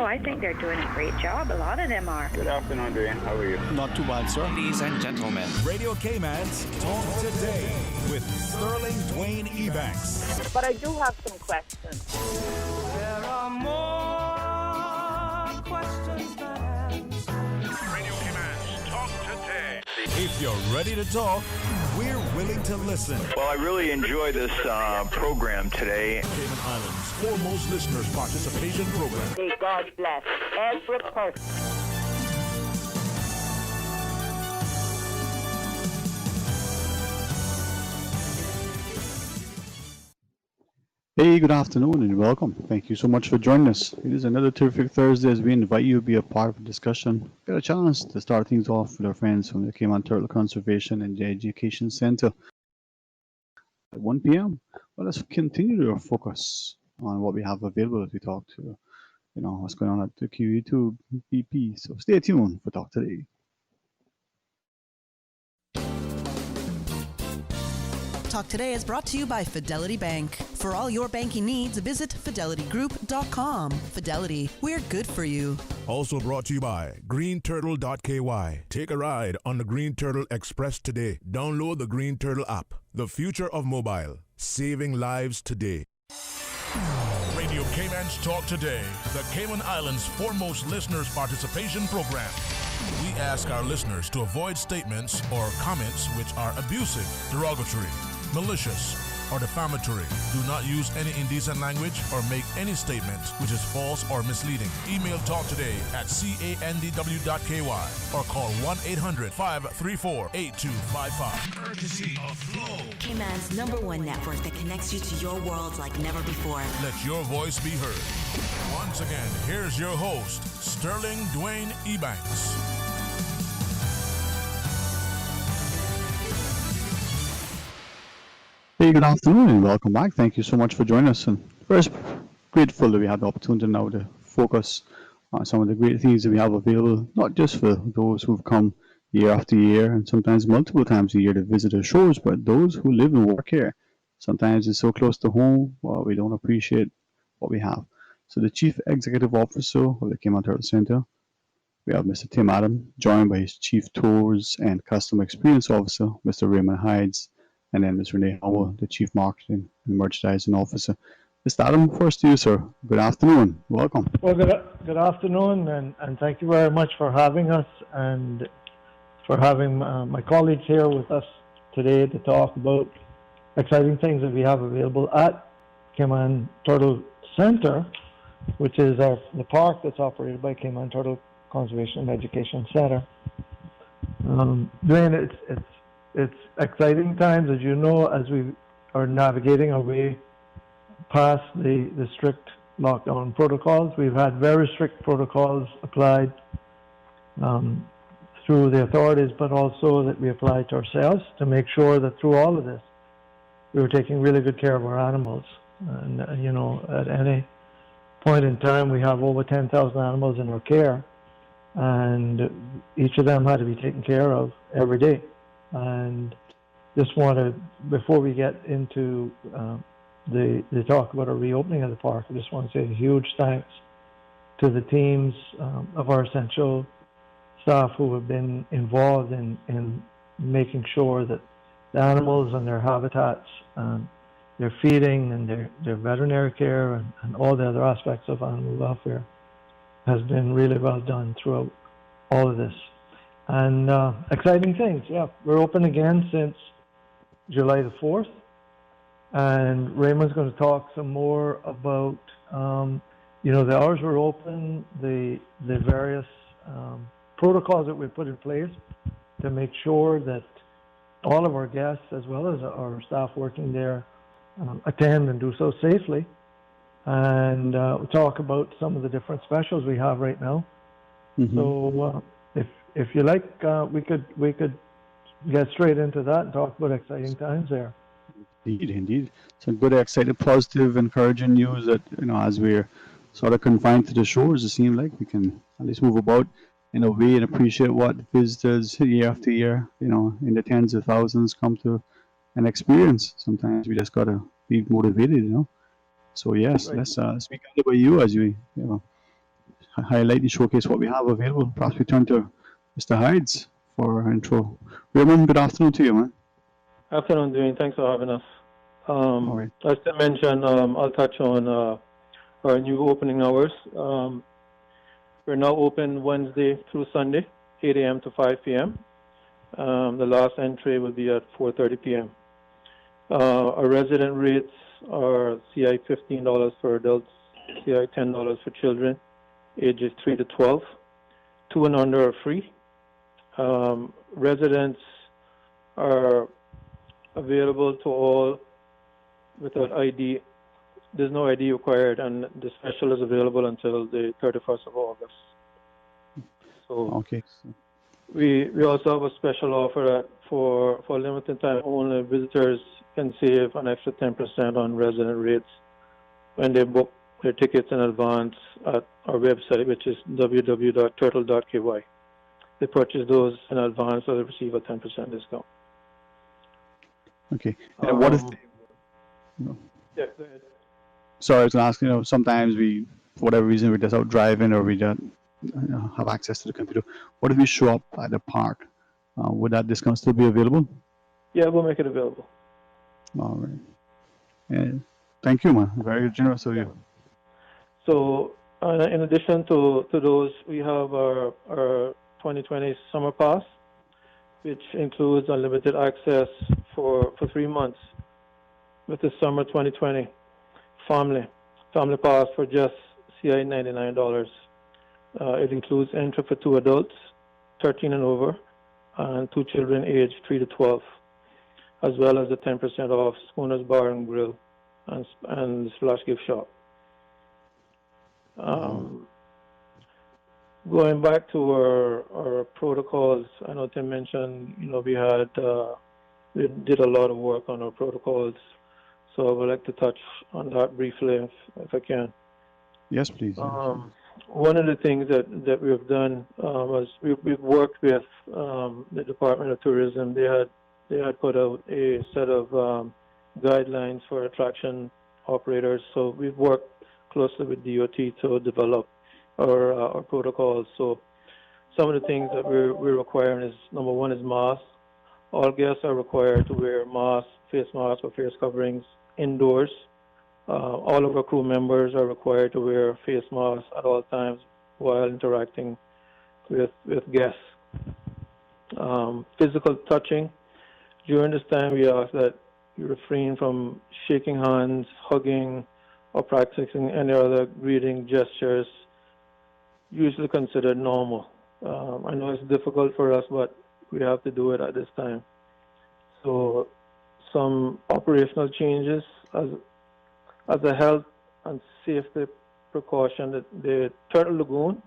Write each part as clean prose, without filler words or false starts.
I think they're doing a great job. A lot of them are. Good afternoon, Dwayne. How are you? Not too bad, sir. Ladies and gentlemen, Radio Cayman's Talk Today with Sterling Dwayne Ebanks. But I do have some questions. There are more questions than answers. Radio Cayman's Talk Today. If you're ready to talk, we're willing to listen. Well, I really enjoy this program today. Cayman Islands' foremost listeners participation program. May God bless every person. Hey, good afternoon and welcome. Thank you so much for joining us. It is another terrific Thursday as we invite you to be a part of the discussion. Get a chance to start things off with our friends from the Cayman Turtle Conservation and Education Center at 1 p.m. Well, let's continue to focus on what we have available as we talk to, what's going on at the QE2 BP. So stay tuned for Talk Today. Talk Today is brought to you by Fidelity Bank. For all your banking needs, visit fidelitygroup.com. Fidelity, we're good for you. Also brought to you by greenturtle.ky. Take a ride on the Green Turtle Express today. Download the Green Turtle app. The future of mobile. Saving lives today. Radio Cayman's Talk Today, the Cayman Islands' foremost listeners participation program. We ask our listeners to avoid statements or comments which are abusive, derogatory, malicious, or defamatory. Do not use any indecent language or make any statement which is false or misleading. Email talktoday@candw.ky or call 1-800-534-8255. Courtesy of Flow. Cayman's #1 network that connects you to your world like never before. Let your voice be heard. Once again, here's your host, Sterling Dwayne Ebanks. Hey, good afternoon and welcome back. Thank you so much for joining us. And first, grateful that we had the opportunity now to focus on some of the great things that we have available, not just for those who've come year after year and sometimes multiple times a year to visit our shows, but those who live and work here. Sometimes it's so close to home, we don't appreciate what we have. So the Chief Executive Officer of the Cayman Turtle Center, we have Mr. Tim Adam, joined by his Chief Tours and Customer Experience Officer, Mr. Raymond Hides, and then Ms. Renee Howell, the Chief Marketing and Merchandising Officer. Mr. Adam, first to you, sir. Good afternoon. Welcome. Well, good afternoon, and thank you very much for having us and for having my colleagues here with us today to talk about exciting things that we have available at Cayman Turtle Center, which is the park that's operated by Cayman Turtle Conservation and Education Center. Dwayne, it's exciting times, as you know, as we are navigating our way past the strict lockdown protocols. We've had very strict protocols applied through the authorities, but also that we applied to ourselves to make sure that through all of this, we were taking really good care of our animals. And, at any point in time, we have over 10,000 animals in our care, and each of them had to be taken care of every day. And just wanted, before we get into the talk about a reopening of the park, I just want to say a huge thanks to the teams of our essential staff who have been involved in making sure that the animals and their habitats, their feeding and their veterinary care and all the other aspects of animal welfare has been really well done throughout all of this. And exciting things, yeah. We're open again since July the 4th. And Raymond's going to talk some more about, the hours we're open, the various protocols that we put in place to make sure that all of our guests, as well as our staff working there, attend and do so safely. And we'll talk about some of the different specials we have right now. Mm-hmm. So if you like, we could get straight into that and talk about exciting times there. Indeed. Some good, excited, positive, encouraging news that, as we're sort of confined to the shores, it seems like we can at least move about in a way and appreciate what visitors year after year, in the tens of thousands come to an experience. Sometimes we just got to be motivated, So yes, right. Let's speak about you as we, highlight and showcase what we have available. Perhaps we turn to Mr. Hides for our intro. Raymond, good afternoon to you, man. Afternoon, Dwayne. Thanks for having us. All right. As I mentioned, I'll touch on our new opening hours. We're now open Wednesday through Sunday, 8 a.m. to 5 p.m. The last entry will be at 4:30 p.m. Our resident rates are CI $15 for adults, CI $10 for children, ages 3 to 12. 2 and under are free. Residents are available to all without ID. There's no ID required, and the special is available until the 31st of August. So Okay. we also have a special offer that for limited time only, visitors can save an extra 10% on resident rates when they book their tickets in advance at our website, which is www.turtle.ky. They purchase those in advance, so they receive a 10% discount. Okay. And what if? Yeah, go ahead. Sorry, I was going to ask. Sometimes we, for whatever reason, we're just out driving or we don't have access to the computer. What if we show up at the park? Would that discount still be available? Yeah, we'll make it available. All right. And thank you, man. Very generous of you. So, in addition to those, we have our 2020 Summer Pass, which includes unlimited access for 3 months with the Summer 2020 Family Pass for just CI $99. It includes entry for 2 adults, 13 and over, and 2 children aged 3 to 12, as well as the 10% off Schooner's Bar and Grill and Splash Gift Shop. Going back to our protocols, I know Tim mentioned, we did a lot of work on our protocols, so I would like to touch on that briefly if I can. Yes, please. One of the things that we've done was we've worked with the Department of Tourism. They had put out a set of guidelines for attraction operators. So we've worked closely with DOT to develop our protocols. So some of the things that we're requiring is, number one is masks. All guests are required to wear masks, face masks or face coverings indoors. All of our crew members are required to wear face masks at all times while interacting with guests. Physical touching. During this time, we ask that you refrain from shaking hands, hugging, or practicing any other greeting gestures usually considered normal. I know it's difficult for us, but we have to do it at this time. So some operational changes as a health and safety precaution, the Turtle Lagoon,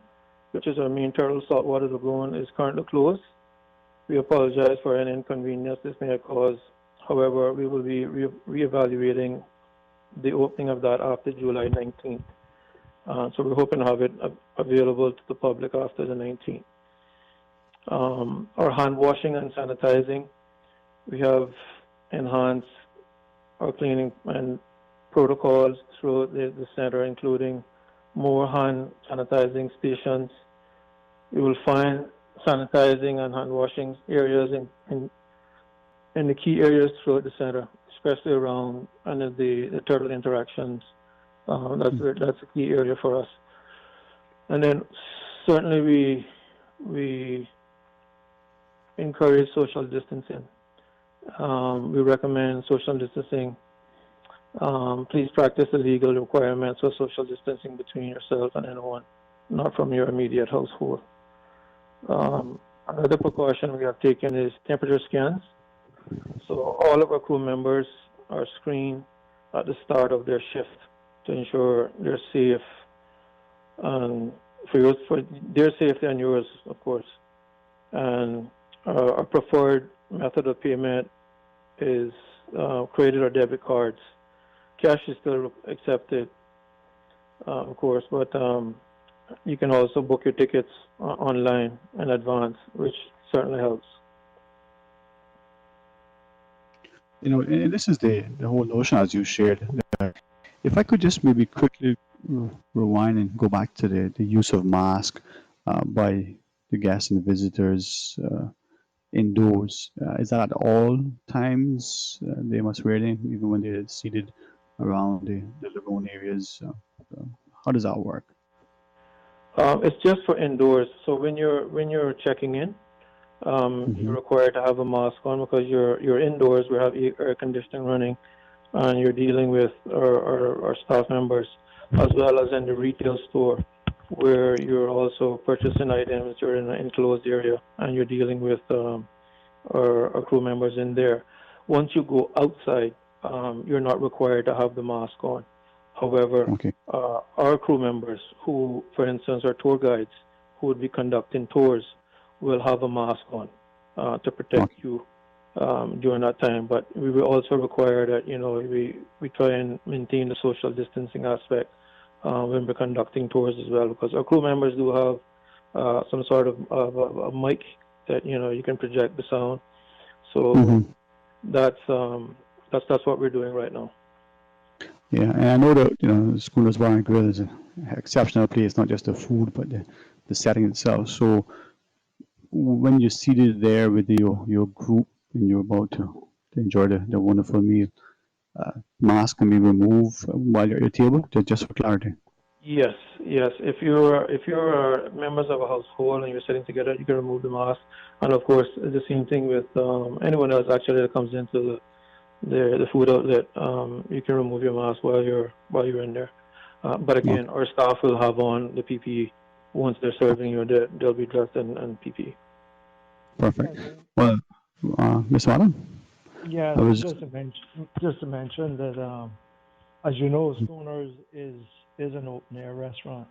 which is our main turtle saltwater lagoon, is currently closed. We apologize for any inconvenience this may cause. However, we will be reevaluating the opening of that after July 19th. So we're hoping to have it available to the public after the 19th. Our hand washing and sanitizing, we have enhanced our cleaning and protocols through the center, including more hand sanitizing stations. You will find sanitizing and hand washing areas in the key areas throughout the center, especially around under the turtle interactions. That's a key area for us. And then certainly we encourage social distancing. We recommend social distancing. Please practice the legal requirements of social distancing between yourself and anyone not from your immediate household. Another precaution we have taken is temperature scans. So all of our crew members are screened at the start of their shift to ensure they're safe, and for their safety and yours, of course. And our preferred method of payment is credit or debit cards. Cash is still accepted, of course, but you can also book your tickets online in advance, which certainly helps. And this is the whole notion as you shared. If I could just maybe quickly rewind and go back to the use of mask by the guests and the visitors indoors. Is that at all times they must wear them, even when they're seated around the lagoon areas? How does that work? It's just for indoors. So when you're checking in, you're required to have a mask on because you're indoors. We have air conditioning running, and you're dealing with our staff members, as well as in the retail store, where you're also purchasing items. You're in an enclosed area, and you're dealing with our crew members in there. Once you go outside, you're not required to have the mask on. However, our crew members who, for instance, are tour guides who would be conducting tours will have a mask on to protect you during that time. But we will also require that, we try and maintain the social distancing aspect when we're conducting tours as well, because our crew members do have some sort of a mic that, you can project the sound. So that's what we're doing right now. Yeah, and I know that Schooners Bar and Grill is an exceptional place, not just the food, but the setting itself. So when you're seated there with your group and you're about to enjoy the wonderful meal, mask can be removed while you're at your table, just for clarity. Yes. If you're members of a household and you're sitting together, you can remove the mask. And of course, the same thing with anyone else actually that comes into the food outlet. You can remove your mask while you're in there. But again, our staff will have on the PPE. Once they're serving you, they'll be dressed in PPE. Perfect. Well, Mr. Allen? Yeah, just to mention that, as you know, Schooners is an open air restaurant.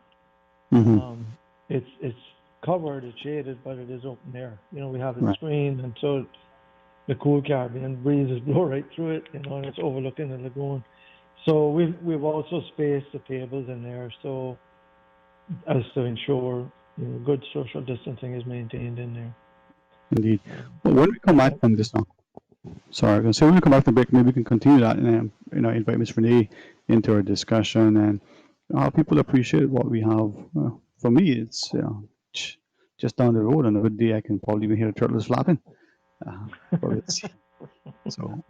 It's covered, it's shaded, but it is open air. We have a screen, and so the cool Caribbean breezes blow right through it, and it's overlooking the lagoon. So we've also spaced the tables in there, so as to ensure good social distancing is maintained in there. Indeed. Well, when we come back from this now, sorry, I was going to say when we come back from break, maybe we can continue that and invite Ms. Renee into our discussion and how people appreciate what we have. For me, it's just down the road. On a good day, I can probably even hear the turtles flapping. So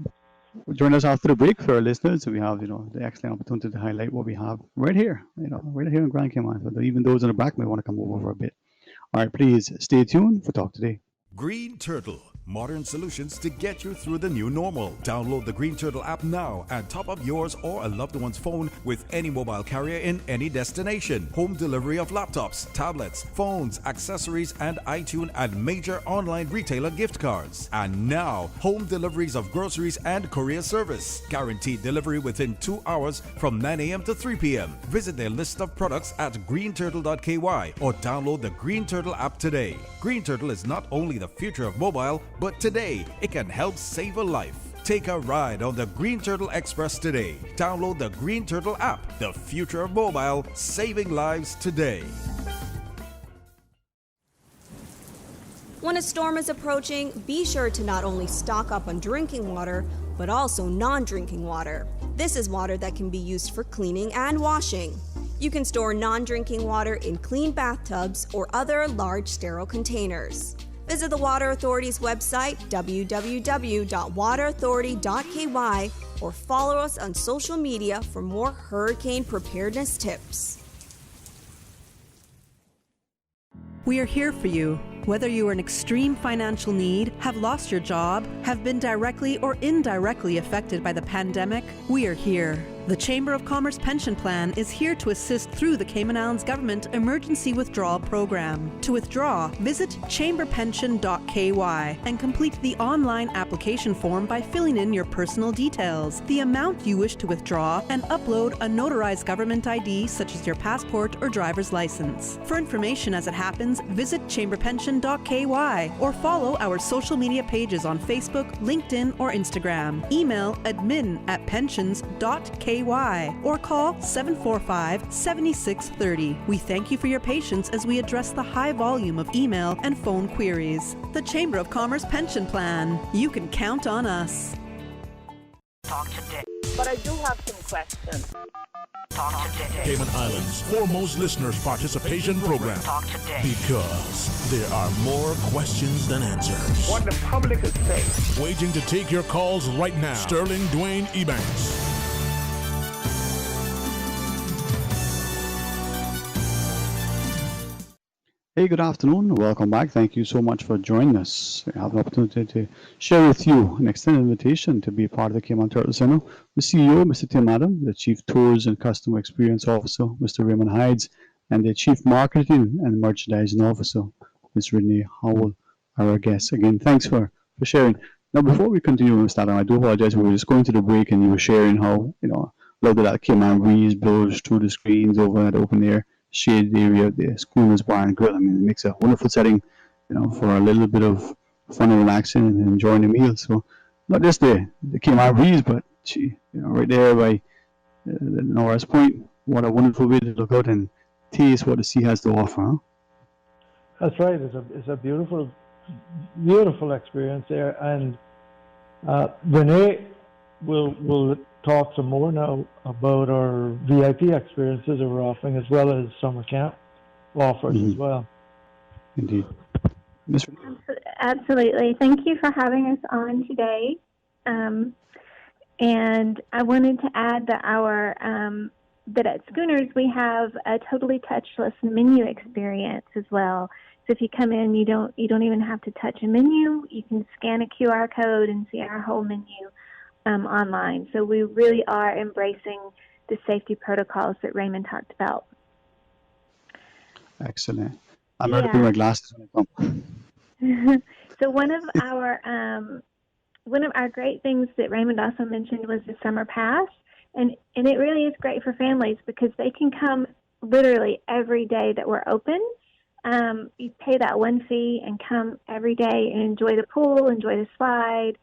join us after the break. For our listeners, we have the excellent opportunity to highlight what we have right here, right here in Grand Cayman. So even those in the back may want to come over for a bit. All right, please stay tuned for Talk Today. Green Turtle, modern solutions to get you through the new normal. Download the Green Turtle app now and top up yours or a loved one's phone with any mobile carrier in any destination. Home delivery of laptops, tablets, phones, accessories, and iTunes and major online retailer gift cards. And now, home deliveries of groceries and courier service. Guaranteed delivery within 2 hours from 9 a.m. to 3 p.m. Visit their list of products at greenturtle.ky or download the Green Turtle app today. Green Turtle is not only the future of mobile, but today it can help save a life. Take a ride on the Green Turtle Express today. Download the Green Turtle app, the future of mobile, saving lives today. When a storm is approaching, be sure to not only stock up on drinking water, but also non-drinking water. This is water that can be used for cleaning and washing. You can store non-drinking water in clean bathtubs or other large sterile containers. Visit the Water Authority's website, www.waterauthority.ky, or follow us on social media for more hurricane preparedness tips. We are here for you. Whether you are in extreme financial need, have lost your job, have been directly or indirectly affected by the pandemic, we are here. The Chamber of Commerce Pension Plan is here to assist through the Cayman Islands Government Emergency Withdrawal Program. To withdraw, visit chamberpension.ky and complete the online application form by filling in your personal details, the amount you wish to withdraw, and upload a notarized government ID such as your passport or driver's license. For information as it happens, visit chamberpension.ky or follow our social media pages on Facebook, LinkedIn, or Instagram. Email admin@pensions.ky or call 745-7630. We thank you for your patience as we address the high volume of email and phone queries. The Chamber of Commerce Pension Plan. You can count on us. Talk today. But I do have some questions. Cayman Islands' foremost listeners' participation program. Because there are more questions than answers. What the public is saying. Waiting to take your calls right now. Sterling Dwayne Ebanks. Hey, good afternoon. Welcome back. Thank you so much for joining us. I have the opportunity to share with you an extended invitation to be part of the Cayman Turtle Center. The CEO, Mr. Tim Adam, the Chief Tours and Customer Experience Officer, Mr. Raymond Hides, and the Chief Marketing and Merchandising Officer, Ms. Renee Howell, are our guests. Again, thanks for sharing. Now, before we continue, Mr. Adam, I do apologize. We were just going to the break and you were sharing how, love that Cayman breeze blows through the screens over at open air shaded area of the Schooners Bar and Grill. I mean, it makes a wonderful setting, for a little bit of fun and relaxing and enjoying the meal. So, not just the Cayman breeze, but right there by the Norris Point. What a wonderful way to look out and taste what the sea has to offer. Huh? That's right. It's a beautiful, beautiful experience there. And Renee will talk some more now about our VIP experiences that we're offering, as well as summer camp offers as well. Indeed. Absolutely. Thank you for having us on today. And I wanted to add that that at Schooners we have a totally touchless menu experience as well. So if you come in, you don't even have to touch a menu. You can scan a QR code and see our whole menu online. So we really are embracing the safety protocols that Raymond talked about. Excellent. I'm going to bring my glasses when I come. So one of our great things that Raymond also mentioned was the summer pass, and it really is great for families because they can come literally every day that we're open. You pay that one fee and come every day and enjoy the pool, enjoy the slide.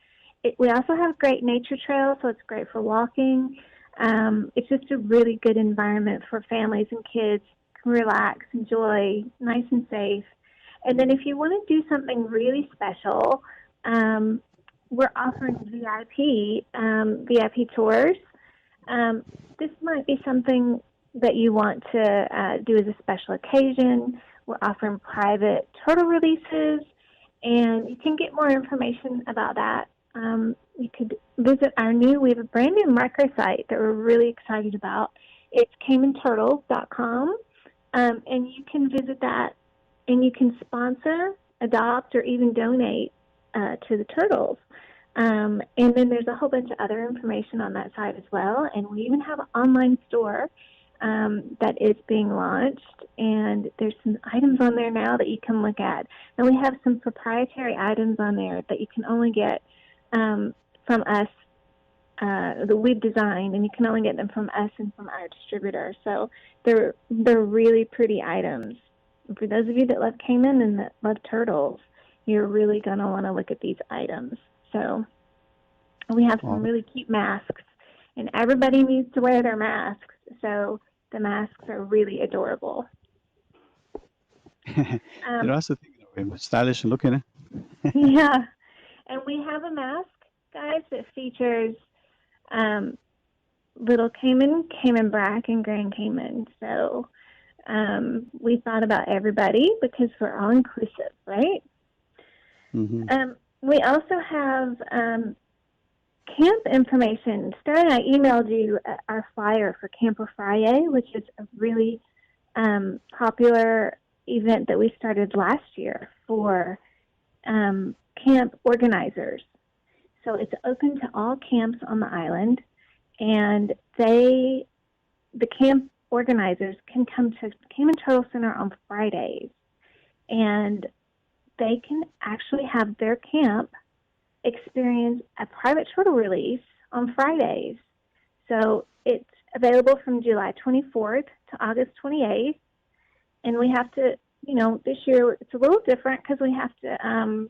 We also have great nature trails, so it's great for walking. It's just a really good environment for families and kids to relax, enjoy, nice and safe. And then if you want to do something really special, we're offering VIP tours. This might be something that you want to do as a special occasion. We're offering private turtle releases, and you can get more information about that. You could visit we have a brand new microsite that we're really excited about. It's CaymanTurtles.com, and you can visit that, and you can sponsor, adopt, or even donate to the turtles. And then there's a whole bunch of other information on that site as well. And we even have an online store that is being launched, and there's some items on there now that you can look at. And we have some proprietary items on there that you can only get from us, that we've designed, and you can only get them from us and from our distributor. So they're really pretty items. And for those of you that love Cayman and that love turtles, you're really going to want to look at these items. So we have some really cute masks, and everybody needs to wear their masks. So the masks are really adorable. You're also thinking stylish and looking, eh? Yeah. And we have a mask, guys, that features Little Cayman, Cayman Brac, and Grand Cayman. So we thought about everybody because we're all inclusive, right? Mm-hmm. We also have camp information. Starry and I emailed you our flyer for Camper Friday, which is a really popular event that we started last year for camp organizers. So it's open to all camps on the island, and the camp organizers can come to Cayman Turtle Center on Fridays, and they can actually have their camp experience a private turtle release on Fridays. So it's available from July 24th to August 28th, and we have to, this year it's a little different because we have to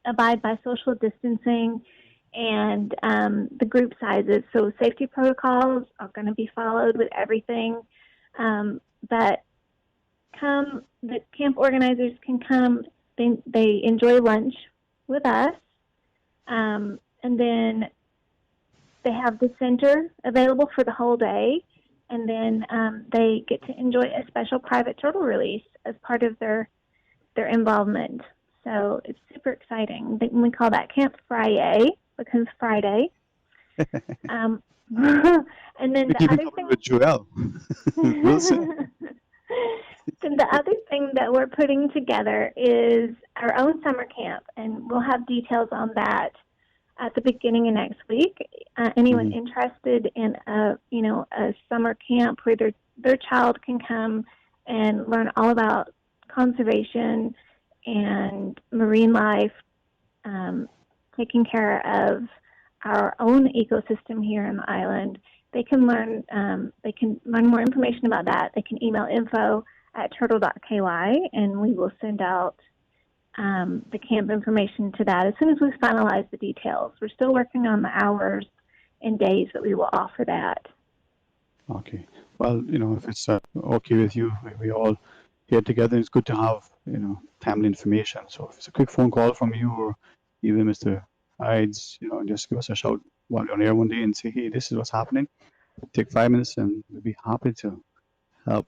abide by social distancing and the group sizes. So safety protocols are going to be followed with everything. But the camp organizers can come. They enjoy lunch with us. And then they have the center available for the whole day, and then they get to enjoy a special private turtle release as part of their involvement. So it's super exciting. We call that Camp Friday because Friday. And then the other thing with Joel Wilson. Then the other thing that we're putting together is our own summer camp, and we'll have details on that at the beginning of next week. Anyone interested in a summer camp where their child can come and learn all about conservation and marine life, taking care of our own ecosystem here on the island, they can learn more information about that. They can email info@turtle.ky, and we will send out the camp information to that as soon as we finalize the details. We're still working on the hours and days that we will offer that. Okay. Well, if it's okay with you, we all here together. It's good to have timely information. So if it's a quick phone call from you or even Mr. Hides, just give us a shout while you're on air one day and say, hey, this is what's happening. Take 5 minutes and we'll be happy to help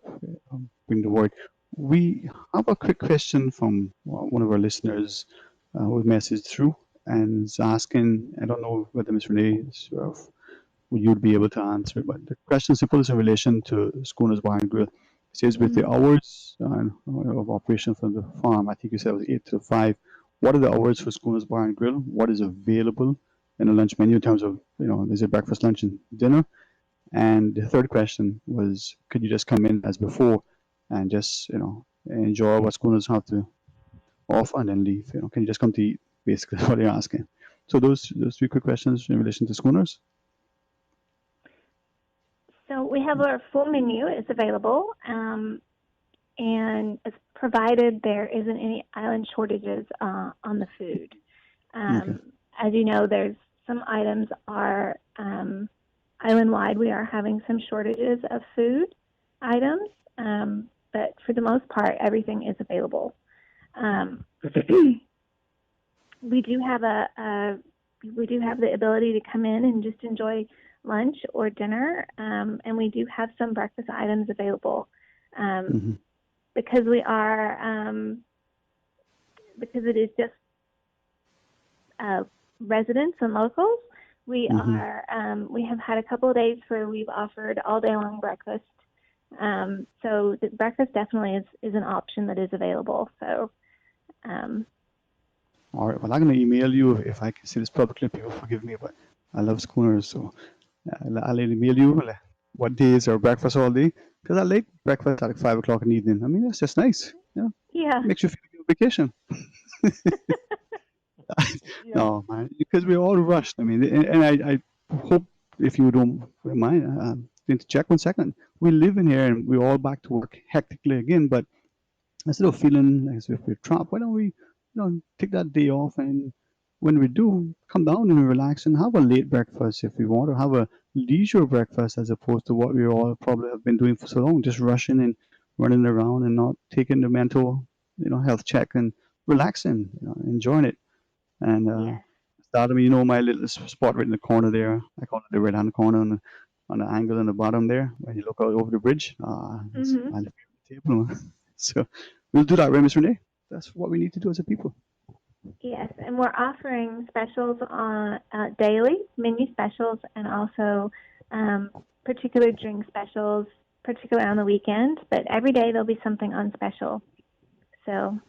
bring the word. We have a quick question from one of our listeners who messaged through and is asking, I don't know whether Ms. Renee you'd be able to answer, but the question is simple, is in relation to Schooners Bar and Grill. It says with the hours of operation for the farm, I think you said it was 8 to 5. What are the hours for Schooners Bar and Grill? What is available in the lunch menu in terms of, is it breakfast, lunch, and dinner? And the third question was, could you just come in as before and just, enjoy what Schooners have to offer and then leave? Can you just come to eat? Basically, what you're asking. So those 3 quick questions in relation to Schooners. So we have our full menu is available, and it's provided there isn't any island shortages on the food. Okay. As you know, there's some items are island-wide. We are having some shortages of food items, but for the most part, everything is available. We do have the ability to come in and just enjoy lunch or dinner, and we do have some breakfast items available. Because we are because it is just residents and locals. We have had a couple of days where we've offered all day long breakfast. So the breakfast definitely is an option that is available. So. All right. Well, I'm going to email you if I can say this publicly. People forgive me, but I love Schooners, so I'll email you what days are breakfast all day, because I like breakfast at 5 o'clock in the evening. I mean, that's just nice. Yeah. Makes you feel like you're on vacation. No, man, because we're all rushed. I mean, and I hope, if you don't mind, interject 1 second. We live in here and we're all back to work hectically again, but instead of feeling as if we're trapped, why don't we take that day off, and when we do, come down and relax and have a late breakfast if we want, or have a leisure breakfast as opposed to what we all probably have been doing for so long, just rushing and running around and not taking the mental, health check and relaxing, enjoying it. And my little spot right in the corner there, I call it the right-hand corner on the angle in the bottom there, when you look out over the bridge. That's my favorite table. So we'll do that, right, Ms. Renee? That's what we need to do as a people. Yes, and we're offering specials on daily, menu specials, and also particular drink specials, particularly on the weekend. But every day there'll be something on special. So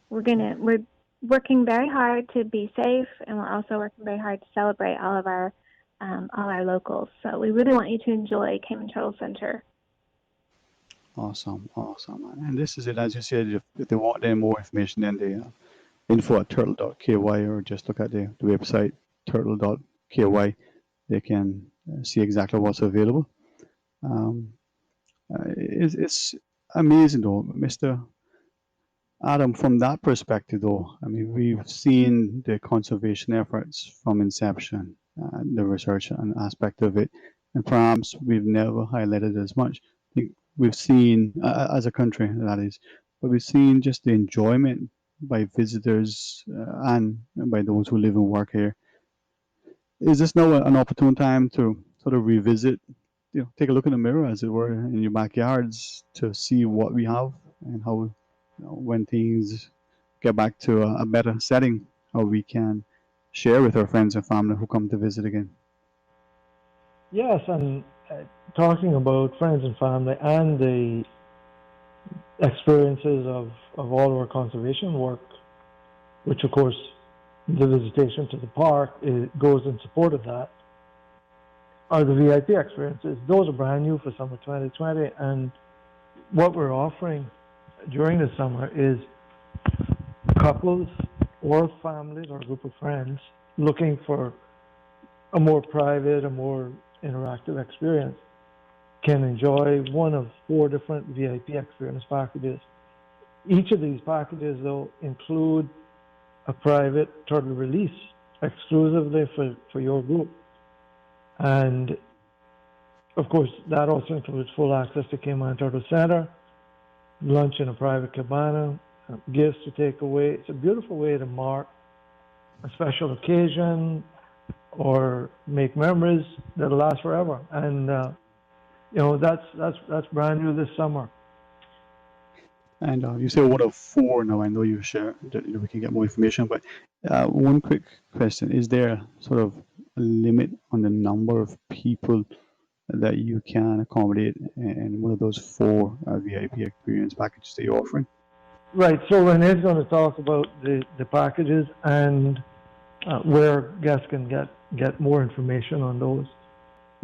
we're working very hard to be safe, and we're also working very hard to celebrate all our locals. So we really want you to enjoy Cayman Turtle Center. Awesome. And this is it, as you said, if they want any more information, then they info@turtle.ky, or just look at the website turtle.ky. They can see exactly what's available. It's amazing though, Mr. Adam, from that perspective though. I mean, we've seen the conservation efforts from inception, the research and aspect of it, and perhaps we've never highlighted as much. I think we've seen, as a country that is, but we've seen just the enjoyment by visitors and by those who live and work here. is this now an opportune time to sort of revisit, take a look in the mirror, as it were, in your backyards to see what we have and how, when things get back to a better setting, how we can share with our friends and family who come to visit again? Yes, and talking about friends and family and the experiences of all of our conservation work, which of course the visitation to the park goes in support of that, are the VIP experiences. Those are brand new for summer 2020, and what we're offering during the summer is couples or families or a group of friends looking for a more private, a more interactive experience can enjoy one of 4 different VIP experience packages. Each of these packages, though, include a private turtle release exclusively for your group. And of course, that also includes full access to Cayman Turtle Center, lunch in a private cabana, gifts to take away. It's a beautiful way to mark a special occasion or make memories that'll last forever. And that's brand new this summer. And you say 1 of 4 now. I know you share that we can get more information, but one quick question: is there sort of a limit on the number of people that you can accommodate in one of those 4 VIP experience packages that you're offering? Right. So Renee's going to talk about the packages and where guests can get more information on those.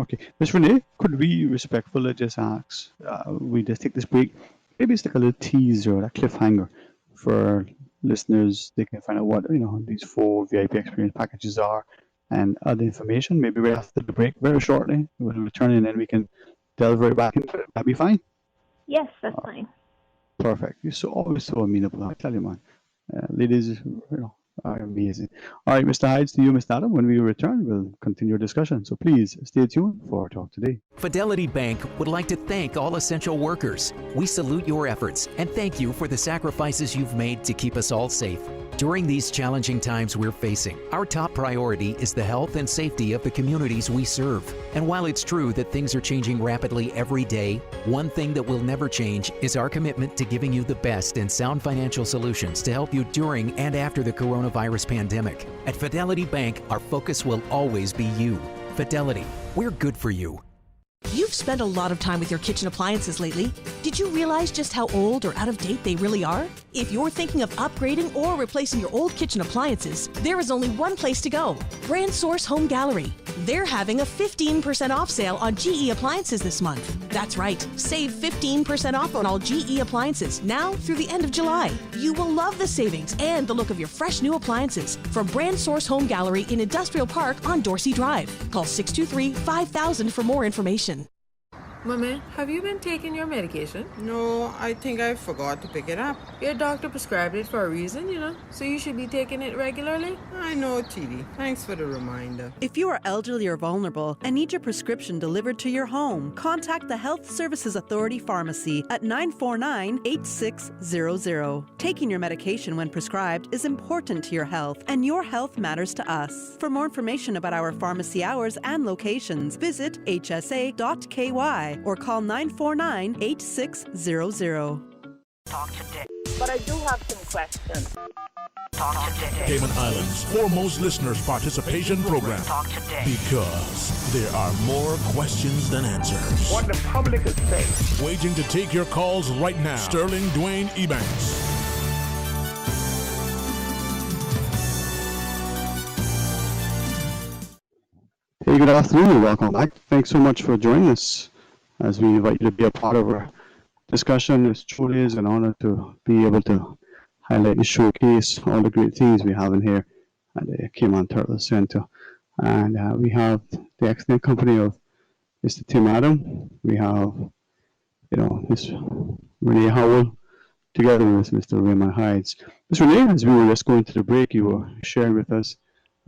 Okay, Ms. Renee, could we respectfully just ask, we just take this break, maybe it's like a little teaser or a cliffhanger for listeners. They can find out what these 4 VIP experience packages are and other information. Maybe right after the break, very shortly, we'll return and then we can delve right back into it. That'd be fine? Yes, that's fine. Perfect. You're always so amenable. I tell you, man. Ladies, are amazing. All right, Mr. Hides, to you, Mr. Adam. When we return, we'll continue our discussion. So please stay tuned for our talk today. Fidelity Bank would like to thank all essential workers. We salute your efforts and thank you for the sacrifices you've made to keep us all safe. During these challenging times we're facing, our top priority is the health and safety of the communities we serve. And while it's true that things are changing rapidly every day, one thing that will never change is our commitment to giving you the best and sound financial solutions to help you during and after the coronavirus pandemic. At Fidelity Bank, our focus will always be you. Fidelity, we're good for you. You've spent a lot of time with your kitchen appliances lately. Did you realize just how old or out of date they really are? If you're thinking of upgrading or replacing your old kitchen appliances, there is only one place to go: Brand Source Home Gallery. They're having a 15% off sale on GE appliances this month. That's right, save 15% off on all GE appliances now through the end of July. You will love the savings and the look of your fresh new appliances from Brand Source Home Gallery in Industrial Park on Dorsey Drive. Call 623-5000 for more information. Mommy, have you been taking your medication? No, I think I forgot to pick it up. Your doctor prescribed it for a reason, so you should be taking it regularly. I know, Chidi. Thanks for the reminder. If you are elderly or vulnerable and need your prescription delivered to your home, contact the Health Services Authority Pharmacy at 949-8600. Taking your medication when prescribed is important to your health, and your health matters to us. For more information about our pharmacy hours and locations, visit hsa.ky or call 949-8600. Talk today. But I do have some questions. Talk today. Cayman Islands' foremost listeners' participation program. Talk today. Because there are more questions than answers. What the public is saying. Waging to take your calls right now. Sterling Dwayne Ebanks. Hey, good afternoon and welcome back. Thanks so much for joining us as we invite you to be a part of our discussion. It truly is an honor to be able to highlight and showcase all the great things we have in here at the Cayman Turtle Center. And we have the excellent company of Mr. Tim Adam. We have, Ms. Renee Howell together with Mr. Raymond Hides. Ms. Renee, as we were just going to the break, you were sharing with us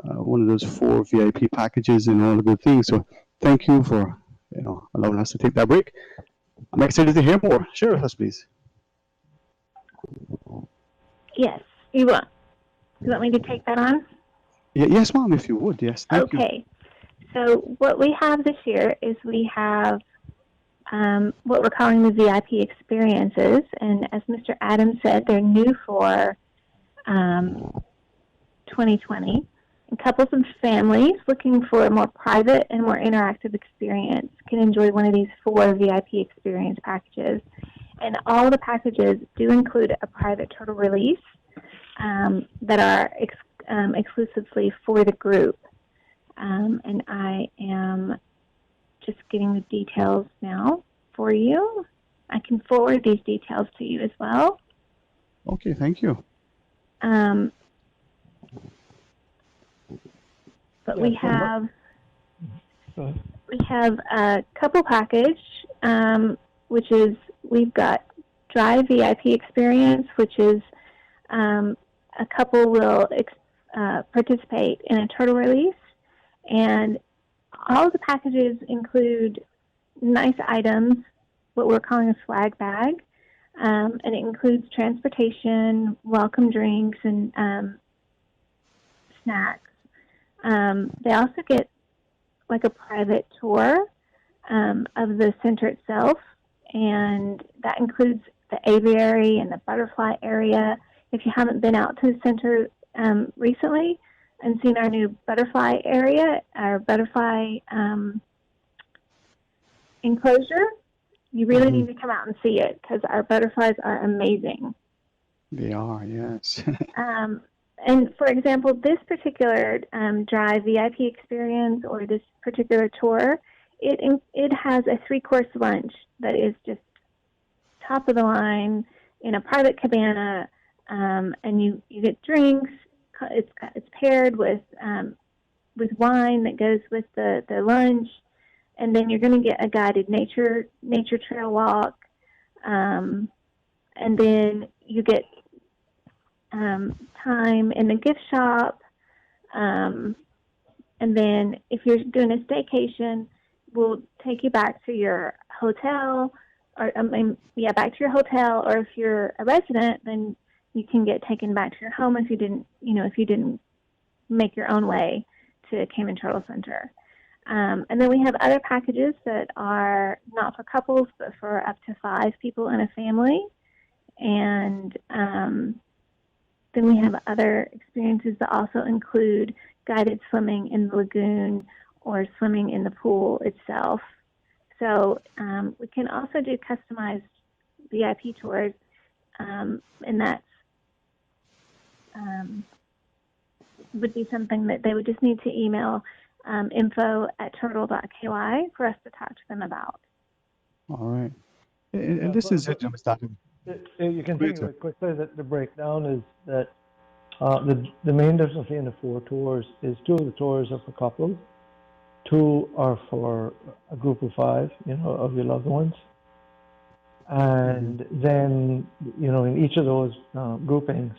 one of those 4 VIP packages and all the good things. So thank you for allowing us to take that break. I'm excited to hear more. Share with us, please. Yes, you want me to take that on? Yes, ma'am, if you would. Yes, thank you. Okay. So what we have this year is we have what we're calling the VIP experiences, and as Mr. Adams said, they're new for 2020. And couples and families looking for a more private and more interactive experience can enjoy one of these 4 VIP experience packages. And all the packages do include a private turtle release that are exclusively for the group. And I am just getting the details now for you. I can forward these details to you as well. Okay, thank you. But we have a couple package, which is we've got Drive VIP experience, which is a couple will participate in a turtle release, and all of the packages include nice items, what we're calling a swag bag, and it includes transportation, welcome drinks, and snacks. They also get like a private tour of the center itself, and that includes the aviary and the butterfly area. If you haven't been out to the center recently and seen our new butterfly area, our butterfly enclosure, you really need to come out and see it because our butterflies are amazing. They are, yes. And for example, this particular Drive VIP experience or this particular tour, it has a 3-course lunch that is just top of the line in a private cabana, and you get drinks. It's paired with wine that goes with the lunch, and then you're going to get a guided nature trail walk, and then you get time in the gift shop, and then if you're doing a staycation, we'll take you back to your hotel, or back to your hotel. Or if you're a resident, then you can get taken back to your home if you didn't make your own way to Cayman Turtle Center. And then we have other packages that are not for couples, but for up to 5 people in a family. And then we have other experiences that also include guided swimming in the lagoon or swimming in the pool itself. So we can also do customized VIP tours, and that's would be something that they would just need to email info@turtle.ky for us to talk to them about. All right. And this is it, Jim. You can think of it quickly that the breakdown is that the main difference between the 4 tours is 2 of the tours are for couples, 2 are for a group of 5, of your loved ones. And then, in each of those groupings,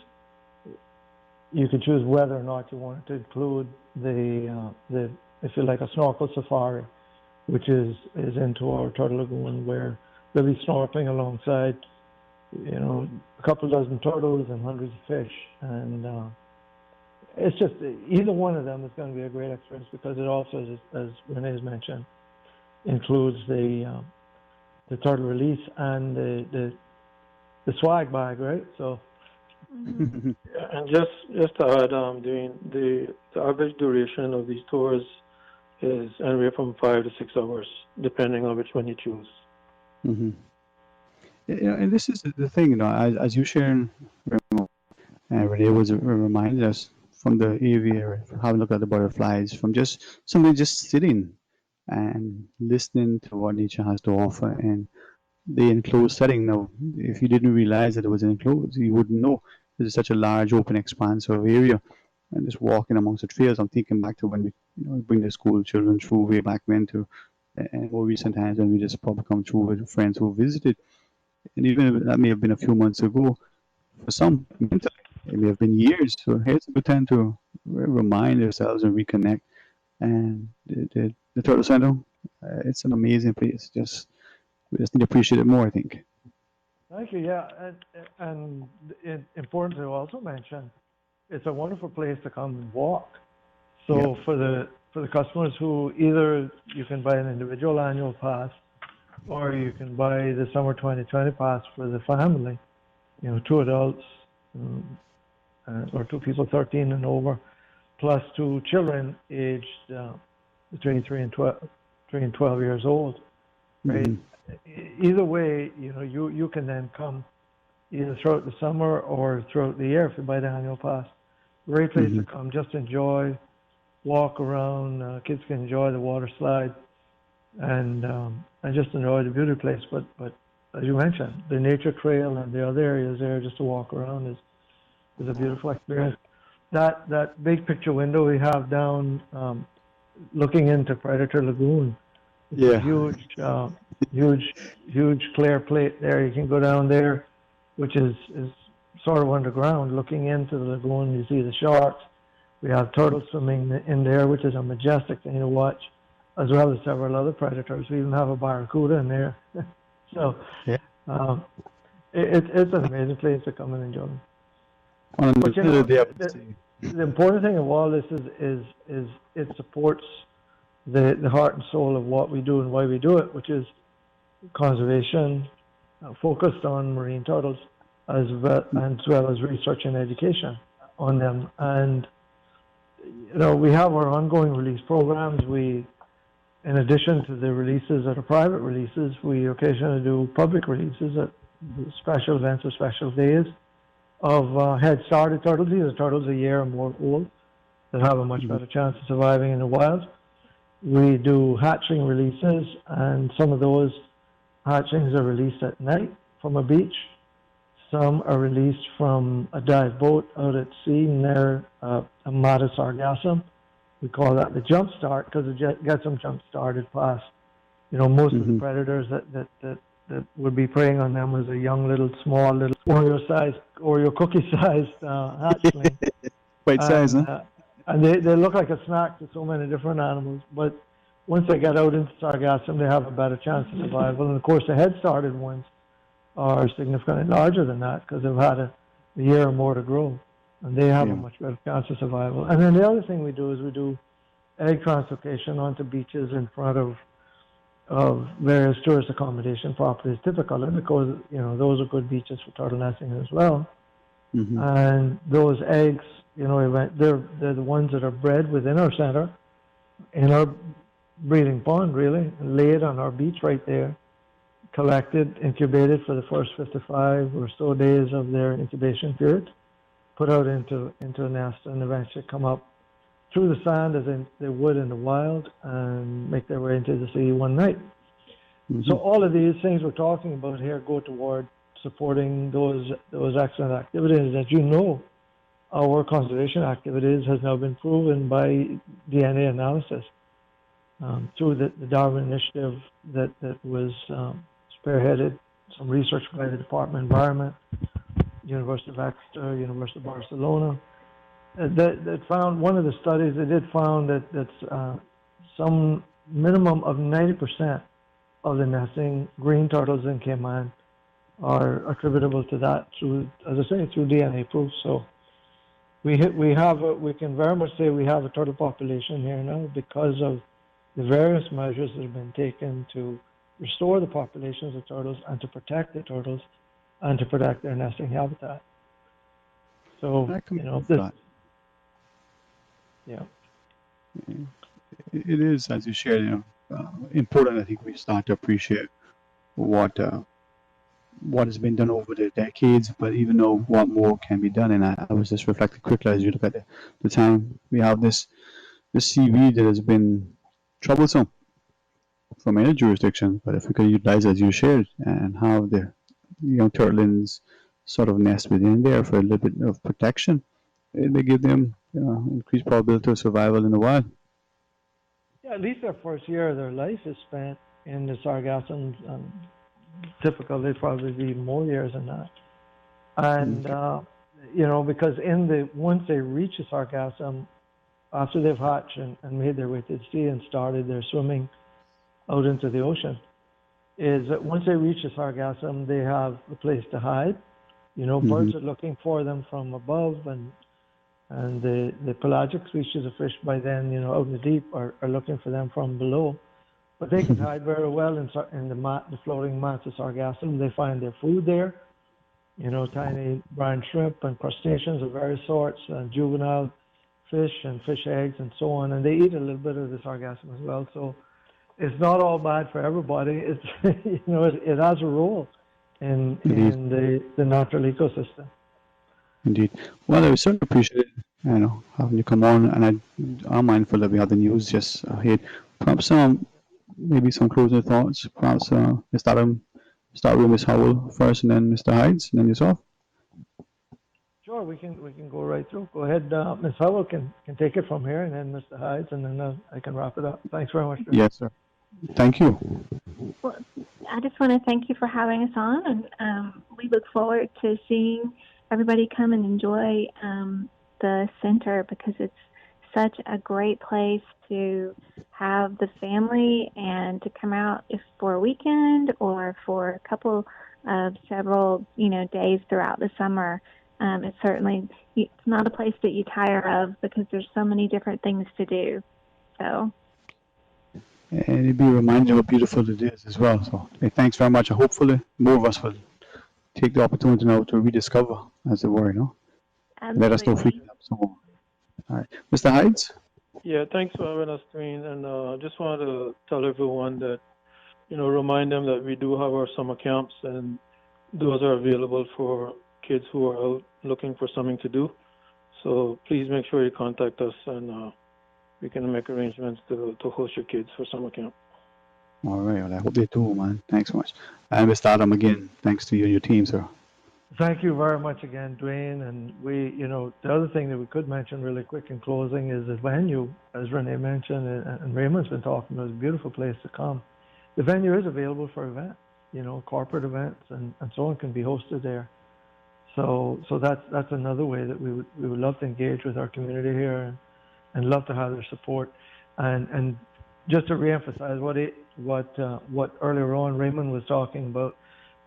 you could choose whether or not you wanted to include the if you like, a snorkel safari, which is into our Turtle Lagoon, where they'll be snorkeling alongside, a couple dozen turtles and hundreds of fish. And it's just, either one of them is going to be a great experience because it also, as Renee's mentioned, includes the turtle release and the swag bag, right? So. And just to add, the average duration of these tours is anywhere from 5 to 6 hours, depending on which one you choose. Mm-hmm. And this is the thing, as you sharing, Renee was reminded us from the aviary, having a look at the butterflies, from just somebody just sitting and listening to what nature has to offer, and the enclosed setting. Now, if you didn't realize that it was enclosed, you wouldn't know. There's such a large open expanse of area, and just walking amongst the trails. I'm thinking back to when we bring the school children through way back when to more recent times when we just probably come through with friends who visited. And even if that may have been a few months ago, for some, it may have been years. So here's a good time to remind ourselves and reconnect. And the Turtle Center, it's an amazing place. We just need to appreciate it more, I think. Thank you. Yeah, and it's important to also mention, it's a wonderful place to come and walk. So for the customers who either you can buy an individual annual pass, or you can buy the summer 2020 pass for the family, 2 adults or 2 people 13 and over, plus 2 children aged between 3 and 12 years old. Right? Either way, you can then come either throughout the summer or throughout the year if you buy the annual pass. Great place to come, just enjoy, walk around. Kids can enjoy the water slide, and just enjoy the beauty place. But as you mentioned, the nature trail and the other areas there just to walk around is a beautiful experience. That big picture window we have down, looking into Predator Lagoon. It's a huge clear plate there. You can go down there, which is sort of underground, looking into the lagoon. You see the sharks. We have turtles swimming in there, which is a majestic thing to watch, as well as several other predators. We even have a barracuda in there. So it's an amazing place to come and enjoy. But the important thing of all this is it supports the heart and soul of what we do and why we do it, which is conservation, focused on marine turtles, as well as research and education on them. And we have our ongoing release programs. We, in addition to the releases that are private releases, we occasionally do public releases at special events or special days of head-started turtles. These are turtles a year or more old that have a much better chance of surviving in the wild. We do hatchling releases, and some of those hatchlings are released at night from a beach. Some are released from a dive boat out at sea near a Mata sargassum. We call that the jump start because it gets them jump started past. Most of the predators that would be preying on them was a small little Oreo cookie-sized hatchling. Quite size, huh? And they look like a snack to so many different animals. But once they get out into sargassum, they have a better chance of survival. And of course, the head-started ones are significantly larger than that because they've had a year or more to grow, and they have a much better chance of survival. And then the other thing we do is we do egg translocation onto beaches in front of various tourist accommodation properties, typically because those are good beaches for turtle nesting as well. And those eggs, they're the ones that are bred within our center, in our breeding pond, really, laid on our beach right there, collected, incubated for the first 55 or so days of their incubation period, put out into a nest, and eventually come up through the sand as they would in the wild and make their way into the sea one night. So all of these things we're talking about here go toward supporting those excellent activities that our conservation activities has now been proven by DNA analysis through the Darwin Initiative that was spearheaded, some research by the Department of Environment, University of Exeter, University of Barcelona. That found, one of the studies they did found that some minimum of 90% of the nesting green turtles in Cayman are attributable to that through, as I say, through DNA proof. So we can very much say we have a turtle population here now because of the various measures that have been taken to restore the populations of turtles and to protect the turtles and to protect their nesting habitat. So, it is, as you shared, important. I think we start to appreciate what has been done over the decades, but even know what more can be done. And I was just reflecting quickly as you look at the time we have this seaweed that has been troublesome for many jurisdictions, but if we could utilize, as you shared, and have the young turtlings sort of nest within there for a little bit of protection, it may give them increased probability of survival in the wild. Yeah, at least their first year of their life is spent in the sargassums. Typically, they'd probably be more years than that. And because once they reach the sargassum, after they've hatched and made their way to the sea and started their swimming out into the ocean, is that once they reach the sargassum, they have a place to hide. Birds are looking for them from above, and and the pelagic species of fish by then, you know, out in the deep are looking for them from below. But they can hide very well in the floating mats of sargassum. They find their food there, you know, tiny brine shrimp and crustaceans of various sorts, and juvenile fish and fish eggs and so on. And they eat a little bit of the sargassum as well. So it's not all bad for everybody. It's, you know, it has a role in the natural ecosystem. Indeed. Well, I certainly appreciate, you know, having you come on, and I'm mindful that we have the news just ahead. Perhaps maybe some closing thoughts. Perhaps Mr. Adam, start with Ms. Howell first, and then Mr. Hides, and then yourself. Sure, we can go right through. Go ahead, Ms. Howell can take it from here, and then Mr. Hides, and then I can wrap it up. Thanks very much. Yes, sir. Thank you. Well, I just want to thank you for having us on, and we look forward to seeing everybody come and enjoy the center, because it's such a great place to have the family and to come out if for a weekend or for a couple of several, you know, days throughout the summer. It's certainly, it's not a place that you tire of, because there's so many different things to do. So. And it'd be a reminder how beautiful it is as well. So thanks very much. Hopefully more of us will take the opportunity now to rediscover, as it were, you know. Absolutely. Let us know if we can help someone. All right. Mr. Hides? Yeah, thanks for having us, Dwayne. And I just wanted to tell everyone that, you know, remind them that we do have our summer camps, and those are available for kids who are out looking for something to do. So please make sure you contact us, and we can make arrangements to host your kids for summer camp. All right. Well, I hope they do, man. Thanks so much. And Mr. Adam, again, thanks to you and your team, sir. Thank you very much again, Dwayne. And we, you know, the other thing that we could mention really quick in closing is the venue, as Renee mentioned, and Raymond's been talking about, it's a beautiful place to come. The venue is available for events, you know, corporate events and so on can be hosted there. So that's another way that we would love to engage with our community here and love to have their support. And just to reemphasize what earlier on Raymond was talking about,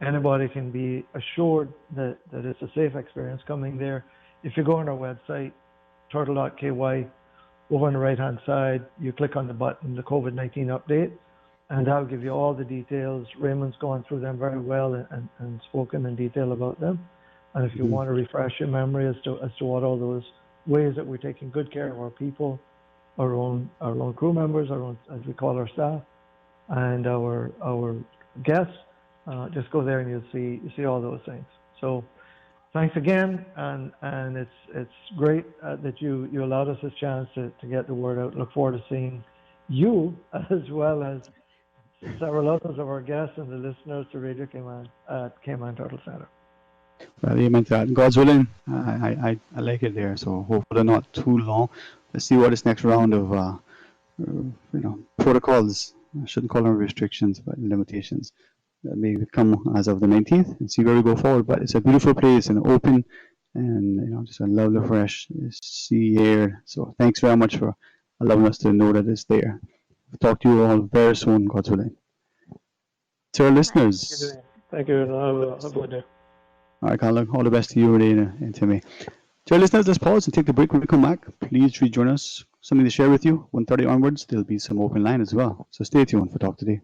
anybody can be assured that it's a safe experience coming there. If you go on our website, turtle.ky, over on the right-hand side, you click on the button, the COVID-19 update, and that'll give you all the details. Raymond's gone through them very well and spoken in detail about them. And if you want to refresh your memory as to what all those ways that we're taking good care of our people, our own crew members, our own, as we call our staff, and our guests, just go there and you'll see all those things. So thanks again, and it's great that you allowed us this chance to get the word out. Look forward to seeing you as well as several others of our guests and the listeners to Radio Cayman at Cayman Turtle Center. Well, you meant that. God's willing, I like it there. So hopefully not too long. Let's see what this next round of protocols. I shouldn't call them restrictions, but limitations that may come as of the 19th, and see where we go forward. But it's a beautiful place and open, and just a lovely fresh sea air. So thanks very much for allowing us to know that it's there. We'll talk to you all very soon, God's willing. To our listeners. Thank you. Have a good day. All right, Colin, all the best to you, Renee, and to me. To our listeners, let's pause and take the break. When we come back, please rejoin us. Something to share with you. 1:30 onwards, there'll be some open line as well. So stay tuned for Talk Today.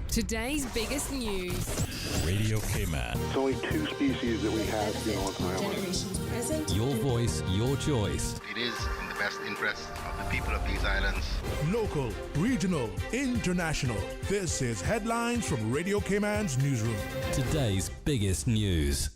Today's biggest news. Radio Cayman. It's only two species that we have here in North Carolina. Generations present. Your voice, your choice. It is in the best interest of the people of these islands. Local, regional, international. This is Headlines from Radio Cayman's newsroom. Today's biggest news.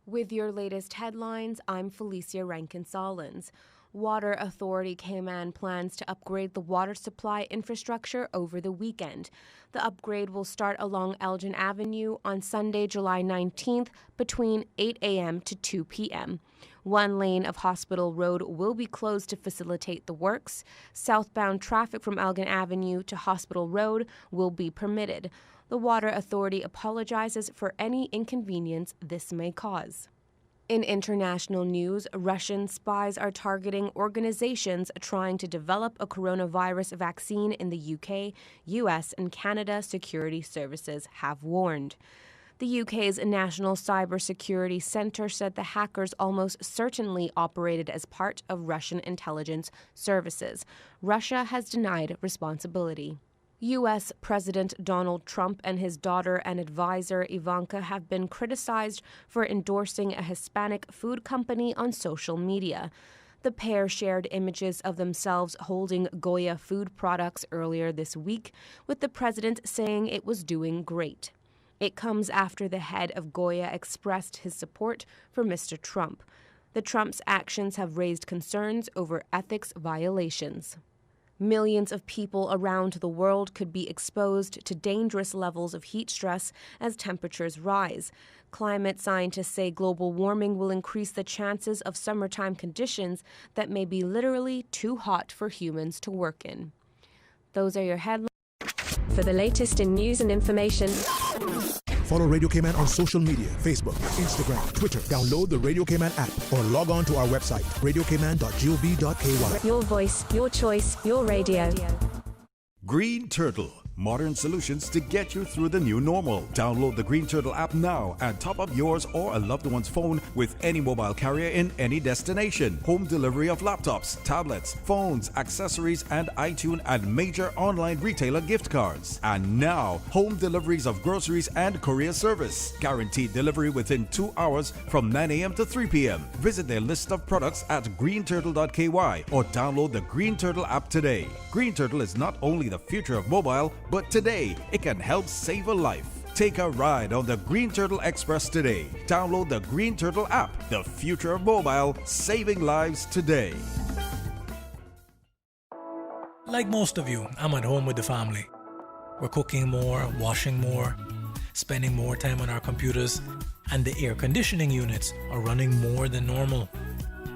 With your latest headlines, I'm Felicia Rankin-Solins. Water Authority Cayman plans to upgrade the water supply infrastructure over the weekend. The upgrade will start along Elgin Avenue on Sunday, July 19th between 8 a.m. to 2 p.m. One lane of Hospital Road will be closed to facilitate the works. Southbound traffic from Elgin Avenue to Hospital Road will be permitted. The Water Authority apologizes for any inconvenience this may cause. In international news, Russian spies are targeting organizations trying to develop a coronavirus vaccine in the UK, US, and Canada, security services have warned. The UK's National Cybersecurity Centre said the hackers almost certainly operated as part of Russian intelligence services. Russia has denied responsibility. U.S. President Donald Trump and his daughter and advisor Ivanka have been criticized for endorsing a Hispanic food company on social media. The pair shared images of themselves holding Goya food products earlier this week, with the president saying it was doing great. It comes after the head of Goya expressed his support for Mr. Trump. The Trump's actions have raised concerns over ethics violations. Millions of people around the world could be exposed to dangerous levels of heat stress as temperatures rise. Climate scientists say global warming will increase the chances of summertime conditions that may be literally too hot for humans to work in. Those are your headlines. For the latest in news and information, Follow Radio Cayman on social media, Facebook, Instagram, Twitter. Download the Radio Cayman app or log on to our website, radiocayman.gov.ky. your voice, your choice, your radio. Green Turtle, modern solutions to get you through the new normal. Download the Green Turtle app now and top up yours or a loved one's phone with any mobile carrier in any destination. Home delivery of laptops, tablets, phones, accessories, and iTunes and major online retailer gift cards. And now, home deliveries of groceries and courier service. Guaranteed delivery within 2 hours from 9 a.m. to 3 p.m. Visit their list of products at greenturtle.ky or download the Green Turtle app today. Green Turtle is not only the future of mobile, but today it can help save a life. Take a ride on the Green Turtle Express today. Download the Green Turtle app, the future of mobile, saving lives today. Like most of you, I'm at home with the family. We're cooking more, washing more, spending more time on our computers, and the air conditioning units are running more than normal.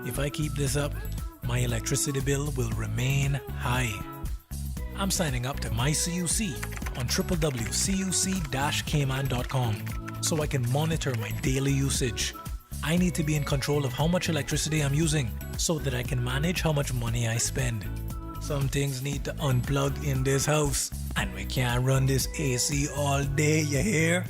If I keep this up, my electricity bill will remain high. I'm signing up to MyCUC on www.cuc-cayman.com so I can monitor my daily usage. I need to be in control of how much electricity I'm using so that I can manage how much money I spend. Some things need to unplug in this house, and we can't run this AC all day, you hear?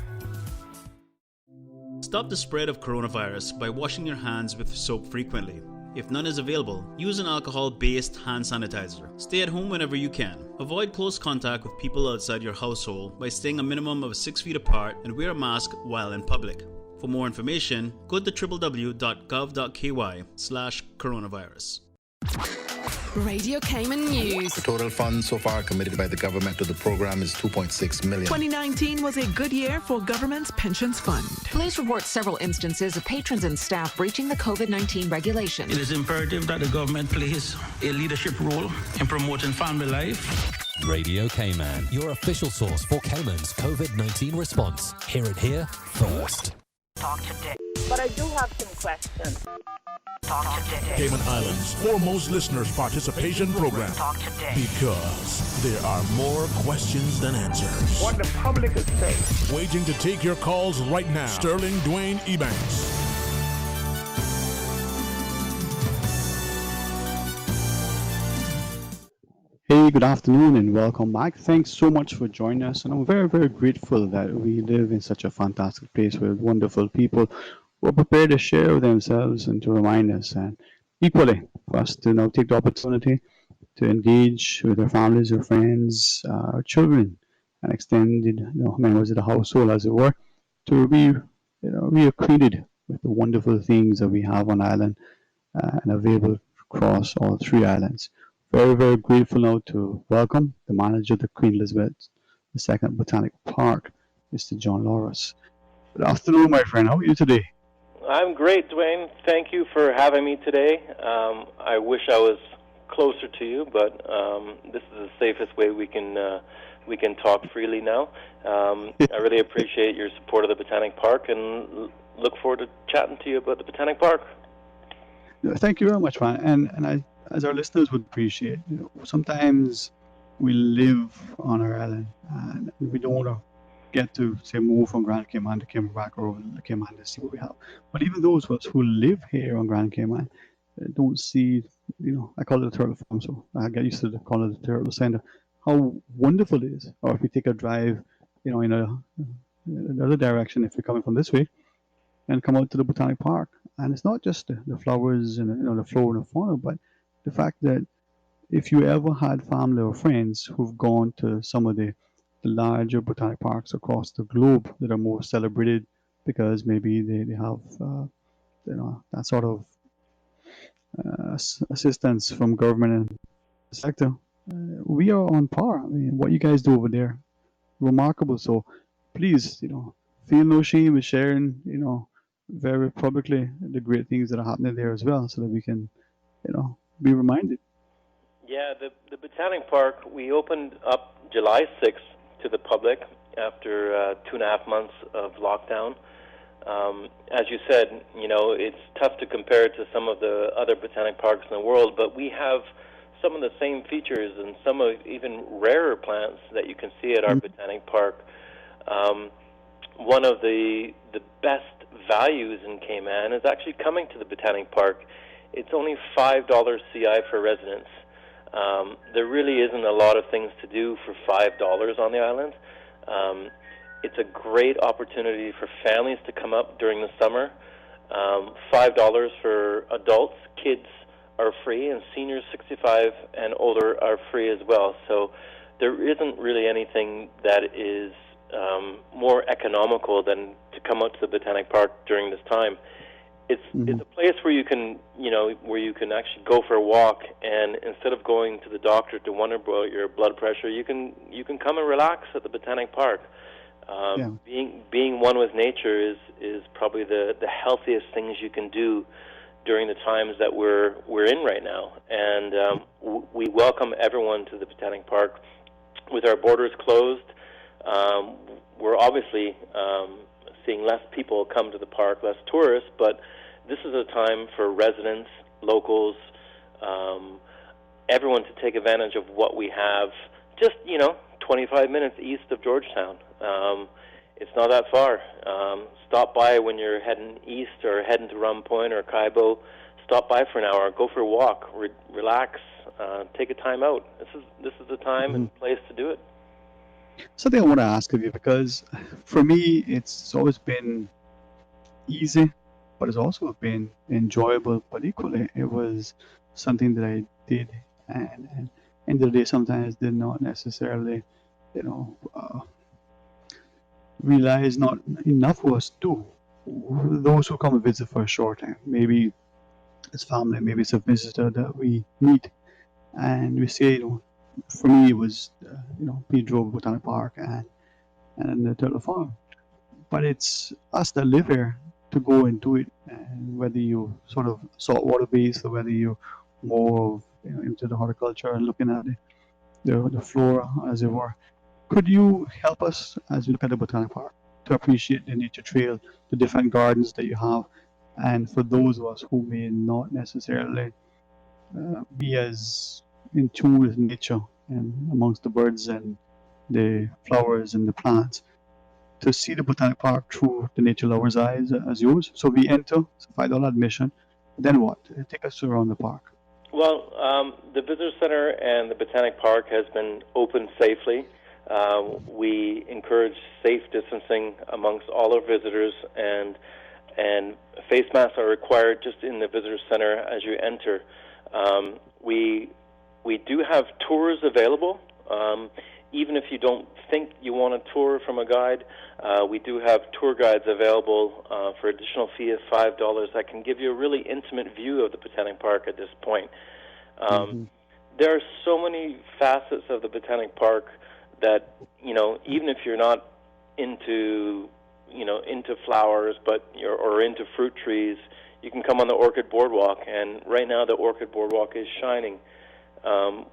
Stop the spread of coronavirus by washing your hands with soap frequently. If none is available, use an alcohol-based hand sanitizer. Stay at home whenever you can. Avoid close contact with people outside your household by staying a minimum of 6 feet apart and wear a mask while in public. For more information, go to www.gov.ky/coronavirus. Radio Cayman News. The total funds so far committed by the government to the program is $2.6 million. 2019 was a good year for government's pensions fund. Police report several instances of patrons and staff breaching the COVID-19 regulations. It is imperative that the government plays a leadership role in promoting family life. Radio Cayman, your official source for Cayman's COVID-19 response. Hear it here first. Talk today. But I do have some questions. Talk today. Cayman Islands' foremost listeners' participation program. Talk today. Because there are more questions than answers. What the public is saying. Waiting to take your calls right now. Sterling Dwayne Ebanks. Hey, good afternoon and welcome back. Thanks so much for joining us. And I'm very, very grateful that we live in such a fantastic place with wonderful people who are prepared to share themselves and to remind us. And equally, for us to now take the opportunity to engage with our families, our friends, our children, and extended members of the household, as it were, to be reacquainted with the wonderful things that we have on island and available across all 3 islands. Very, very grateful now to welcome the manager of the Queen Elizabeth II Botanic Park, Mr. John Loris. Good afternoon, my friend. How are you today? I'm great, Dwayne. Thank you for having me today. I wish I was closer to you, but this is the safest way we can talk freely now. I really appreciate your support of the Botanic Park and look forward to chatting to you about the Botanic Park. Thank you very much, man. And I, as our listeners would appreciate, sometimes we live on our island and we don't want to get to, say, move from Grand Cayman to Camelback or over the Cayman to see what we have. But even those of us who live here on Grand Cayman don't see, I call it a turtle farm, so I get used to call it a turtle center, how wonderful it is. Or if we take a drive, in a the other direction if you're coming from this way, and come out to the Botanic Park. And it's not just the flowers and the flora and the fauna, but the fact that if you ever had family or friends who've gone to some of the larger botanic parks across the globe that are more celebrated because maybe they have that sort of assistance from government and the sector, we are on par. I mean, what you guys do over there, remarkable. So please, feel no shame with sharing, very publicly the great things that are happening there as well, so that we can, be reminded. Yeah, the Botanic Park, we opened up July 6th to the public after 2.5 months of lockdown. As you said, it's tough to compare it to some of the other botanic parks in the world, but we have some of the same features and some of even rarer plants that you can see at our botanic park. One of the best values in Cayman is actually coming to the botanic park. It's only $5 CI for residents. There really isn't a lot of things to do for $5 on the island. It's a great opportunity for families to come up during the summer. $5 for adults, kids are free, and seniors 65 and older are free as well. So there isn't really anything that is more economical than to come out to the Botanic Park during this time. It's a place where you can actually go for a walk, and instead of going to the doctor to wonder about your blood pressure, you can come and relax at the Botanic Park. Being one with nature is probably the healthiest things you can do during the times that we're in right now. And we welcome everyone to the Botanic Park. With our borders closed, we're obviously seeing less people come to the park, less tourists, but this is a time for residents, locals, everyone to take advantage of what we have just, 25 minutes east of Georgetown. It's not that far. Stop by when you're heading east or heading to Rum Point or Kaibo. Stop by for an hour. Go for a walk. Relax. Take a time out. This is the time and place to do it. Something I want to ask of you, because for me it's always been easy, but it's also been enjoyable. But equally, it was something that I did, and end of the day, sometimes did not necessarily, realize not enough of us do. Those who come and visit for a short time, maybe it's family, maybe it's a visitor that we meet, and we say, for me it was, Pedro Botanic Park and the Turtle Farm. But it's us that live here to go and do it, and whether you sort of saltwater based or whether you more of, into the horticulture and looking at the flora, as it were. Could you help us as we look at the Botanic Park to appreciate the nature trail, the different gardens that you have, and for those of us who may not necessarily be as in tune with nature and amongst the birds and the flowers and the plants, to see the Botanic Park through the nature lover's eyes as yours? So we enter, it's a $5 admission. Then what? Take us around the park. Well, the Visitor Center and the Botanic Park has been open safely. We encourage safe distancing amongst all our visitors, and face masks are required just in the Visitor Center as you enter. We do have tours available. Even if you don't think you want a tour from a guide, we do have tour guides available for additional fee of $5 that can give you a really intimate view of the Botanic Park at this point. There are so many facets of the Botanic Park that, even if you're not into flowers, or into fruit trees, you can come on the Orchid Boardwalk, and right now the Orchid Boardwalk is shining.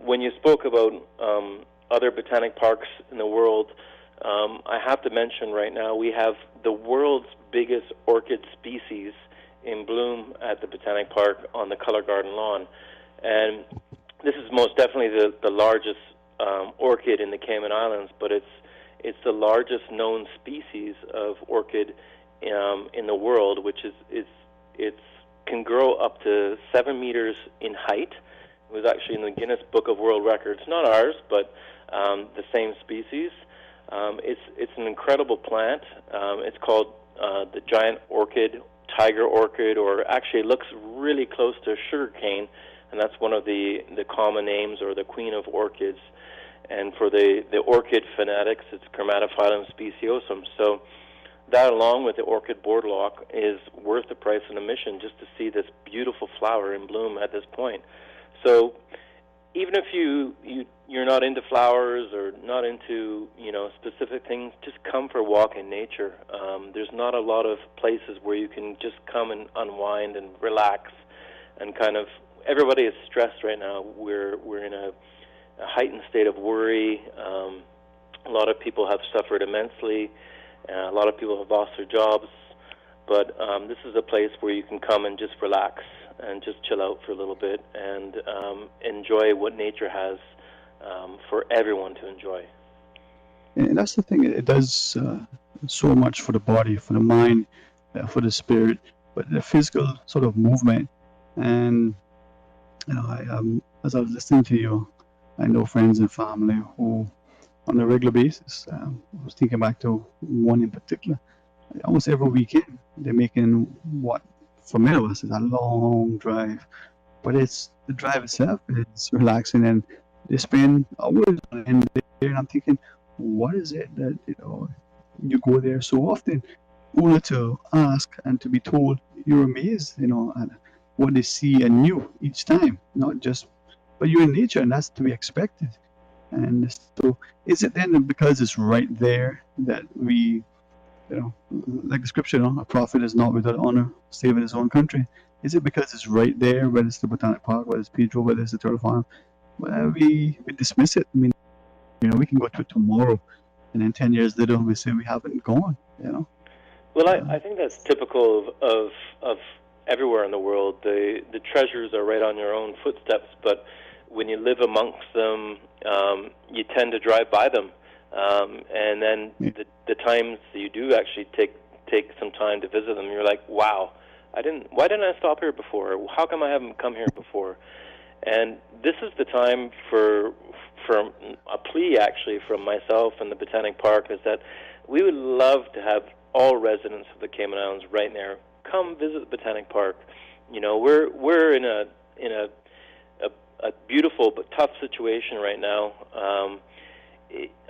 When you spoke about other botanic parks in the world, I have to mention right now we have the world's biggest orchid species in bloom at the Botanic Park on the Color Garden lawn. And this is most definitely the largest orchid in the Cayman Islands, but it's the largest known species of orchid in the world, which is can grow up to 7 meters in height. It was actually in the Guinness Book of World Records, not ours, but the same species. It's an incredible plant. It's called the giant orchid, tiger orchid, or actually it looks really close to sugarcane, and that's one of the common names, or the queen of orchids. And for the orchid fanatics, it's Chromatophyllum speciosum. So that, along with the orchid boardwalk, is worth the price of admission just to see this beautiful flower in bloom at this point. So even if you're not into flowers or not into specific things, just come for a walk in nature. There's not a lot of places where you can just come and unwind and relax, and kind of, everybody is stressed right now. We're in a heightened state of worry. A lot of people have suffered immensely. A lot of people have lost their jobs, but this is a place where you can come and just relax and just chill out for a little bit and enjoy what nature has for everyone to enjoy. And that's the thing, it does so much for the body, for the mind, for the spirit, but the physical sort of movement. And as I was listening to you, I know friends and family who, on a regular basis, I was thinking back to one in particular, almost every weekend they're making what for many of us is a long drive, but it's the drive itself, it's relaxing, and they spend hours in there, and I'm thinking, what is it that you go there so often only to ask and to be told you're amazed at what they see anew each time, not just, but you're in nature, and that's to be expected. And so is it then because it's right there that we, like the scripture, a prophet is not without honor, save in his own country? Is it because it's right there, whether it's the Botanic Park, whether it's Pedro, whether it's the Turtle Farm? Well, we dismiss it. I mean, we can go to it tomorrow, and then 10 years later we say we haven't gone, Well, I think that's typical of everywhere in the world. The treasures are right on your own footsteps, but when you live amongst them, you tend to drive by them. And then the times that you do actually take some time to visit them, you're like, wow, why didn't I stop here before? How come I haven't come here before? And this is the time for a plea, actually, from myself and the Botanic Park, is that we would love to have all residents of the Cayman Islands right there come visit the Botanic Park. We're in a beautiful but tough situation right now.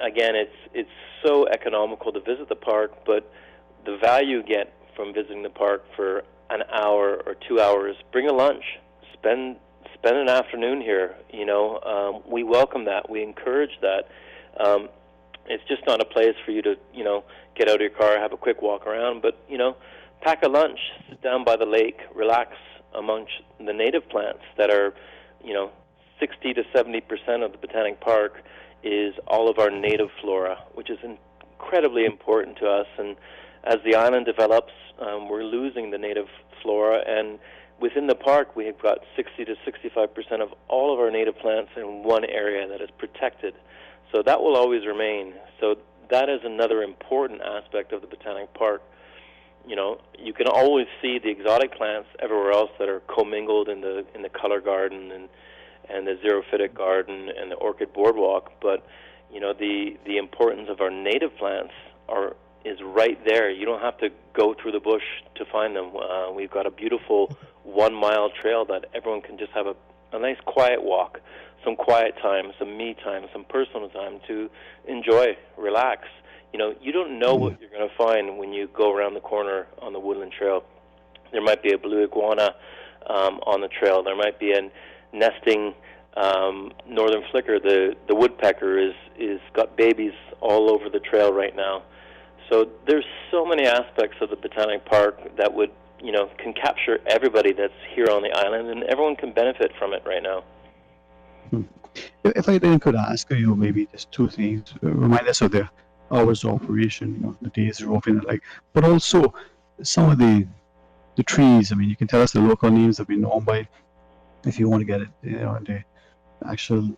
Again, it's so economical to visit the park, but the value you get from visiting the park for an hour or 2 hours, bring a lunch, spend an afternoon here. We welcome that. We encourage that. It's just not a place for you to get out of your car, have a quick walk around, but pack a lunch, sit down by the lake, relax amongst the native plants that are 60 to 70% of the Botanic Park is all of our native flora, which is incredibly important to us. And as the island develops, we're losing the native flora, and within the park we have got 60 to 65% of all of our native plants in one area that is protected. So that will always remain. So that is another important aspect of the Botanic Park. You can always see the exotic plants everywhere else that are commingled in the color garden and the xerophytic garden and the orchid boardwalk, but the importance of our native plants is right there. You don't have to go through the bush to find them. We've got a beautiful 1 mile trail that everyone can just have a nice quiet walk, some quiet time, some me time, some personal time to enjoy, relax. You don't know what you're going to find when you go around the corner on the Woodland Trail. There might be a blue iguana on the trail. There might be a nesting northern flicker. The woodpecker is got babies all over the trail right now. So there's so many aspects of the Botanic Park that would can capture everybody that's here on the island, and everyone can benefit from it right now. If I then could ask you maybe just two things, remind us of the hours of operation, the days you're open, but also some of the trees. I mean, you can tell us the local names that we know by, if you want to get it, the actual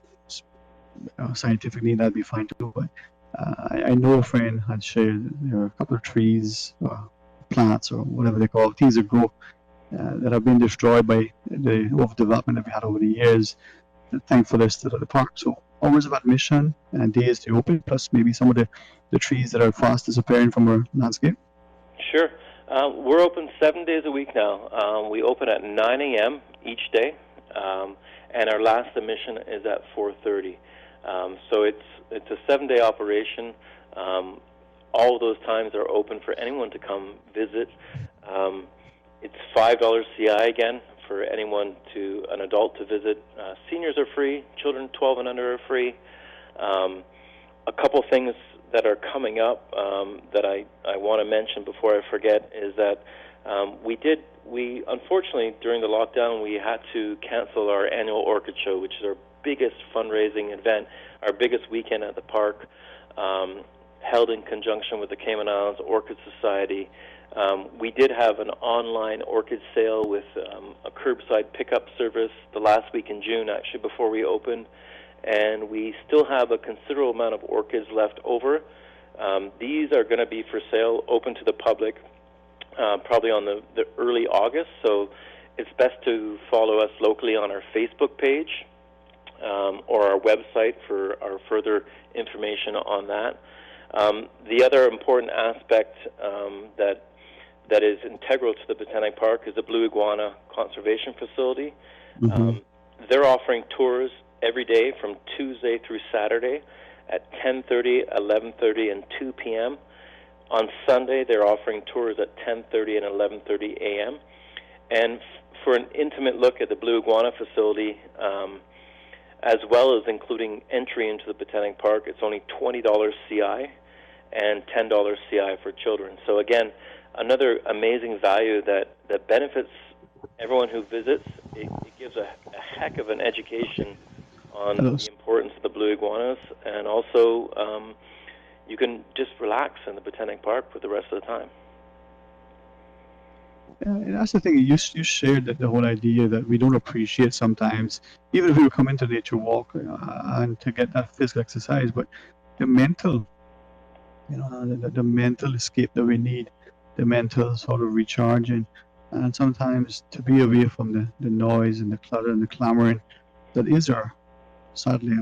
scientific name, that'd be fine too. But I know a friend had shared a couple of trees, plants, or whatever they call it, things that grow that have been destroyed by the overdevelopment that we had over the years. Thankfully, still at the park. So hours of admission and days to open, plus maybe some of the trees that are fast disappearing from our landscape? Sure. We're open 7 days a week now. We open at 9 a.m. each day, and our last admission is at 4:30. So it's a 7-day operation. All of those times are open for anyone to come visit. It's $5 CI again for an adult to visit. Seniors are free. Children 12 and under are free. A couple things that are coming up that I want to mention before I forget is that we unfortunately during the lockdown we had to cancel our annual orchid show, which is our biggest fundraising event, our biggest weekend at the park, held in conjunction with the Cayman Islands Orchid Society. We did have an online orchid sale with a curbside pickup service the last week in June, actually, before we opened, and we still have a considerable amount of orchids left over. These are going to be for sale, open to the public, probably on the early August, so it's best to follow us locally on our Facebook page or our website for our further information on that. The other important aspect that is integral to the Botanic Park is the Blue Iguana Conservation Facility. They're offering tours every day from Tuesday through Saturday at 10:30, 11:30, and 2 p.m. On Sunday, they're offering tours at 10:30 and 11:30 a.m. And for an intimate look at the Blue Iguana Facility, as well as including entry into the Botanic Park, it's only $20 CI and $10 CI for children. So again, another amazing value that benefits everyone who visits. It gives a heck of an education on the importance of the blue iguanas, and also you can just relax in the Botanic Park for the rest of the time. Yeah, and that's the thing. You shared the whole idea that we don't appreciate sometimes, even if we come into nature walk and to get that physical exercise, but the mental, the mental escape that we need, the mental sort of recharging, and sometimes to be away from the noise and the clutter and the clamoring that is sadly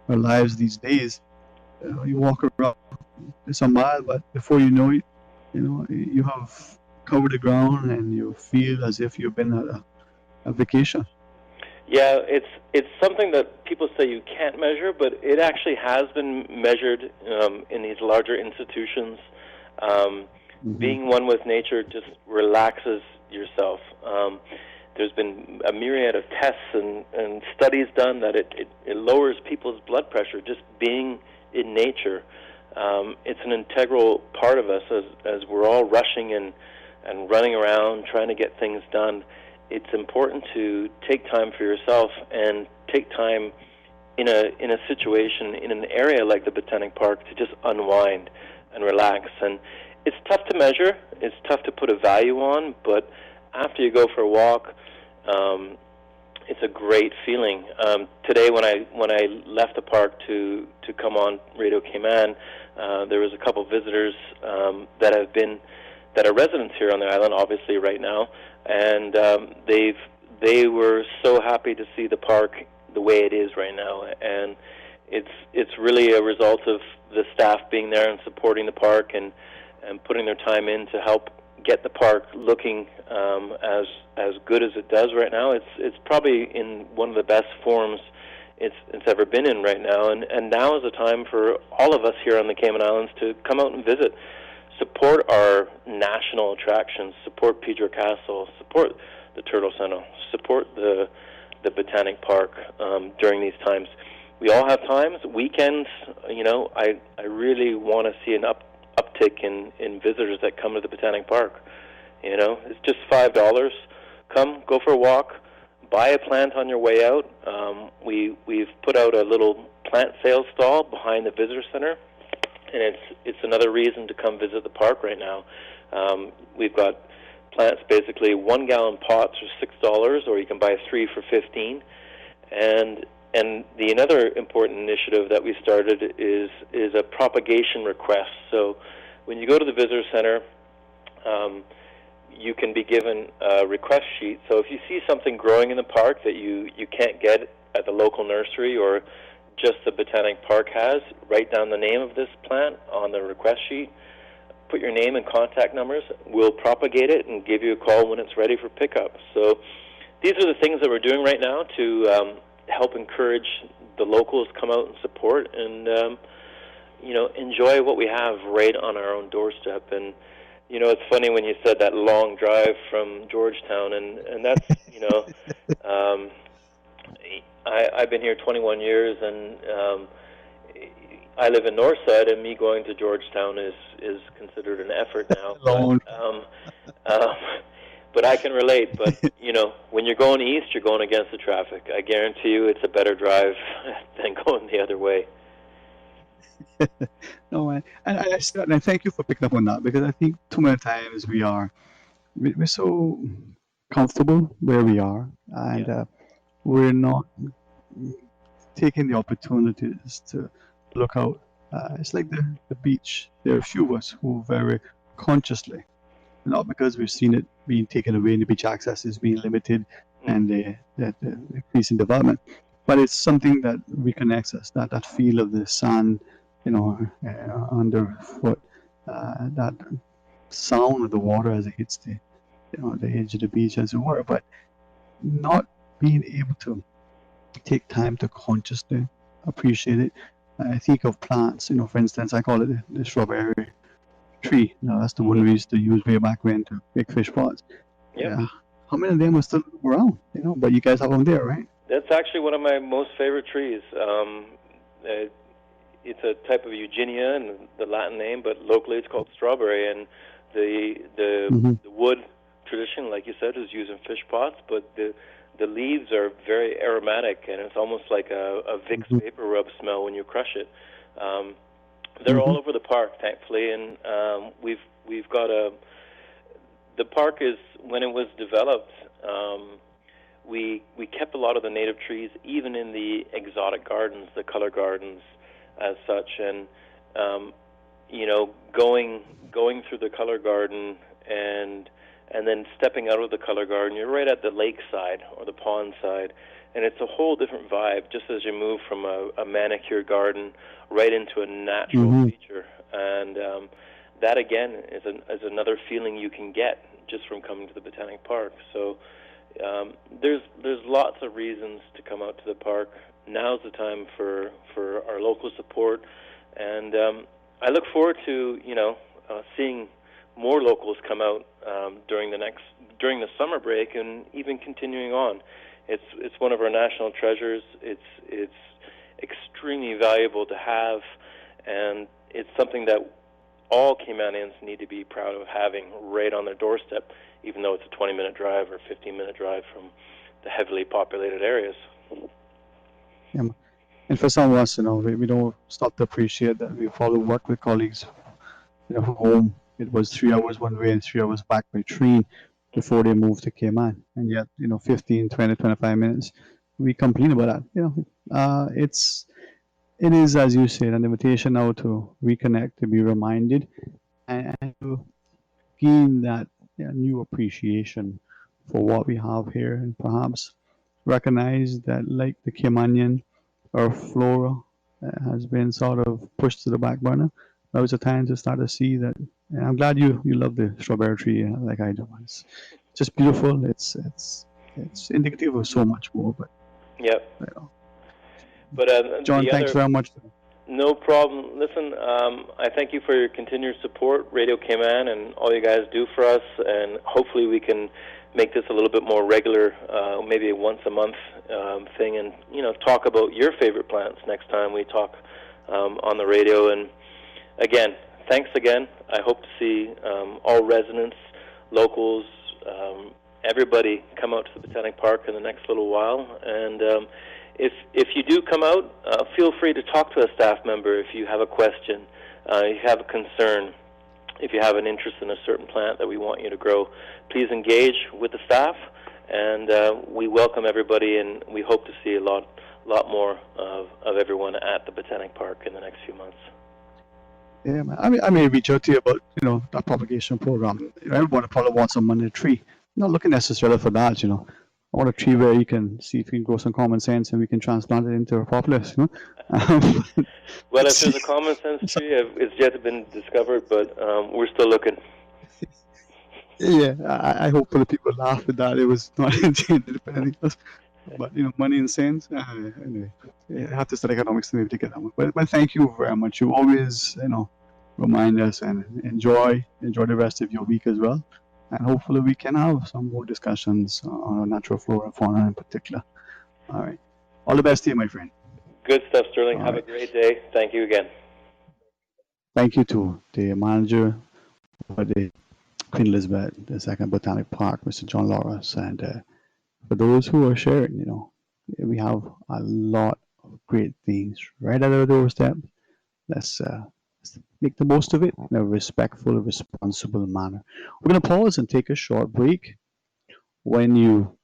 our lives these days. You walk around, it's a mile, but before you know it, you have covered the ground and you feel as if you've been at a vacation. Yeah, it's something that people say you can't measure, but it actually has been measured in these larger institutions. Being one with nature just relaxes yourself. There's been a myriad of tests and studies done that it lowers people's blood pressure just being in nature. It's an integral part of us as we're all rushing and running around trying to get things done. It's important to take time for yourself and take time in a situation, in an area like the Botanic Park, to just unwind and relax. And it's tough to measure, it's tough to put a value on, but after you go for a walk, it's a great feeling. Today, when I left the park to come on Radio Cayman, there was a couple of visitors that are residents here on the island, obviously right now, and they were so happy to see the park the way it is right now, and it's really a result of the staff being there and supporting the park and putting their time in to help get the park looking as good as it does right now. It's probably in one of the best forms it's ever been in right now, and now is the time for all of us here on the Cayman Islands to come out and visit, support our national attractions, support Pedro Castle, support the Turtle Center, support the Botanic Park during these times. We all have times, weekends. I really want to see an uptick in visitors that come to the Botanic Park. It's just $5. Come, go for a walk, buy a plant on your way out. We've put out a little plant sales stall behind the visitor center, and it's another reason to come visit the park right now. We've got plants, basically 1-gallon pots are $6, or you can buy 3 for $15. And the another important initiative that we started is a propagation request. So when you go to the visitor center, you can be given a request sheet. So if you see something growing in the park that you can't get at the local nursery, or just the Botanic Park has. Write down the name of this plant on the request sheet. Put your name and contact numbers. We'll propagate it and give you a call when it's ready for pickup. So these are the things that we're doing right now to help encourage the locals come out and support and enjoy what we have right on our own doorstep. And it's funny when you said that long drive from Georgetown, and that's I've been here 21 years, and I live in Northside, and me going to Georgetown is considered an effort now. But I can relate. But when you're going east, you're going against the traffic. I guarantee you, it's a better drive than going the other way. No, and I thank you for picking up on that, because I think too many times we're so comfortable where we are, and we're not taking the opportunities to look out. It's like the beach. There are a few of us who very consciously, not because we've seen it being taken away and the beach access is being limited and the increase in development, but it's something that reconnects us, that feel of the sand, underfoot, that sound of the water as it hits the edge of the beach, as it were, but not being able to take time to consciously appreciate it. I think of plants, for instance, I call it the strawberry tree. That's the one we used to use way back when to make fish pots. Yeah. How many of them are still around? But you guys have them there, right? That's actually one of my most favorite trees. It's a type of Eugenia, and the Latin name, but locally it's called strawberry. And the wood tradition, like you said, is used in fish pots, but the leaves are very aromatic, and it's almost like a Vicks vapor rub smell when you crush it. They're all over the park, thankfully, and we've got the park is, when it was developed, we kept a lot of the native trees, even in the exotic gardens, the color gardens, as such, and going through the color garden and then stepping out of the color garden, you're right at the lake side or the pond side, and it's a whole different vibe, just as you move from a manicured garden right into a natural feature. And that, again, is another feeling you can get just from coming to the Botanic Park. So there's lots of reasons to come out to the park. Now's the time for our local support, and I look forward to seeing more locals come out during the summer break, and even continuing on. It's one of our national treasures. It's extremely valuable to have, and it's something that all Caymanians need to be proud of having right on their doorstep, even though it's a 20-minute drive or 15-minute drive from the heavily populated areas. Yeah. And for some of us, we don't stop to appreciate that. We've all worked with colleagues, from home. It was 3 hours one way and 3 hours back by train before they moved to Cayman. And yet, 15, 20, 25 minutes, we complain about that. It is, as you said, an invitation now to reconnect, to be reminded, and to gain that new appreciation for what we have here, and perhaps recognize that, like the Caymanian, our flora has been sort of pushed to the back burner. Now is a time to start to see that. And I'm glad you love the strawberry tree like I do. It's just beautiful. It's indicative of so much more. But But John, thanks very much. No problem. Listen, I thank you for your continued support, Radio Cayman, and all you guys do for us. And hopefully we can make this a little bit more regular, maybe a once a month thing, and talk about your favorite plants next time we talk on the radio. And again, thanks again. I hope to see all residents, locals, everybody come out to the Botanic Park in the next little while. And if you do come out, feel free to talk to a staff member if you have a question, if you have a concern, if you have an interest in a certain plant that we want you to grow. Please engage with the staff, and we welcome everybody, and we hope to see a lot more of everyone at the Botanic Park in the next few months. Yeah, man. I may reach out to you about that propagation program. Everyone probably wants a money tree. Not looking necessarily for that, or a tree where you can see if you can grow some common sense and we can transplant it into a populace. You know? Well, if there's a common sense tree, it's yet to been discovered, but we're still looking. Yeah, I hope the people laugh at that. It was not intended for anything else. But, money and sense, anyway, I have to study economics to maybe to get that one. But thank you very much. You always, remind us and enjoy the rest of your week as well. And hopefully we can have some more discussions on our natural flora and fauna in particular. All right. All the best to you, my friend. Good stuff, Sterling. Have a great day. Thank you again. Thank you to the manager of the Queen Elizabeth II Botanic Park, Mr. John Loris, and for those who are sharing, we have a lot of great things right at our doorstep. Let's make the most of it in a respectful, responsible manner. We're going to pause and take a short break. When you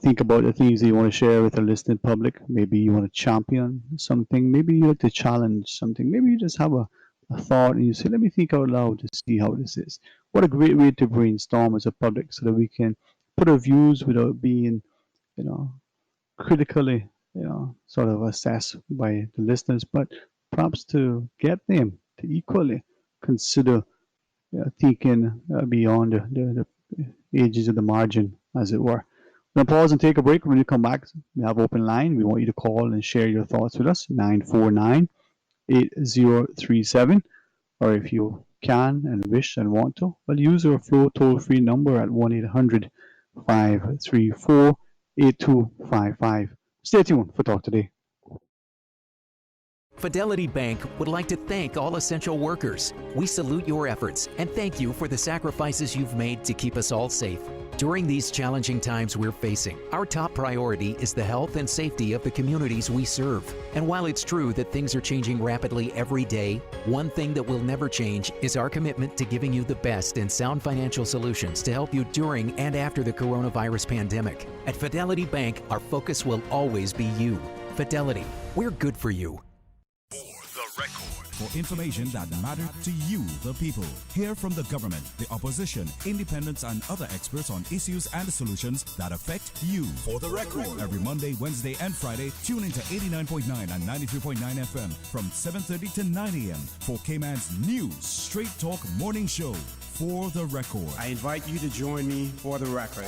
think about the things that you want to share with the listening public, maybe you want to champion something, maybe you like to challenge something, maybe you just have a thought and you say, let me think out loud to see how this is. What a great way to brainstorm as a public so that we can put our views without being, critically, sort of assessed by the listeners, but perhaps to get them to equally consider thinking beyond the ages of the margin, as it were. We're going to pause and take a break. When you come back, we have open line. We want you to call and share your thoughts with us, 949-8037, or if you can and wish and want to, well, use our Flow toll-free number at 1-800-534-8255. Stay tuned for Talk Today. Fidelity Bank would like to thank all essential workers. We salute your efforts and thank you for the sacrifices you've made to keep us all safe. During these challenging times we're facing, our top priority is the health and safety of the communities we serve. And while it's true that things are changing rapidly every day, one thing that will never change is our commitment to giving you the best and sound financial solutions to help you during and after the coronavirus pandemic. At Fidelity Bank, our focus will always be you. Fidelity, we're good for you. For information that matters to you, the people. Hear from the government, the opposition, independents, and other experts on issues and solutions that affect you. For the record. Every Monday, Wednesday, and Friday, tune into 89.9 and 93.9 FM from 7:30 to 9 a.m. for Cayman's new Straight Talk morning show. For the record. I invite you to join me for the record.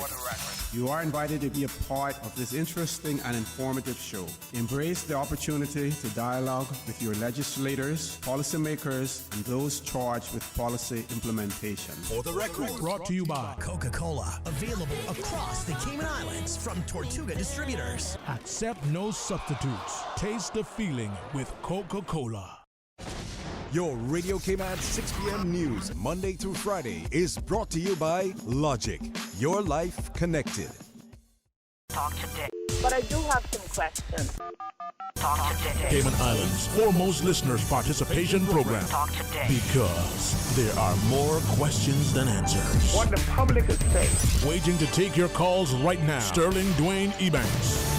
You are invited to be a part of this interesting and informative show. Embrace the opportunity to dialogue with your legislators, policymakers, and those charged with policy implementation. For the record. Brought to you by Coca-Cola. Available across the Cayman Islands from Tortuga Distributors. Accept no substitutes. Taste the feeling with Coca-Cola. Your Radio Cayman 6 p.m. news, Monday through Friday, is brought to you by Logic. Your life connected. Talk today. But I do have some questions. Talk today. Cayman Islands' foremost listeners' participation program. Talk today. Because there are more questions than answers. What the public is saying. Waiting to take your calls right now. Sterling Dwayne Ebanks.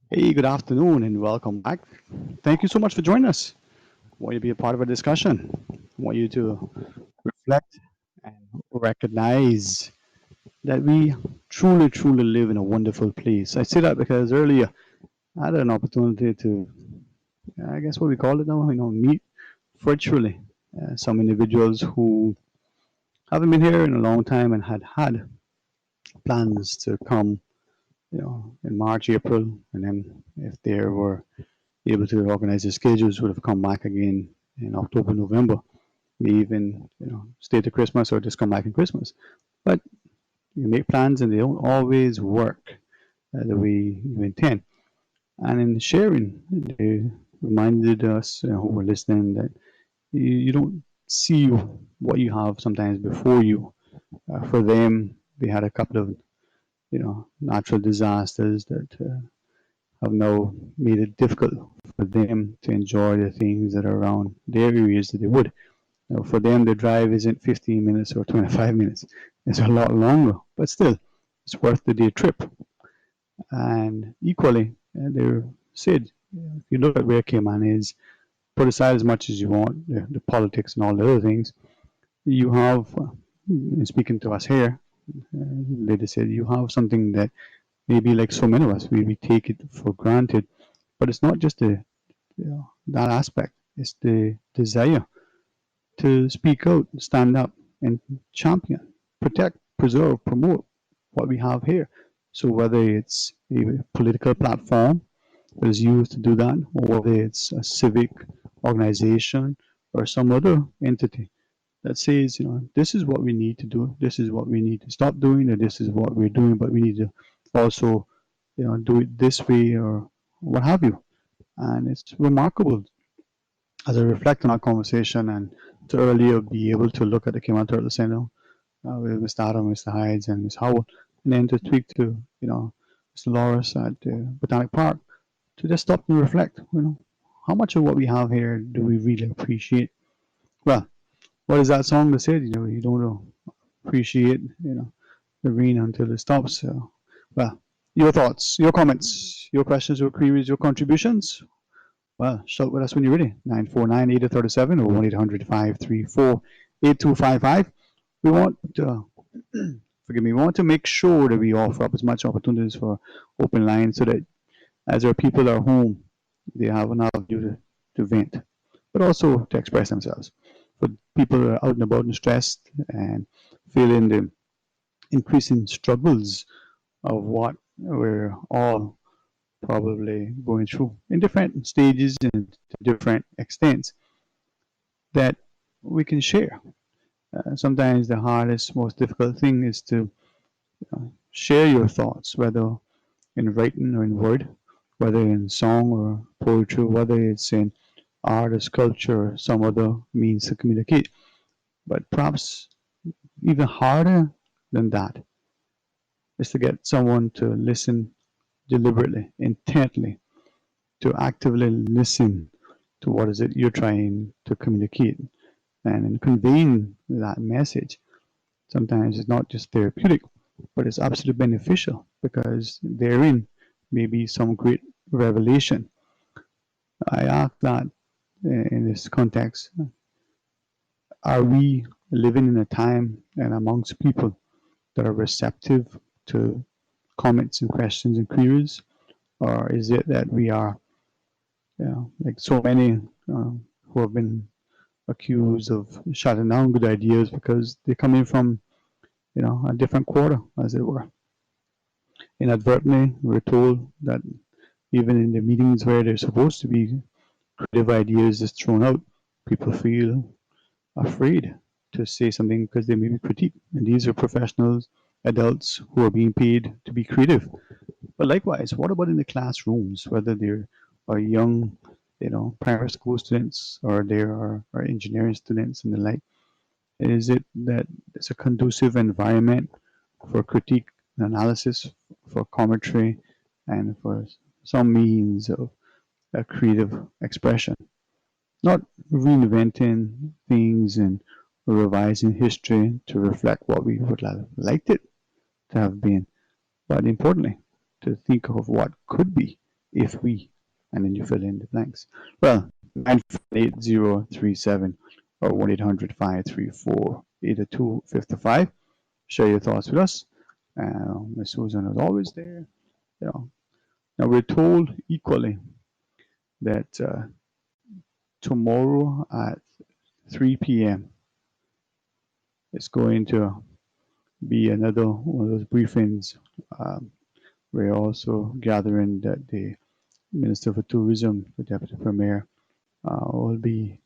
Hey, good afternoon and welcome back. Thank you so much for joining us. I want you to be a part of a discussion. I want you to reflect and recognize that we truly, truly live in a wonderful place. I say that because earlier I had an opportunity to, I guess what we call it now, meet virtually some individuals who haven't been here in a long time and had plans to come in March, April, and then if they were able to organize their schedules, would have come back again in October, November, maybe even, stay to Christmas or just come back in Christmas. But you make plans and they don't always work the way you intend. And in sharing, they reminded us who were listening that you don't see what you have sometimes before you. For them, they had a couple of natural disasters that have now made it difficult for them to enjoy the things that are around their areas that they would. For them, the drive isn't 15 minutes or 25 minutes. It's a lot longer, but still, it's worth the day trip. And equally, they said, if you look at where Cayman is, put aside as much as you want the politics and all the other things. You have, in speaking to us here, lady said, you have something that maybe like so many of us, we take it for granted, but it's not just that aspect. It's the desire to speak out, stand up, and champion, protect, preserve, promote what we have here. So whether it's a political platform that is used to do that, or whether it's a civic organization or some other entity that says, this is what we need to do, this is what we need to stop doing, and this is what we're doing, but we need to also, do it this way or what have you. And it's remarkable as I reflect on our conversation and to earlier be able to look at the Cayman Turtle Center with Mr. Adam, Mr. Hides, and Ms. Howell, and then to speak to, Mr. Loris at Botanic Park, to just stop and reflect, how much of what we have here do we really appreciate? Well, what is that song that said, you don't appreciate, the rain until it stops. So, well, your thoughts, your comments, your questions, your queries, your contributions. Well, shout with us when you're ready. 949-8037 or 1-800-534-8255. We want to, we want to make sure that we offer up as much opportunities for open lines so that as our people are home, they have an avenue to vent, but also to express themselves. For people who are out and about and stressed and feeling the increasing struggles of what we're all probably going through in different stages and to different extents, that we can share. Sometimes the hardest, most difficult thing is to share your thoughts, whether in writing or in word, whether in song or poetry, whether it's in art or sculpture or some other means to communicate. But perhaps even harder than that is to get someone to listen deliberately, intently, to actively listen to what is it you're trying to communicate. And in conveying that message, sometimes it's not just therapeutic, but it's absolutely beneficial because therein may be some great revelation. I ask that in this context, are we living in a time and amongst people that are receptive to comments and questions and queries, or is it that we are, like so many who have been accused of shutting down good ideas because they come in from, a different quarter, as it were. Inadvertently, we're told that even in the meetings where they're supposed to be creative ideas is thrown out, people feel afraid to say something because they may be critiqued. And these are professionals, adults who are being paid to be creative. But likewise, what about in the classrooms, whether they're young, primary school students or they are engineering students and the like? Is it that it's a conducive environment for critique and analysis, for commentary, and for some means of a creative expression? Not reinventing things and revising history to reflect what we would have liked it to have been, but importantly, to think of what could be if we, and then you fill in the blanks. Well, 948-037 or 1-800-534-8255. Share your thoughts with us. Miss Susan is always there. Now we're told equally that tomorrow at 3 p.m. it's going to be another one of those briefings. We're also gathering that the Minister for Tourism, the Deputy Premier, will be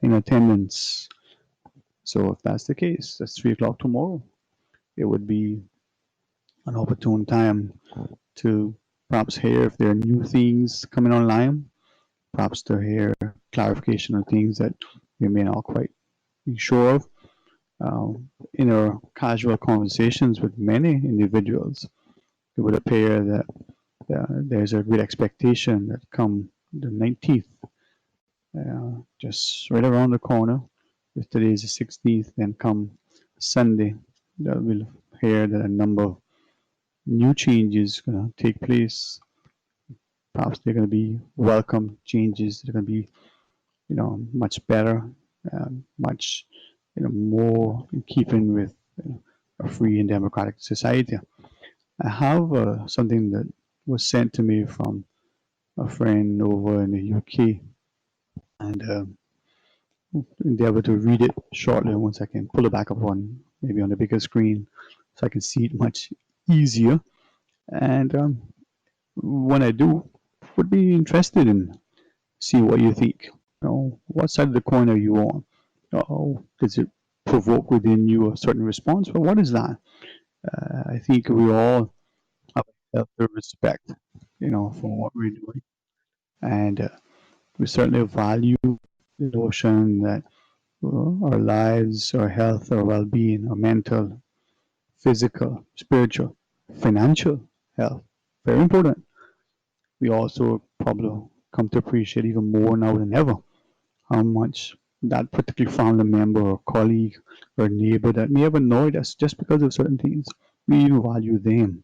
in attendance. So if that's the case, that's 3 o'clock tomorrow. It would be an opportune time to perhaps hear if there are new things coming online, perhaps to hear clarification on things that we may not quite be sure of. In our casual conversations with many individuals, it would appear that there's a great expectation that come the 19th, just right around the corner, if today is the 16th, then come Sunday, that we'll hear that a number of new changes going to take place. Perhaps they're going to be welcome changes. They're going to be much better, much more in keeping with a free and democratic society. I have something that was sent to me from a friend over in the UK, and endeavor to read it shortly once I can pull it back up on maybe on the bigger screen so I can see it much easier. And when I do, would be interested in see what you think. What side of the coin are you on? Does it provoke within you a certain response? Well, what is that? I think we all have a healthy respect, for what we're doing, and we certainly value the notion that our lives, our health, our well-being, our mental, physical, spiritual, financial health, very important. We also probably come to appreciate even more now than ever how much that particular family member or colleague or neighbor that may have annoyed us just because of certain things, we even value them.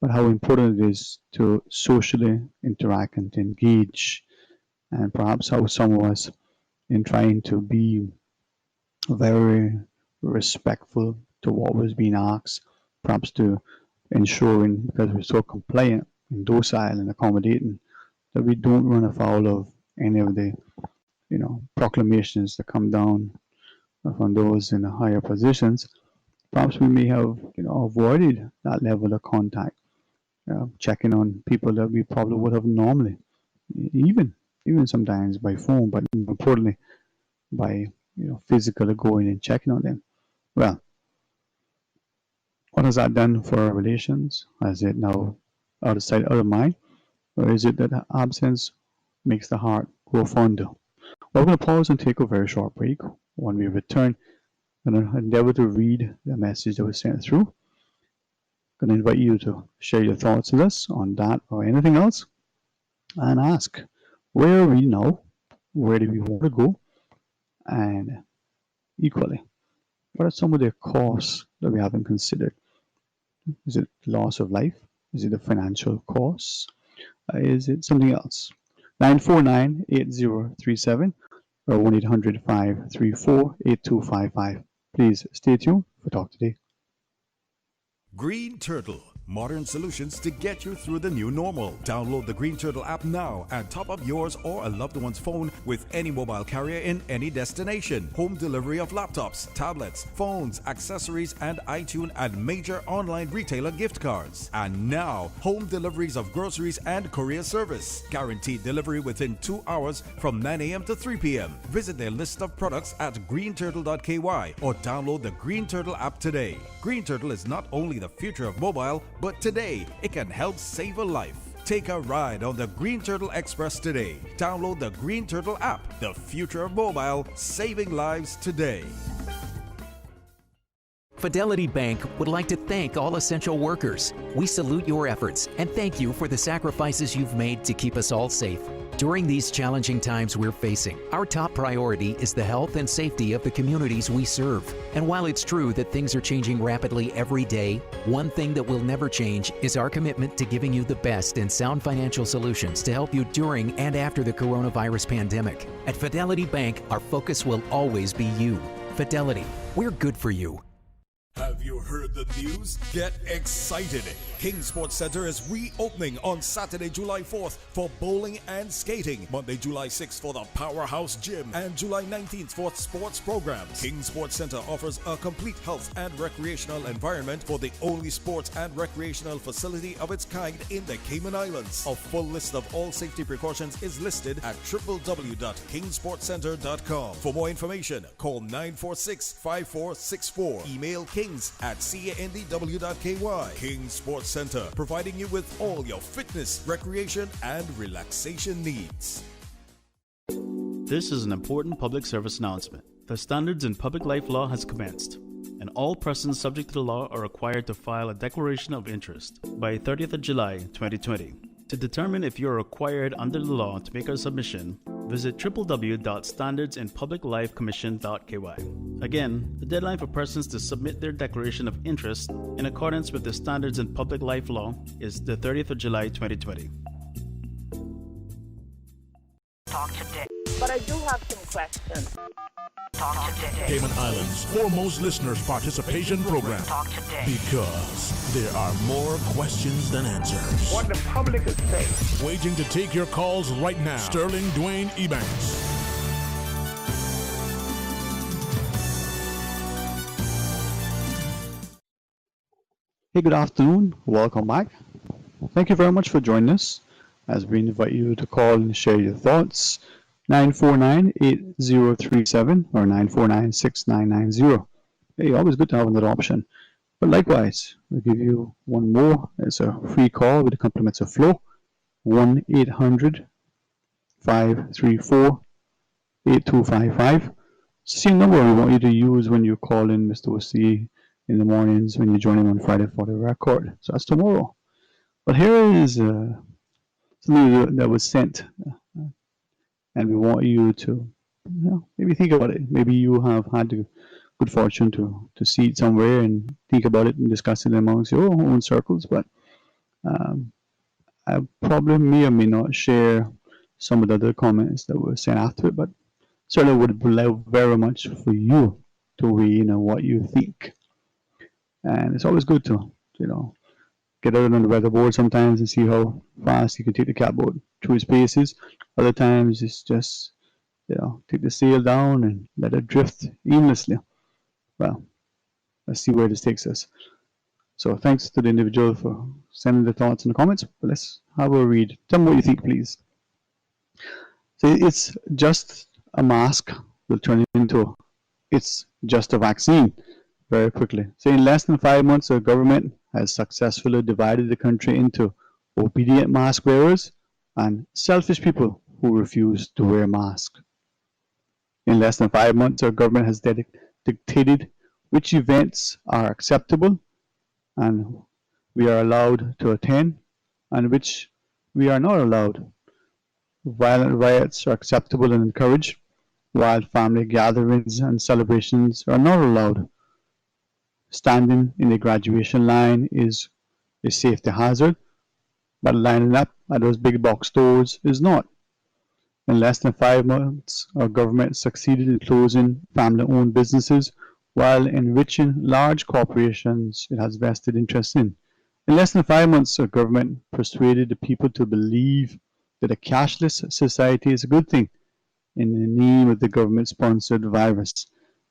But how important it is to socially interact and to engage, and perhaps how some of us, in trying to be very respectful to what was being asked, perhaps to ensuring, because we're so compliant and docile and accommodating, that we don't run afoul of any of the proclamations that come down from those in the higher positions. Perhaps we may have avoided that level of contact, checking on people that we probably would have normally, even sometimes by phone, but more importantly by physically going and checking on them. Well, what has that done for our relations? Is it now out of sight, out of mind, or is it that absence makes the heart grow fonder? Well, we're going to pause and take a very short break. When we return, I'm going to endeavor to read the message that was sent through. I'm going to invite you to share your thoughts with us on that or anything else, and ask, where are we now? Where do we want to go? And equally, what are some of the costs that we haven't considered? Is it loss of life? Is it the financial costs? Is it something else? 949-8037 or 1-800-534-8255. Please stay tuned for Talk Today. Green Turtle, modern solutions to get you through the new normal. Download the Green Turtle app now and top up yours or a loved one's phone with any mobile carrier in any destination. Home delivery of laptops, tablets, phones, accessories, and iTunes and major online retailer gift cards. And now, home deliveries of groceries and courier service. Guaranteed delivery within 2 hours from 9 a.m. to 3 p.m. Visit their list of products at greenturtle.ky or download the Green Turtle app today. Green Turtle is not only the future of mobile, but today it can help save a life. Take a ride on the Green Turtle Express today. Download the Green Turtle app, the future of mobile, saving lives today. Fidelity Bank would like to thank all essential workers. We salute your efforts and thank you for the sacrifices you've made to keep us all safe. During these challenging times we're facing, our top priority is the health and safety of the communities we serve. And while it's true that things are changing rapidly every day, one thing that will never change is our commitment to giving you the best in sound financial solutions to help you during and after the coronavirus pandemic. At Fidelity Bank, our focus will always be you. Fidelity, we're good for you. Have you heard the news? Get excited! King Sports Center is reopening on Saturday, July 4th for bowling and skating, Monday, July 6th for the Powerhouse Gym, and July 19th for sports programs. King Sports Center offers a complete health and recreational environment for the only sports and recreational facility of its kind in the Cayman Islands. A full list of all safety precautions is listed at www.kingsportscenter.com. For more information, call 946-5464. Email kings@candw.ky. King Sports Center, providing you with all your fitness, recreation, and relaxation needs. This is an important public service announcement. The Standards in Public Life Law has commenced, and all persons subject to the law are required to file a declaration of interest by 30th of July 2020. To determine if you are required under the law to make a submission, visit www.standardsinpubliclifecommission.ky. Again, the deadline for persons to submit their declaration of interest in accordance with the Standards in Public Life Law is the 30th of July 2020. Talk today. But I do have some questions. Talk today. Cayman Islands' foremost listeners participation program. Talk today. Because there are more questions than answers. What the public is saying. Waiting to take your calls right now. Sterling Dwayne Ebanks. Hey, good afternoon. Welcome back. Thank you very much for joining us as we invite you to call and share your thoughts. 949-8037 or 949-6990. Hey, always good to have another option. But likewise, we'll give you one more. It's a free call with the compliments of Flow. 1-800-534-8255. It's the same number we want you to use when you call in Mr. Wasi in the mornings when you join him on Friday for the record. So that's tomorrow. But here is something that was sent, and we want you to maybe think about it. Maybe you have had the good fortune to see it somewhere and think about it and discuss it amongst your own circles. But I probably may or may not share some of the other comments that were sent after it, but certainly would love very much for you to weigh in on what you think. And it's always good to, get out on the weatherboard sometimes and see how fast you can take the catboat through its paces. Other times it's just, take the sail down and let it drift aimlessly. Well, let's see where this takes us. So thanks to the individual for sending the thoughts in the comments. But let's have a read. Tell me what you think, please. So it's just a mask will turn into it's just a vaccine very quickly. So in less than 5 months, the government has successfully divided the country into obedient mask wearers and selfish people who refuse to wear masks. In less than 5 months, our government has dictated which events are acceptable and we are allowed to attend and which we are not allowed. Violent riots are acceptable and encouraged, while family gatherings and celebrations are not allowed. Standing in the graduation line is a safety hazard, but lining up at those big box stores is not. In less than 5 months, our government succeeded in closing family-owned businesses while enriching large corporations it has vested interest in. In less than 5 months, our government persuaded the people to believe that a cashless society is a good thing in the name of the government-sponsored virus.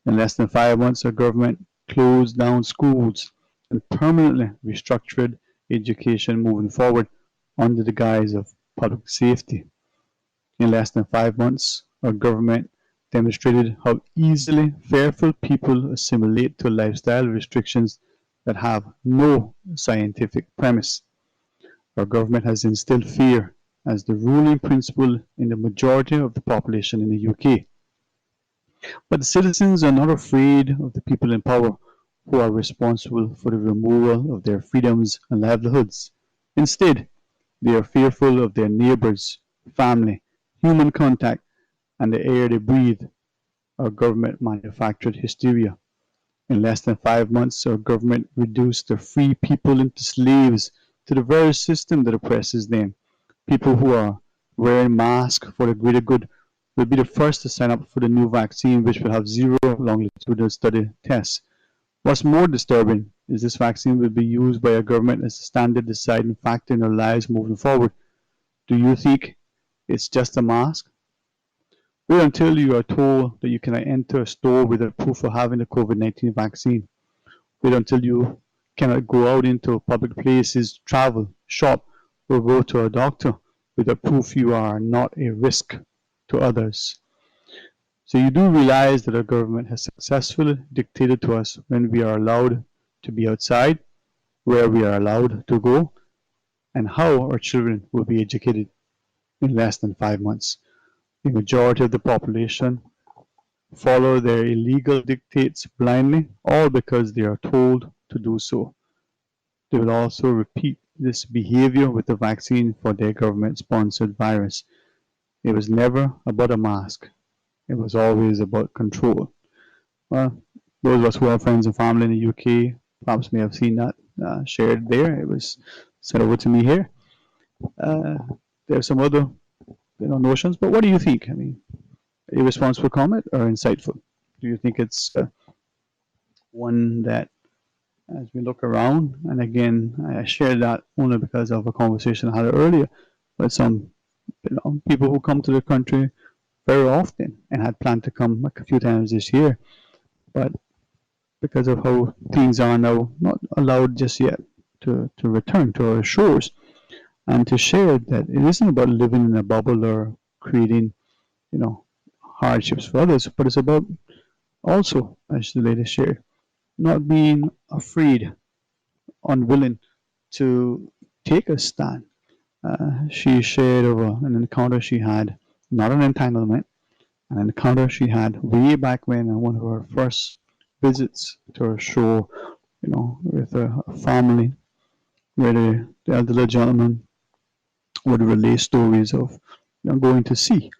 In less than 5 months, our government closed down schools and permanently restructured education moving forward under the guise of public safety. In less than 5 months, our government demonstrated how easily fearful people assimilate to lifestyle restrictions that have no scientific premise. Our government has instilled fear as the ruling principle in the majority of the population in the UK. But the citizens are not afraid of the people in power who are responsible for the removal of their freedoms and livelihoods. Instead, they are fearful of their neighbors, family, human contact, and the air they breathe. Our government manufactured hysteria. In less than 5 months, our government reduced the free people into slaves to the very system that oppresses them. People who are wearing masks for the greater good will be the first to sign up for the new vaccine, which will have zero longitudinal study tests. What's more disturbing is this vaccine will be used by our government as a standard deciding factor in our lives moving forward. Do you think it's just a mask? Wait until you are told that you cannot enter a store without proof of having the COVID-19 vaccine. Wait until you cannot go out into public places, travel, shop, or go to a doctor without proof you are not a risk to others. So you do realize that our government has successfully dictated to us when we are allowed to be outside, where we are allowed to go, and how our children will be educated in less than 5 months. The majority of the population follow their illegal dictates blindly, all because they are told to do so. They will also repeat this behavior with the vaccine for their government-sponsored virus. It was never about a mask. It was always about control. Well, those of us who have friends and family in the UK perhaps may have seen that shared there. It was sent over to me here. There are some other notions. But what do you think? I mean, irresponsible comment or insightful? Do you think it's one that, as we look around, and again, I shared that only because of a conversation I had earlier with some people who come to the country very often and had planned to come like a few times this year, but because of how things are now, not allowed just yet to return to our shores, and to share that it isn't about living in a bubble or creating, hardships for others, but it's about also, as the lady shared, not being afraid, unwilling to take a stand. She shared of an encounter she had, not an entanglement, an encounter she had way back when on one of her first visits to her shore, with a family, where the elderly gentleman would relay stories of going to sea.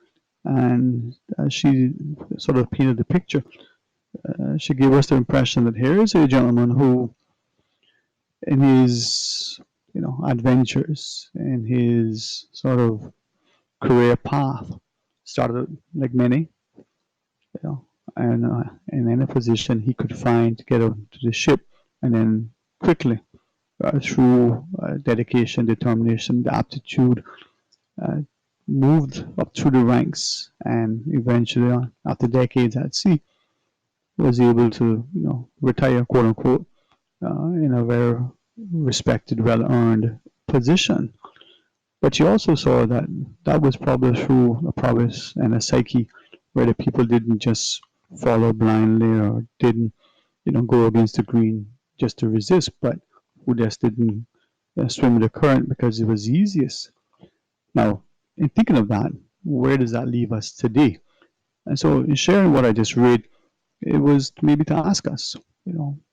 And as she sort of painted the picture, she gave us the impression that here is a gentleman who, in his adventures, in his sort of career path, started like many, and in a position he could find to get onto the ship, and then quickly, through dedication, determination, the aptitude, moved up through the ranks, and eventually, after decades at sea, was able to retire, quote unquote, in a very respected, well-earned position. But you also saw that that was probably through a prowess and a psyche where the people didn't just follow blindly or didn't, go against the green just to resist, but who just didn't swim with the current because it was easiest. Now, in thinking of that, where does that leave us today? And so, in sharing what I just read, it was maybe to ask us,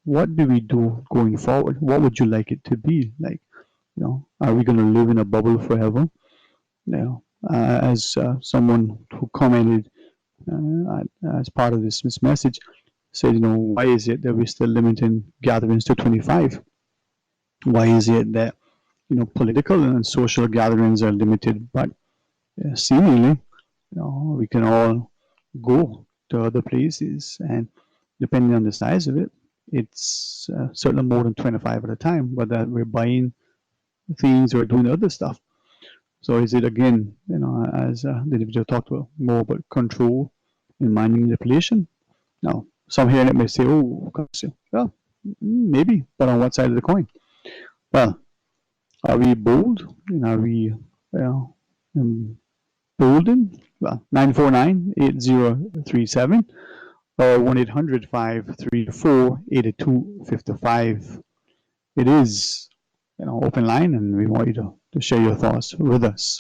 what do we do going forward? What would you like it to be like? Are we going to live in a bubble forever? As someone who commented as part of this message said, why is it that we're still limiting gatherings to 25? Why is it that political and social gatherings are limited, but seemingly, we can all go to other places, and depending on the size of it, it's certainly more than 25 at a time, whether we're buying things or doing other stuff. So is it again, as the individual talked about, more about control and mind manipulation? Now, some hearing it may say, oh, well, maybe, but on what side of the coin? Well, are we bold? Are we bolden? Well, 949-8037 or 1-800-534-8255. It is open line, and we want you to share your thoughts with us.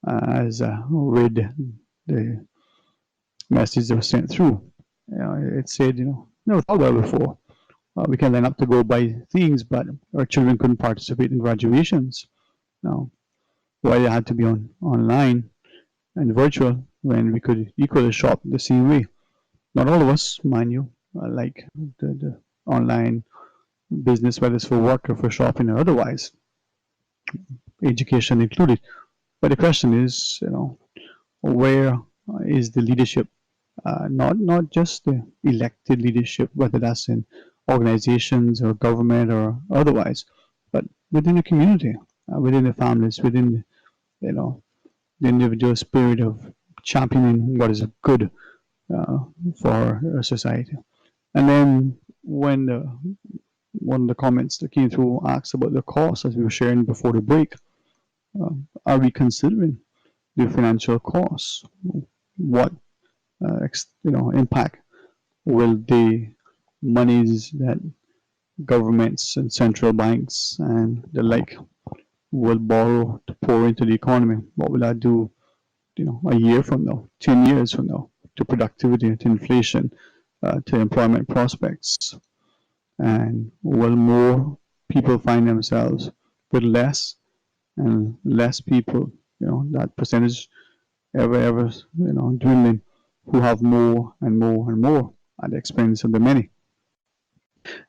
As I read the message that was sent through, it said, never thought about it before. We can line up to go buy things, but our children couldn't participate in graduations. Now, why they had to be online and virtual when we could equally shop the same way? Not all of us, mind you, like the online business, whether it's for work or for shopping or otherwise, education included. But the question is, where is the leadership? Not just the elected leadership, whether that's in organizations or government or otherwise, but within the community, within the families, within the individual spirit of championing what is good for our society. And then when one of the comments that came through asked about the cost, as we were sharing before the break, are we considering the financial costs? What impact will the monies that governments and central banks and the like will borrow to pour into the economy, what will that do, a year from now, 10 years from now, to productivity, to inflation, to employment prospects? And will more people find themselves with less and less people, that percentage ever dwindling, who have more and more and more at the expense of the many?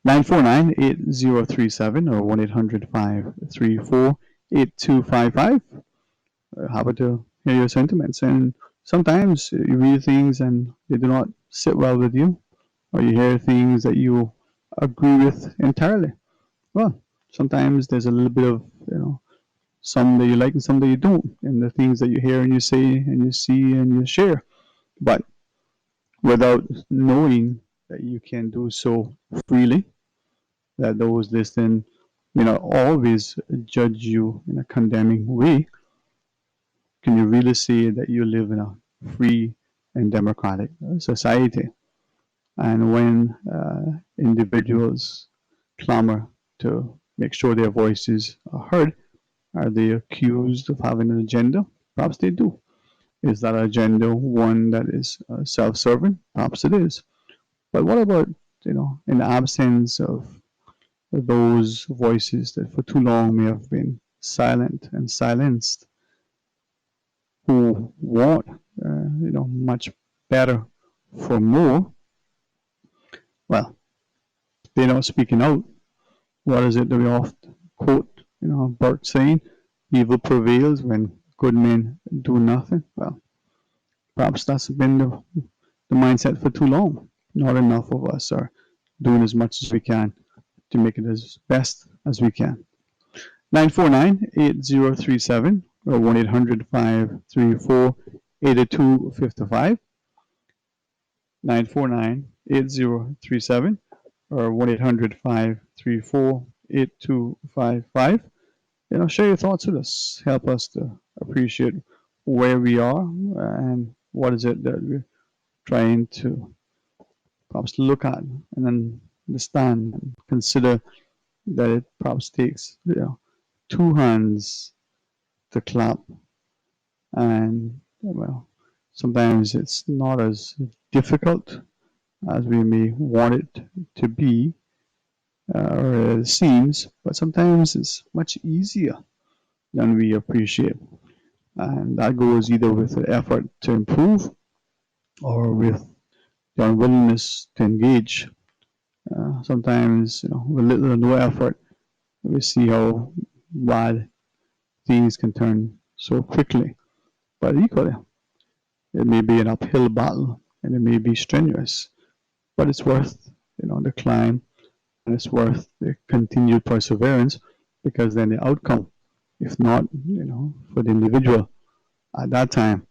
949-8037 or 1-800-534-8255. Happy to hear your sentiments. And sometimes you read things and they do not sit well with you, or you hear things that you agree with entirely. Well, sometimes there's a little bit of, some that you like and some that you don't, and the things that you hear and you say and you see and you share. But without knowing that you can do so freely, that those listening may not always judge you in a condemning way, can you really say that you live in a free and democratic society? And when individuals clamor to make sure their voices are heard, are they accused of having an agenda? Perhaps they do. Is that agenda one that is self-serving? Perhaps it is. But what about, in the absence of those voices that for too long may have been silent and silenced, who want, much better for more? Well, they're not speaking out. What is it that we often quote, Bert saying, evil prevails when good men do nothing? Well, perhaps that's been the mindset for too long. Not enough of us are doing as much as we can to make it as best as we can. 949-8037 or 1-800-534-8255. 949-8037 or 1-800-534-8255. Share your thoughts with us. Help us to appreciate where we are and what is it that we're trying to perhaps look at and then understand and consider that it perhaps takes two hands to clap, and sometimes it's not as difficult as we may want it to be, or it seems, but sometimes it's much easier than we appreciate. And that goes either with the effort to improve or with the unwillingness to engage. Sometimes, with little or no effort, we see how bad things can turn so quickly. But equally, it may be an uphill battle and it may be strenuous, but it's worth, the climb, and it's worth the continued perseverance, because then the outcome, if not, for the individual at that time,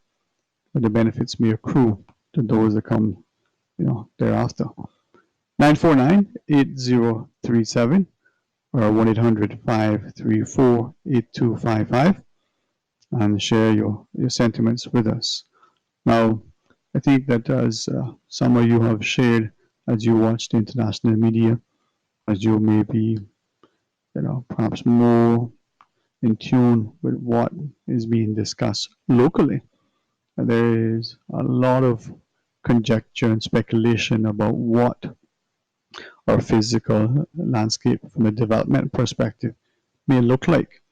but the benefits may accrue to those that come, thereafter. 949-8037 or 1-800-534-8255, and share your sentiments with us. Now, I think that as some of you have shared, as you watch the international media, as you may be, perhaps more in tune with what is being discussed locally, there is a lot of conjecture and speculation about what our physical landscape from a development perspective may look like.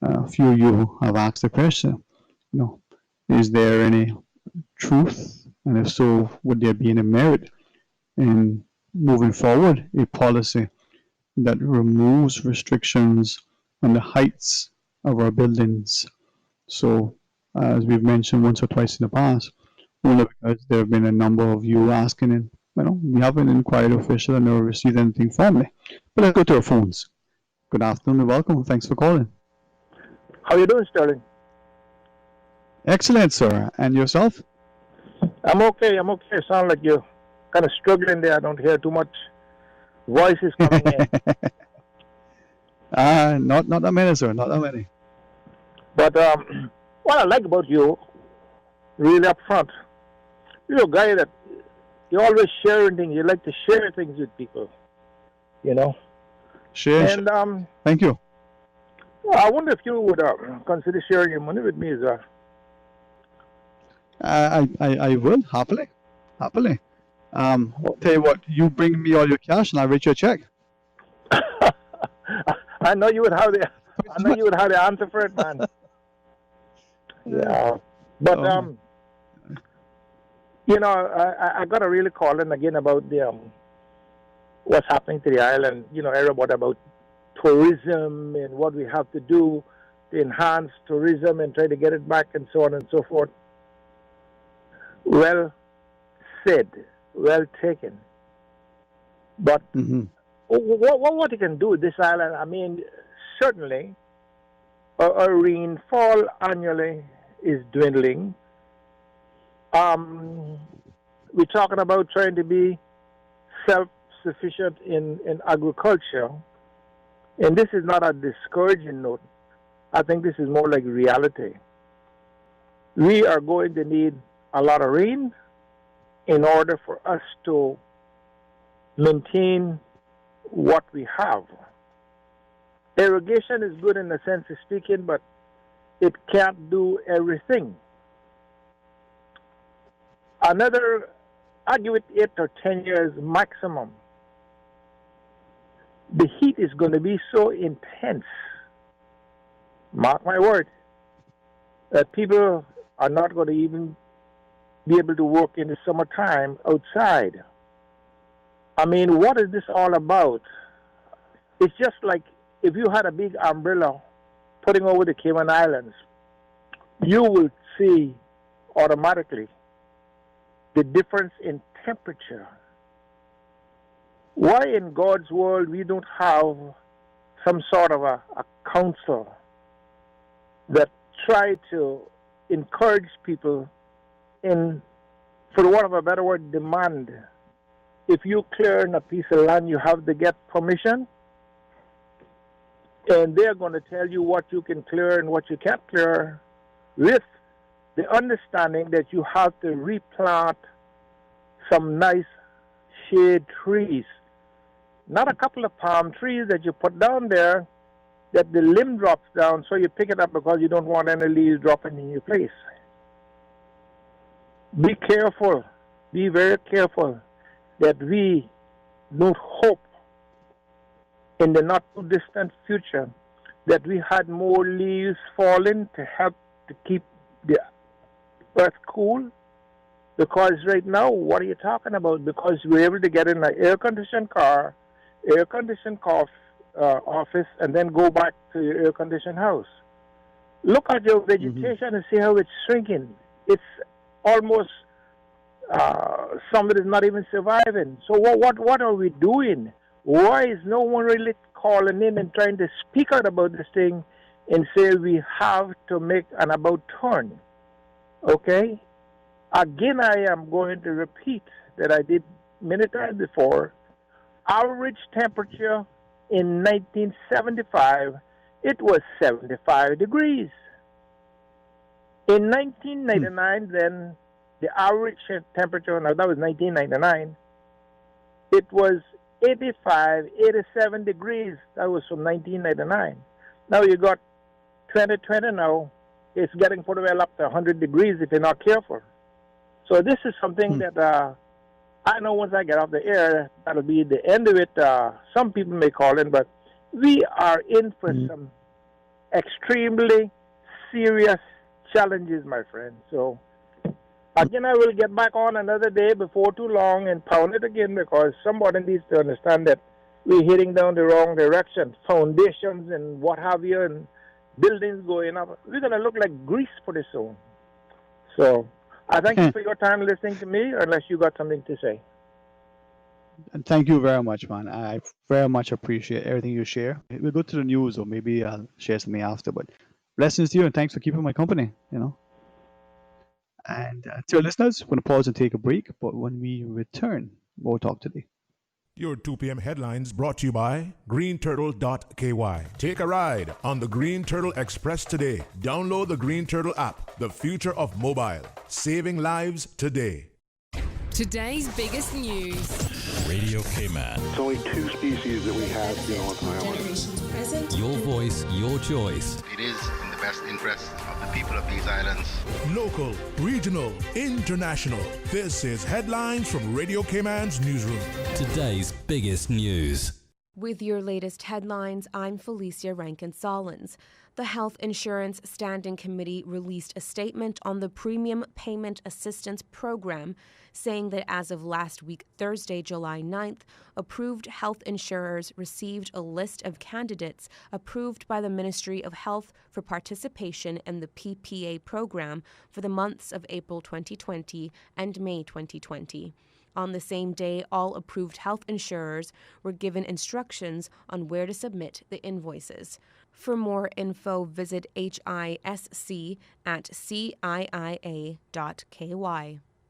A few of you have asked the question, is there any truth? And if so, would there be any merit in moving forward a policy that removes restrictions on the heights of our buildings? So, as we've mentioned once or twice in the past, only because there have been a number of you asking, and we haven't inquired official and never received anything formally. But let's go to our phones. Good afternoon and welcome. Thanks for calling. How are you doing, Sterling? Excellent, sir. And yourself? I'm okay. Sound like you're kind of struggling there. I don't hear too much voices coming in. Not that many, sir. Not that many. But what I like about you, really up front, you're a guy that you always sharing things. You like to share things with people, Share. And thank you. Well, I wonder if you would consider sharing your money with me as well. I will happily. Tell you what, you bring me all your cash and I'll write you a check. I know you would have the answer for it, man. Yeah, but I got a really call in again about the what's happening to the island. About tourism and what we have to do to enhance tourism and try to get it back and so on and so forth. Well said, well taken. But what you can do with this island, I mean, certainly our rainfall annually is dwindling. We're talking about trying to be self-sufficient in agriculture. And this is not a discouraging note. I think this is more like reality. We are going to need a lot of rain in order for us to maintain what we have. Irrigation is good in the sense of speaking, but it can't do everything. Another, I give it 8 or 10 years maximum. The heat is going to be so intense, mark my word, that people are not going to even be able to work in the summertime outside. I mean, what is this all about? It's just like if you had a big umbrella putting over the Cayman Islands, you will see automatically the difference in temperature. Why in God's world we don't have some sort of a council that try to encourage people in, for the want of a better word, demand. If you clear in a piece of land, you have to get permission, and they're going to tell you what you can clear and what you can't clear, with the understanding that you have to replant some nice shade trees. Not a couple of palm trees that you put down there that the limb drops down, so you pick it up because you don't want any leaves dropping in your place. Be careful, be very careful that we don't hope in the not too distant future that we had more leaves falling to help to keep the earth cool. Because right now, what are you talking about? Because we're able to get in an air-conditioned car, air-conditioned office, and then go back to your air-conditioned house. Look at your vegetation and see how it's shrinking. It's almost somebody's not even surviving. So what are we doing? Why is no one really calling in and trying to speak out about this thing and say we have to make an about turn? Okay? Again, I am going to repeat that I did many times before. Average temperature in 1975, it was 75 degrees. In 1999, then, the average temperature, now that was 1999, it was 85, 87 degrees. That was from 1999. Now you got 2020 now, it's getting pretty well up to 100 degrees if you're not careful. So this is something that I know once I get off the air, that'll be the end of it. Some people may call in, but we are in for some extremely serious challenges, my friend. So again, I will get back on another day before too long and pound it again, because somebody needs to understand that we're heading down the wrong direction. Foundations and what have you, and buildings going up. We're going to look like Greece pretty soon. So I thank you for your time listening to me, unless you got something to say. And thank you very much, man. I very much appreciate everything you share. We'll go to the news, or maybe I'll share something after. But blessings to you, and thanks for keeping my company, And to our listeners, we're going to pause and take a break. But when we return, more talk today. Your 2 p.m. headlines brought to you by greenturtle.ky. Take a ride on the Green Turtle Express today. Download the Green Turtle app, the future of mobile, saving lives today. Today's biggest news. Radio Cayman. It's only 2 species that we have, on the island. Your voice, your choice. It is in the best interest of the people of these islands. Local, regional, international. This is Headlines from Radio Cayman's newsroom. Today's biggest news. With your latest headlines, I'm Felicia Rankin-Solins. The Health Insurance Standing Committee released a statement on the Premium Payment Assistance Program, saying that as of last week, Thursday, July 9th, approved health insurers received a list of candidates approved by the Ministry of Health for participation in the PPA program for the months of April 2020 and May 2020. On the same day, all approved health insurers were given instructions on where to submit the invoices. For more info, visit hisc@ciia.ky.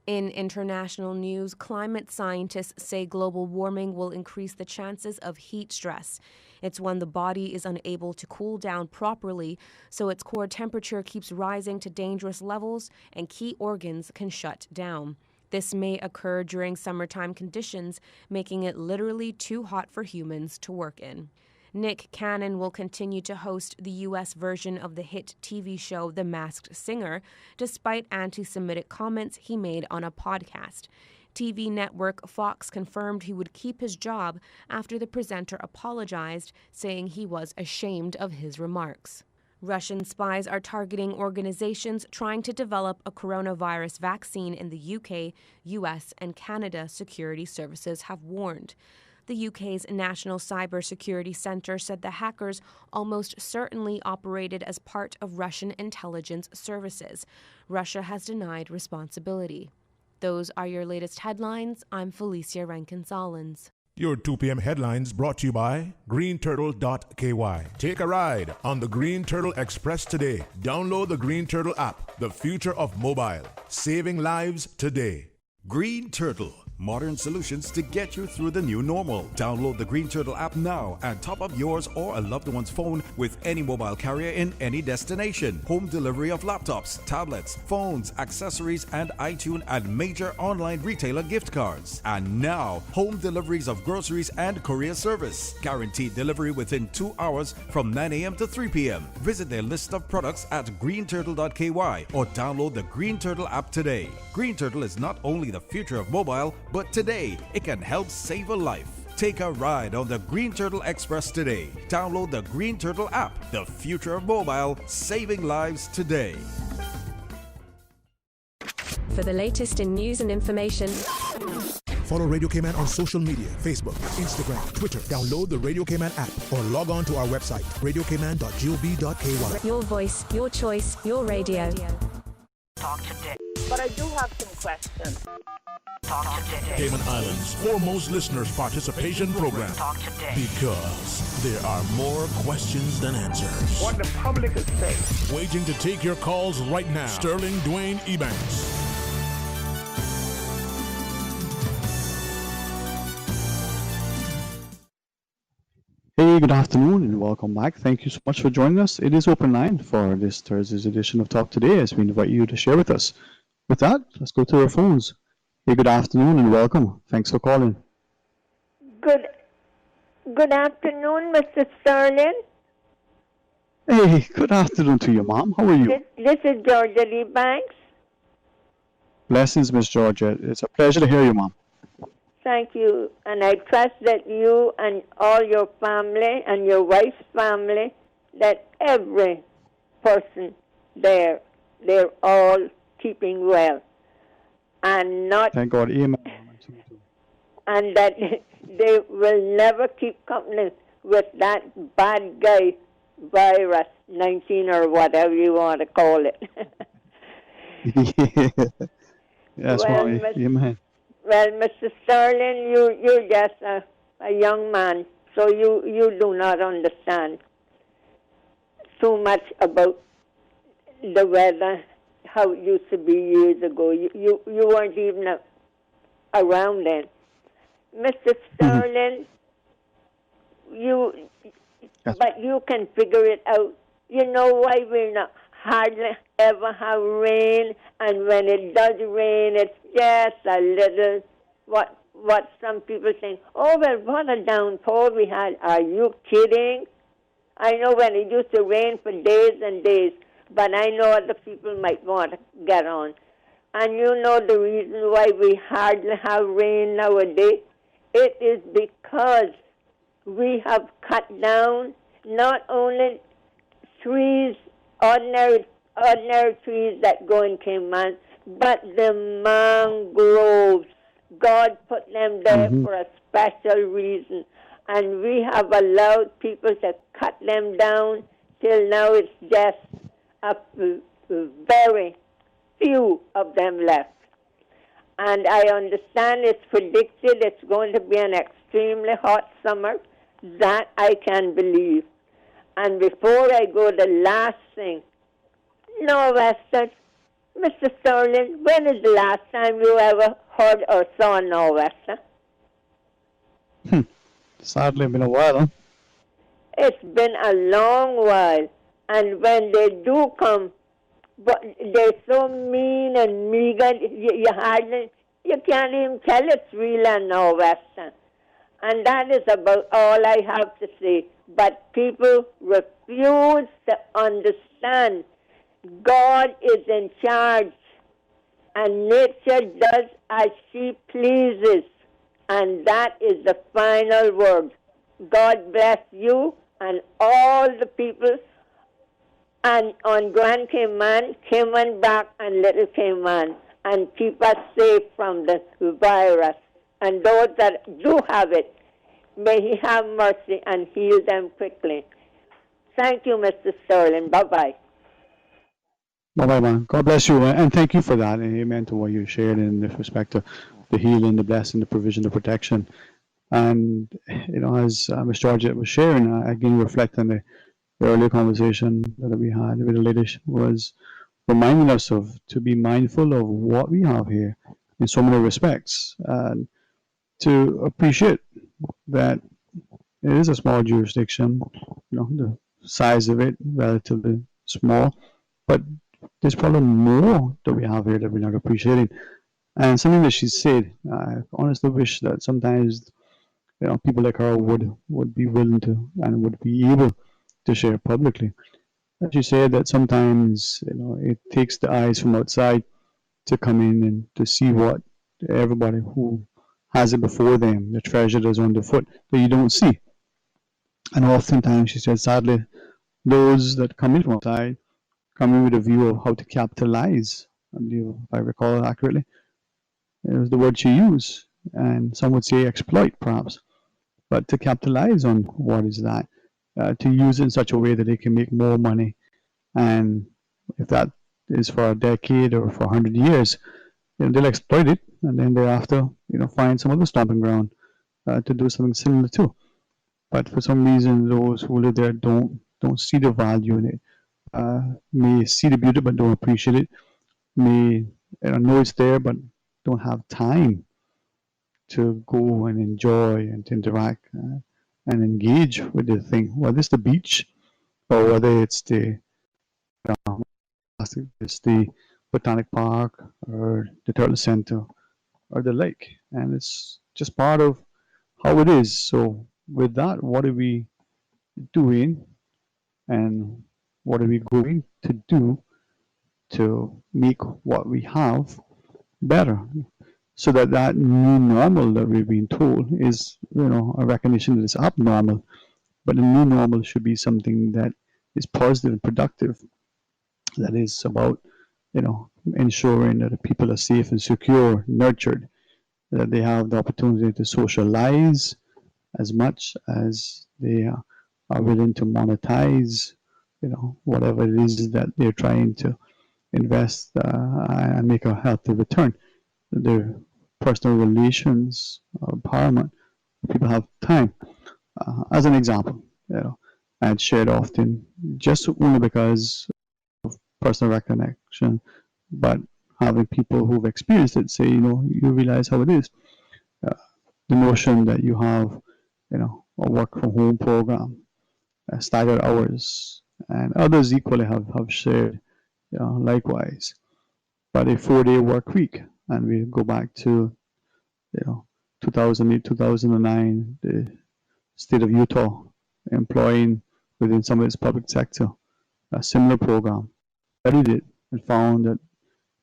In international news, climate scientists say global warming will increase the chances of heat stress. It's when the body is unable to cool down properly, so its core temperature keeps rising to dangerous levels and key organs can shut down. This may occur during summertime conditions, making it literally too hot for humans to work in. Nick Cannon will continue to host the U.S. version of the hit TV show The Masked Singer, despite anti-Semitic comments he made on a podcast. TV network Fox confirmed he would keep his job after the presenter apologized, saying he was ashamed of his remarks. Russian spies are targeting organizations trying to develop a coronavirus vaccine in the UK, US, and Canada, security services have warned. The UK's National Cybersecurity Centre said the hackers almost certainly operated as part of Russian intelligence services. Russia has denied responsibility. Those are your latest headlines. I'm Felicia Rankin-Solins. Your 2 p.m. headlines brought to you by greenturtle.ky. Take a ride on the Green Turtle Express today. Download the Green Turtle app, the future of mobile, saving lives today. Green Turtle, modern solutions to get you through the new normal. Download the Green Turtle app now and top up yours or a loved one's phone with any mobile carrier in any destination. Home delivery of laptops, tablets, phones, accessories, and iTunes and major online retailer gift cards. And now, home deliveries of groceries and courier service. Guaranteed delivery within 2 hours from 9 a.m. to 3 p.m. Visit their list of products at greenturtle.ky or download the Green Turtle app today. Green Turtle is not only the future of mobile, but today it can help save a life. Take a ride on the Green Turtle Express today. Download the Green Turtle app, the future of mobile, saving lives today. For the latest in news and information, Follow Radio Cayman on social media, Facebook, Instagram, Twitter. Download the Radio Cayman app or log on to our website, radiocayman.gov.ky. your voice, your choice, your radio. Talk today. But I do have some questions. Talk today. Cayman Islands' foremost listeners' participation program. Talk today. Because there are more questions than answers. What the public is saying. Waiting to take your calls right now. Sterling Dwayne Ebanks. Hey, good afternoon and welcome back. Thank you so much for joining us. It is open line for this Thursday's edition of Talk Today as we invite you to share with us. With that, let's go to our phones. Hey, good afternoon and welcome. Thanks for calling. Good afternoon, Mr. Sterling. Hey, good afternoon to you, Mom. How are you? This is Georgia Lee Banks. Blessings, Miss Georgia. It's a pleasure to hear you, Mom. Thank you. And I trust that you and all your family and your wife's family, that every person there, they're all keeping well. And not... Thank God. Amen. And that they will never keep company with that bad guy virus, 19 or whatever you want to call it. Yes, well, Mommy. Amen. Well, Mr. Sterling, you're just a young man, so you do not understand too much about the weather, how it used to be years ago. You weren't even around then. Mr. Sterling, but you can figure it out. You know why we're not hardly ever have rain, and when it does rain, it's just a little, what some people think, oh, well, what a downpour we had. Are you kidding? I know when it used to rain for days and days, but I know other people might want to get on. And you know the reason why we hardly have rain nowadays? It is because we have cut down not only trees, ordinary trees that grow in Cayman, but the mangroves. God put them there for a special reason. And we have allowed people to cut them down till now it's just a very few of them left. And I understand it's predicted it's going to be an extremely hot summer. That I can believe. And before I go, the last thing. Nor'wester, Mr. Sterling, when is the last time you ever heard or saw a nor'wester? Sadly, it's been a while, huh? It's been a long while. And when they do come, but they're so mean and meager, you can't even tell it's real and nor'wester. And that is about all I have to say. But people refuse to understand God is in charge, and nature does as she pleases, and that is the final word. God bless you and all the people and on Grand Cayman, Cayman Back, and Little Cayman, and keep us safe from the virus. And those that do have it, may He have mercy and heal them quickly. Thank you, Mr. Sterling. Bye-bye. Bye-bye, man. God bless you, and thank you for that, and amen to what you shared in respect to the healing, the blessing, the provision, the protection. And, as Ms. Georgette was sharing, I again reflect on the earlier conversation that we had with the lady, was reminding us to be mindful of what we have here in so many respects, and to appreciate that it is a small jurisdiction, the size of it relatively small, but there's probably more that we have here that we're not appreciating. And something that she said, I honestly wish that sometimes people like her would be willing to and would be able to share publicly. And she said that sometimes it takes the eyes from outside to come in and to see what everybody who has it before them, the treasure that's underfoot, that you don't see. And oftentimes, she said, sadly, those that come in from outside come in with a view of how to capitalize. I believe, if I recall accurately, it was the word she used, and some would say exploit, perhaps. But to capitalize on what is that, to use it in such a way that they can make more money. And if that is for a decade or for 100 years, they'll exploit it, and then thereafter, find some other stomping ground to do something similar to. But for some reason, those who live there don't see the value in it. May see the beauty but don't appreciate it. May know it's there but don't have time to go and enjoy and to interact and engage with the thing. Whether it's the beach or whether it's the Botanic Park or the Turtle Center or the lake, and it's just part of how it is. So with that, what are we doing and what are we going to do to make what we have better, so that new normal that we've been told is a recognition that it's abnormal, but the new normal should be something that is positive and productive, that is about ensuring that the people are safe and secure, nurtured, that they have the opportunity to socialize as much as they are willing to monetize whatever it is that they're trying to invest and make a healthy return. Their personal relations, empowerment, people have time. As an example, I had shared often, just only because of personal recollection, but having people who've experienced it say, you realize how it is. The notion that you have, a work from home program, staggered hours, and others equally have shared, likewise. But a 4-day work week, and we go back to, 2008, 2009, the state of Utah employing within some of its public sector a similar program. Studied it and found that,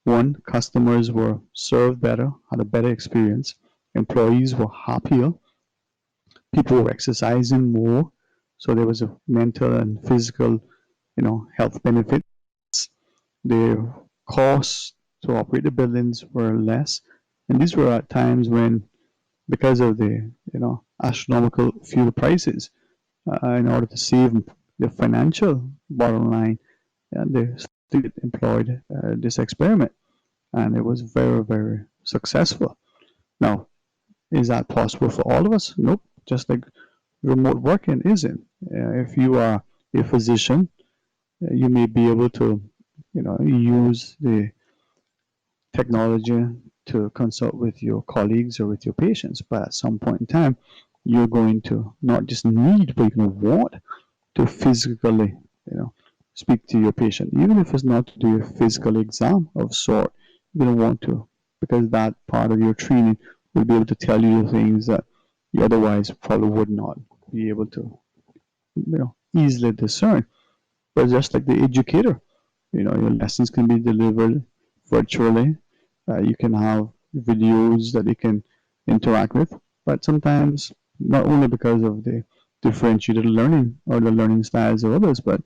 one, customers were served better, had a better experience, employees were happier, people were exercising more, so there was a mental and physical health benefits. The costs to operate the buildings were less, and these were at times when, because of the astronomical fuel prices, in order to save the financial bottom line, they employed this experiment, and it was very, very successful. Now, is that possible for all of us? Nope. Just like remote working isn't. If you are a physician, you may be able to, use the technology to consult with your colleagues or with your patients, but at some point in time, you're going to not just need, but you're going to want to physically, speak to your patient, even if it's not to do a physical exam of sort. You're going to want to, because that part of your training will be able to tell you the things that you otherwise probably would not be able to, easily discern. But just like the educator, your lessons can be delivered virtually. You can have videos that you can interact with, but sometimes not only because of the differentiated learning or the learning styles of others, but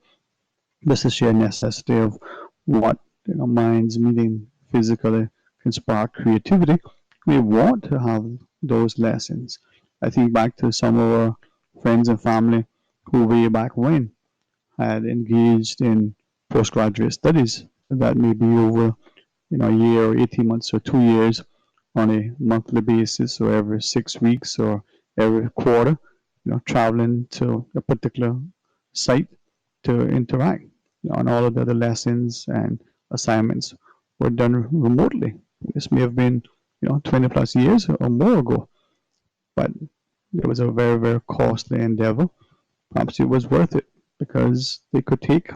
just the sheer necessity of what minds meeting physically can spark creativity. We want to have those lessons. I think back to some of our friends and family who way back when had engaged in postgraduate studies that may be over a year or 18 months or 2 years on a monthly basis, or every 6 weeks or every quarter, traveling to a particular site to interact. And all of the other lessons and assignments were done remotely. This may have been 20 plus years or more ago, but it was a very, very costly endeavor. Perhaps it was worth it because they could take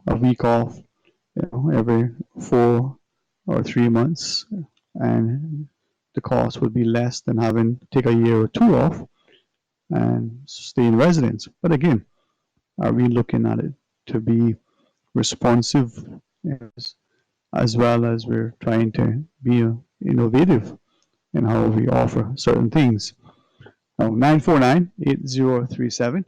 a week off every 4 or 3 months, and the cost would be less than having to take a year or 2 off and stay in residence. But again, are we looking at it to be responsive as well as we're trying to be innovative in how we offer certain things? Now, 949-8037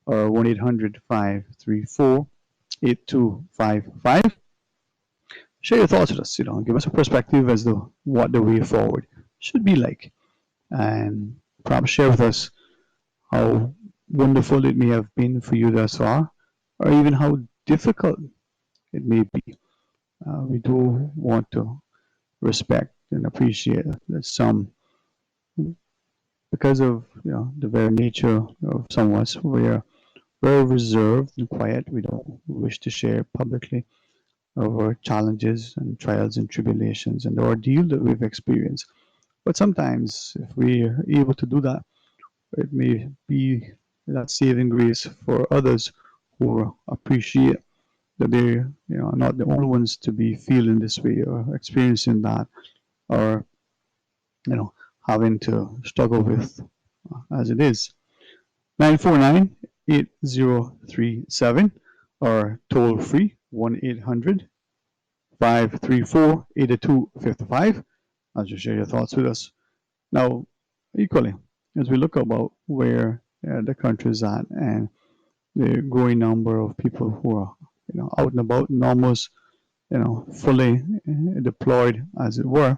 or 1-800-534-8255. Share your thoughts with us, give us a perspective as to what the way forward should be like, and perhaps share with us how wonderful it may have been for you thus far, or even how difficult it may be. We do want to respect and appreciate that some, because of the very nature of some of us, we are very reserved and quiet. We don't wish to share publicly our challenges and trials and tribulations and the ordeal that we've experienced. But sometimes, if we are able to do that, it may be that saving grace for others who appreciate that they are not the only ones to be feeling this way or experiencing that, or having to struggle with as it is. 949-8037 or toll free 1-800-534-8255 as you share your thoughts with us. Now, equally, as we look about where the country is at and the growing number of people who are out and about and almost fully deployed, as it were,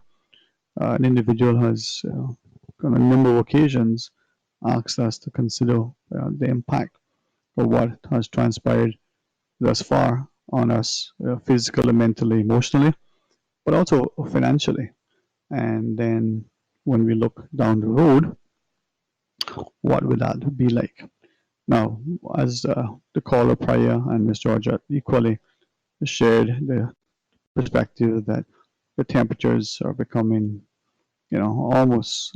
an individual has on a number of occasions asked us to consider the impact of what has transpired thus far on us, physically, mentally, emotionally, but also financially. And then when we look down the road, what would that be like? Now, as the caller prior and Ms. Georgia equally shared the perspective that the temperatures are becoming, almost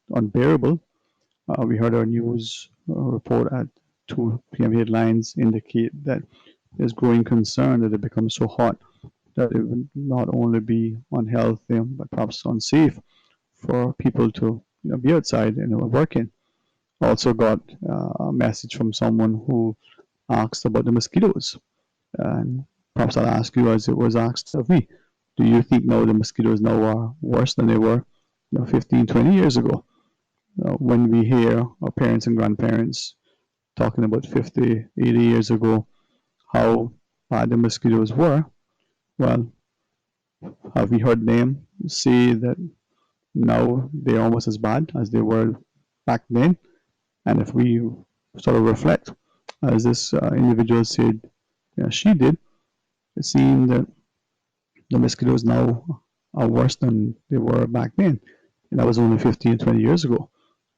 unbearable. We heard our news report at 2 p.m. headlines indicate that there's growing concern that it becomes so hot that it would not only be unhealthy but perhaps unsafe for people to be outside and working. Also got a message from someone who asked about the mosquitoes, and perhaps I'll ask you as it was asked of me. Do you think now the mosquitoes now are worse than they were 15, 20 years ago? When we hear our parents and grandparents talking about 50, 80 years ago, how bad the mosquitoes were, well, have we heard them say that now they're almost as bad as they were back then? And if we sort of reflect, as this individual said she did, it seemed that the mosquitoes now are worse than they were back then. And that was only 15, 20 years ago.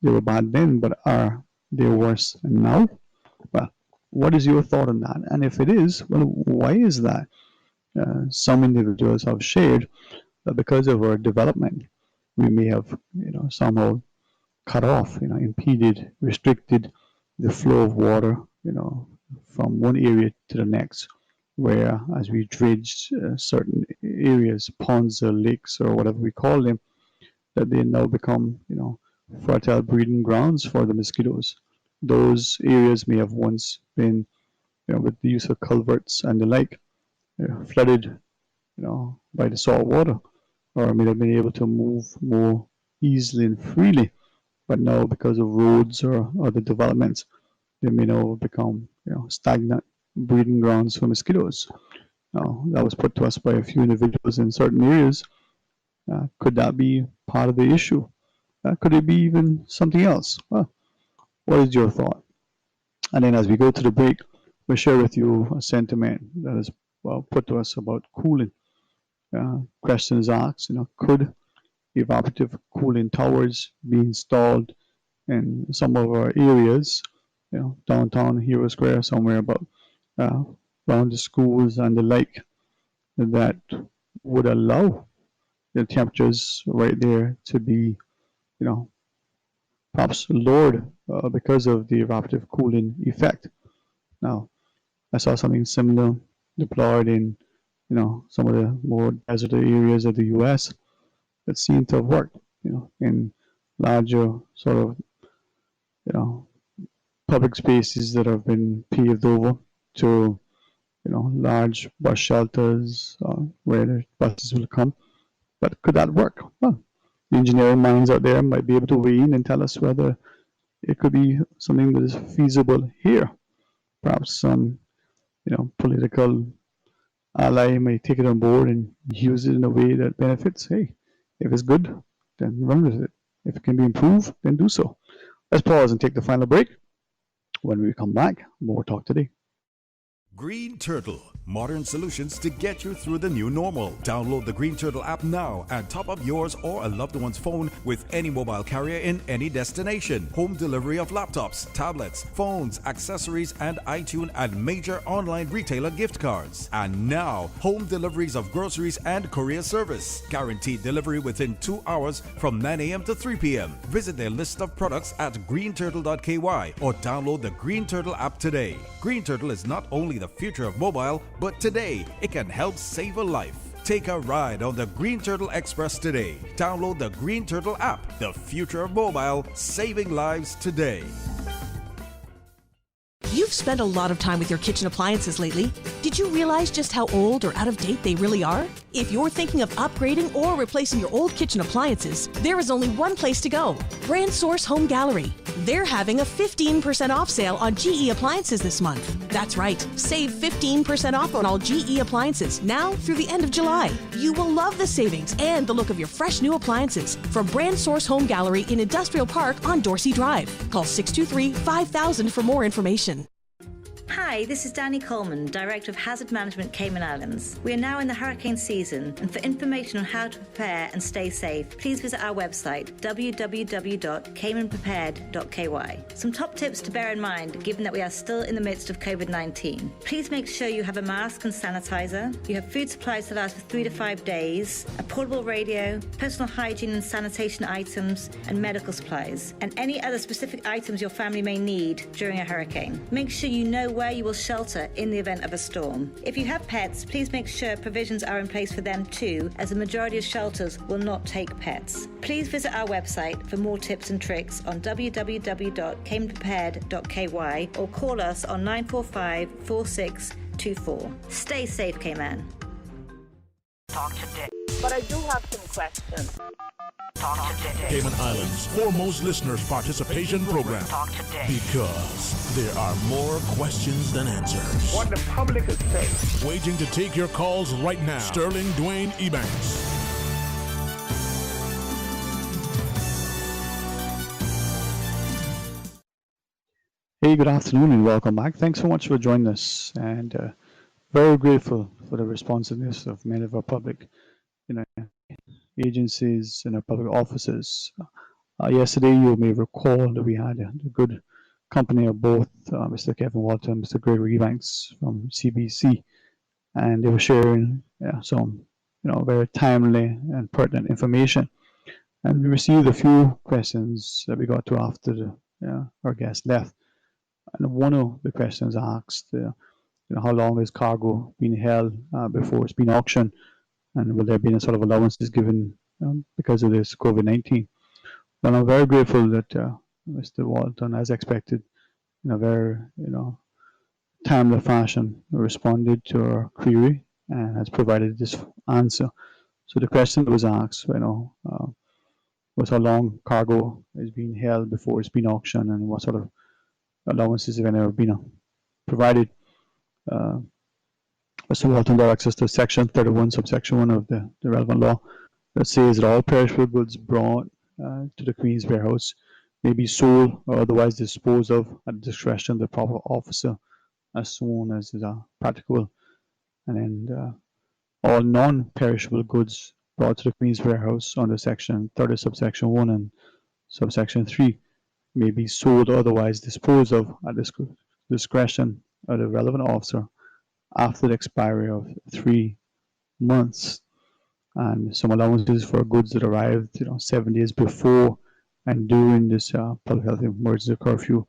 They were bad then, but are they worse now? Well, what is your thought on that? And if it is, well, why is that? Some individuals have shared that because of our development, we may have, somehow cut off, impeded, restricted the flow of water, from one area to the next, where as we dredged certain areas, ponds or lakes or whatever we call them, that they now become, fertile breeding grounds for the mosquitoes. Those areas may have once been, with the use of culverts and the like, flooded, by the salt water, or may have been able to move more easily and freely. But now, because of roads or other developments, they may now become, stagnant breeding grounds for mosquitoes. Now, that was put to us by a few individuals in certain areas. Could that be part of the issue? Could it be even something else? Well, what is your thought? And then as we go to the break, we'll share with you a sentiment that is put to us about cooling. Questions asked, could evaporative cooling towers be installed in some of our areas, downtown Hero Square, somewhere about around the schools and the like, that would allow the temperatures right there to be, perhaps lowered because of the evaporative cooling effect. Now, I saw something similar deployed in, some of the more desert areas of the U.S. that seemed to have worked, in larger sort of, public spaces that have been paved over to, large bus shelters where the buses will come. But could that work? Well, the engineering minds out there might be able to weigh in and tell us whether it could be something that is feasible here. Perhaps some, political ally may take it on board and use it in a way that benefits. Hey, if it's good, then run with it. If it can be improved, then do so. Let's pause and take the final break. When we come back, more Talk Today. Green Turtle, modern solutions to get you through the new normal. Download the Green Turtle app now and top up yours or a loved one's phone with any mobile carrier in any destination. Home delivery of laptops, tablets, phones, accessories, and iTunes and major online retailer gift cards. And now, home deliveries of groceries and courier service. Guaranteed delivery within 2 hours from 9 a.m. to 3 p.m. Visit their list of products at greenturtle.ky or download the Green Turtle app today. Green Turtle is not only the future of mobile, but today it can help save a life. Take a ride on the Green Turtle Express today. Download the Green Turtle app. The future of mobile, saving lives today. You've spent a lot of time with your kitchen appliances lately. Did you realize just how old or out of date they really are? If you're thinking of upgrading or replacing your old kitchen appliances, there is only one place to go: Brand Source Home Gallery. They're having a 15% off sale on GE appliances this month. That's right, save 15% off on all GE appliances now through the end of July. You will love the savings and the look of your fresh new appliances from Brand Source Home Gallery in Industrial Park on Dorsey Drive. Call 623-5000 for more information. Hi, this is Danny Coleman, Director of Hazard Management Cayman Islands. We are now in the hurricane season, and for information on how to prepare and stay safe, please visit our website, www.caymanprepared.ky. Some top tips to bear in mind, given that we are still in the midst of COVID-19. Please make sure you have a mask and sanitizer, you have food supplies that last for 3 to 5 days, a portable radio, personal hygiene and sanitation items, and medical supplies, and any other specific items your family may need during a hurricane. Make sure you know where you will shelter in the event of a storm. If you have pets, please make sure provisions are in place for them too, as the majority of shelters will not take pets. Please visit our website for more tips and tricks on www.caymanprepared.ky or call us on 945-4624. Stay safe, Cayman. Talk today. But I do have some questions. Talk today. Cayman Islands' foremost listeners' participation program. Talk today. Because there are more questions than answers. What the public is saying. Waiting to take your calls right now. Sterling Dwayne Ebanks. Hey, good afternoon and welcome back. Thanks so much for joining us, and very grateful for the responsiveness of many of our public, agencies and our public offices. Yesterday, you may recall that we had the good company of both Mr. Kevin Walton and Mr. Gregory Ebanks from CBC, and they were sharing some, very timely and pertinent information. And we received a few questions that we got to after our guest left. And one of the questions asked, how long is cargo being held before it's been auctioned, and will there be any sort of allowances given because of this COVID-19? Well, I'm very grateful that Mr. Walton, as expected, in a very timely fashion, responded to our query and has provided this answer. So the question that was asked, was how long cargo is being held before it's been auctioned, and what sort of allowances have ever been provided. Mr. Walton directs us to Section 31, subsection 1 of the relevant law that says that all perishable goods brought to the Queen's Warehouse may be sold or otherwise disposed of at the discretion of the proper officer as soon as is practicable. And then all non-perishable goods brought to the Queen's Warehouse under Section 30, subsection 1 and subsection 3 may be sold or otherwise disposed of at the discretion of the relevant officer after the expiry of 3 months. And some allowances for goods that arrived 7 days before and during this public health emergency curfew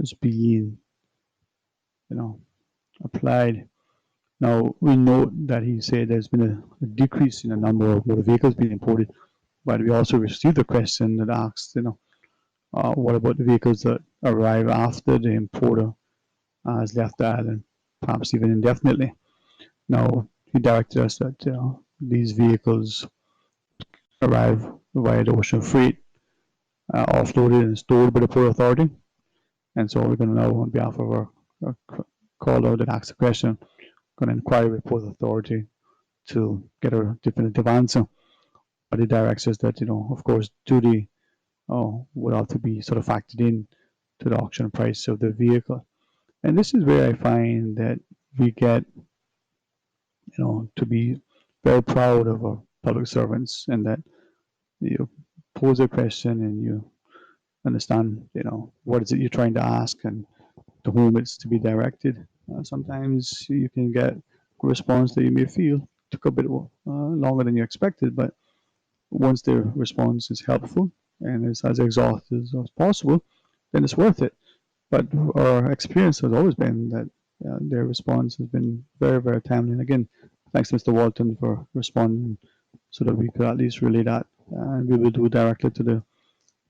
is being applied. Now, we note that he said there's been a decrease in the number of motor vehicles being imported, but we also received a question that asked, what about the vehicles that arrive after the importer has left the island, perhaps even indefinitely? Now, he directed us that these vehicles arrive via the ocean freight, offloaded and stored by the Port Authority. And so we're going to now, on behalf of our caller that asked the question, going to inquire with Port Authority to get a definitive answer. But it directs us that, of course, duty would have to be sort of factored in to the auction price of the vehicle. And this is where I find that we get, to be very proud of our public servants, and that you pose a question and you understand, what is it you're trying to ask and to whom it's to be directed. Sometimes you can get a response that you may feel took a bit longer than you expected, but once the response is helpful and is as exhaustive as possible, then it's worth it. But our experience has always been that their response has been very, very timely. And again, thanks to Mr. Walton for responding so that we could at least relay that. And we will do it directly to the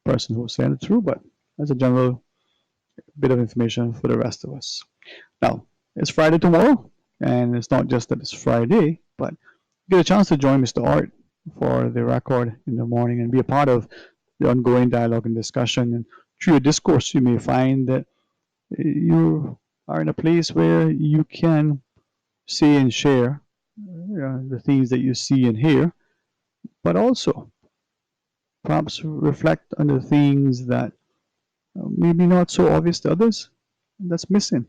person who sent it through, but as a general bit of information for the rest of us. Now, it's Friday tomorrow, and it's not just that it's Friday, but you get a chance to join Mr. Art for the record in the morning and be a part of the ongoing dialogue and discussion. And through your discourse, you may find that you are in a place where you can say and share the things that you see and hear, but also perhaps reflect on the things that maybe not so obvious to others, that's missing,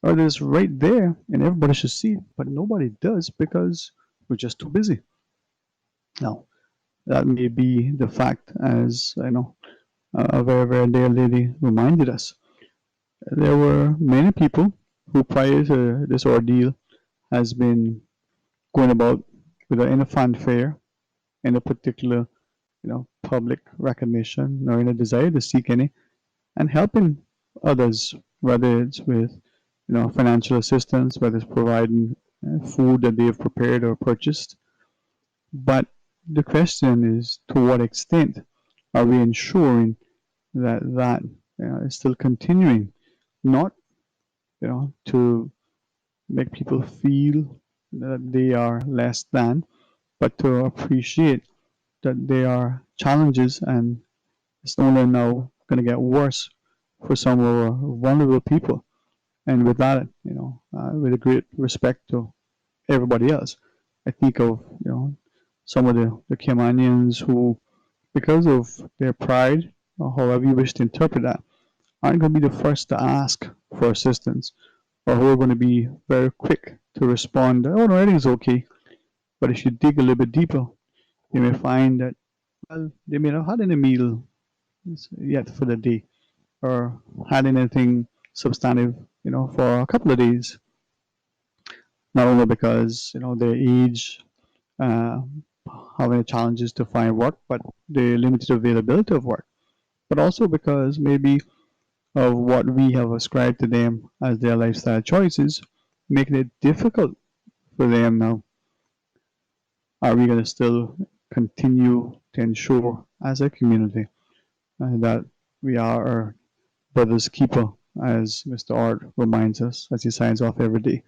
or that's right there and everybody should see it, but nobody does because we're just too busy. Now, that may be the fact, as I know a very, very dear lady reminded us. There were many people who prior to this ordeal has been going about without any fanfare, any particular public recognition, nor any desire to seek any, and helping others, whether it's with financial assistance, whether it's providing food that they have prepared or purchased. But the question is, to what extent are we ensuring that is still continuing, not to make people feel that they are less than, but to appreciate that there are challenges and it's only now going to get worse for some of our vulnerable people. And with that, with a great respect to everybody else, I think of some of the Caymanians who, because of their pride, or however you wish to interpret that, aren't going to be the first to ask for assistance, or who are going to be very quick to respond, oh no, everything's okay. But if you dig a little bit deeper, you may find that, well, they may not have had any meal yet for the day, or had anything substantive, for a couple of days. Not only because, their age, having challenges to find work, but the limited availability of work, but also because maybe of what we have ascribed to them as their lifestyle choices, making it difficult for them now. Are we going to still continue to ensure as a community that we are our brother's keeper, as Mr. Art reminds us as he signs off every day,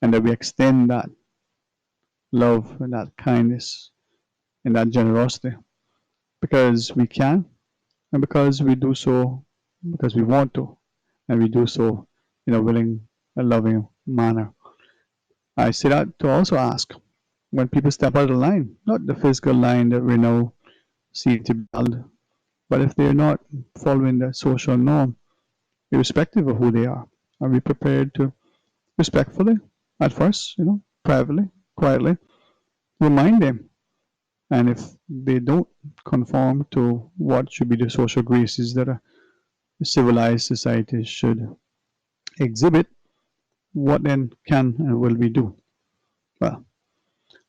and that we extend that love and that kindness and that generosity because we can, and because we do so because we want to, and we do so in a willing and loving manner. I say that to also ask, when people step out of the line, not the physical line that we now see to build, but if they're not following the social norm, irrespective of who they are we prepared to respectfully, at first, privately, quietly, remind them? And if they don't conform to what should be the social graces that a civilized society should exhibit, what then can and will we do? Well,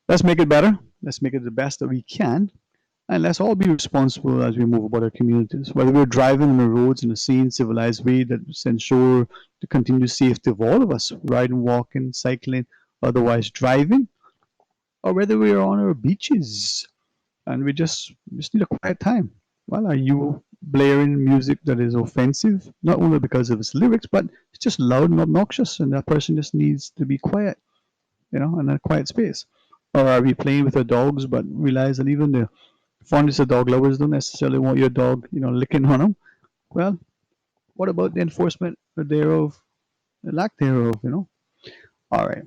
let's make it better. Let's make it the best that we can. And let's all be responsible as we move about our communities. Whether we're driving on the roads in a sane, civilized way that ensure the continued safety of all of us, riding, walking, cycling, otherwise driving, or whether we are on our beaches and we just need a quiet time. Well, are you blaring music that is offensive, not only because of its lyrics, but it's just loud and obnoxious, and that person just needs to be quiet, in a quiet space? Or are we playing with our dogs, but realize that even the fondest of dog lovers don't necessarily want your dog, licking on them? Well, what about the enforcement thereof, the lack thereof, All right.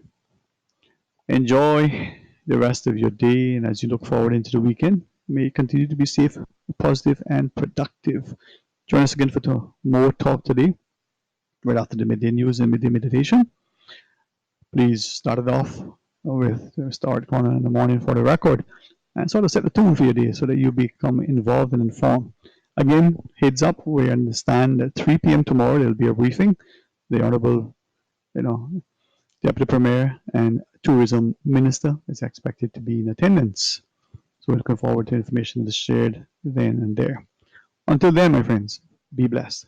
Enjoy the rest of your day, and as you look forward into the weekend, may you continue to be safe, positive, and productive. Join us again for more talk today, right after the midday news and midday meditation. Please start it off with Start Corner in the morning for the record, and sort of set the tone for your day so that you become involved and informed. Again, heads up, we understand that 3 p.m. tomorrow there will be a briefing. The Honorable, Deputy Premier and Tourism Minister is expected to be in attendance. So we're looking forward to information that is shared then and there. Until then, my friends, be blessed.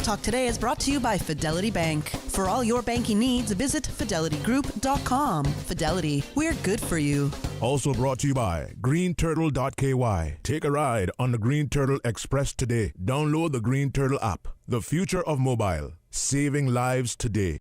Talk Today is brought to you by Fidelity Bank. For all your banking needs, visit fidelitygroup.com. Fidelity, we're good for you. Also brought to you by greenturtle.ky. Take a ride on the Green Turtle Express today. Download the Green Turtle app. The future of mobile, saving lives today.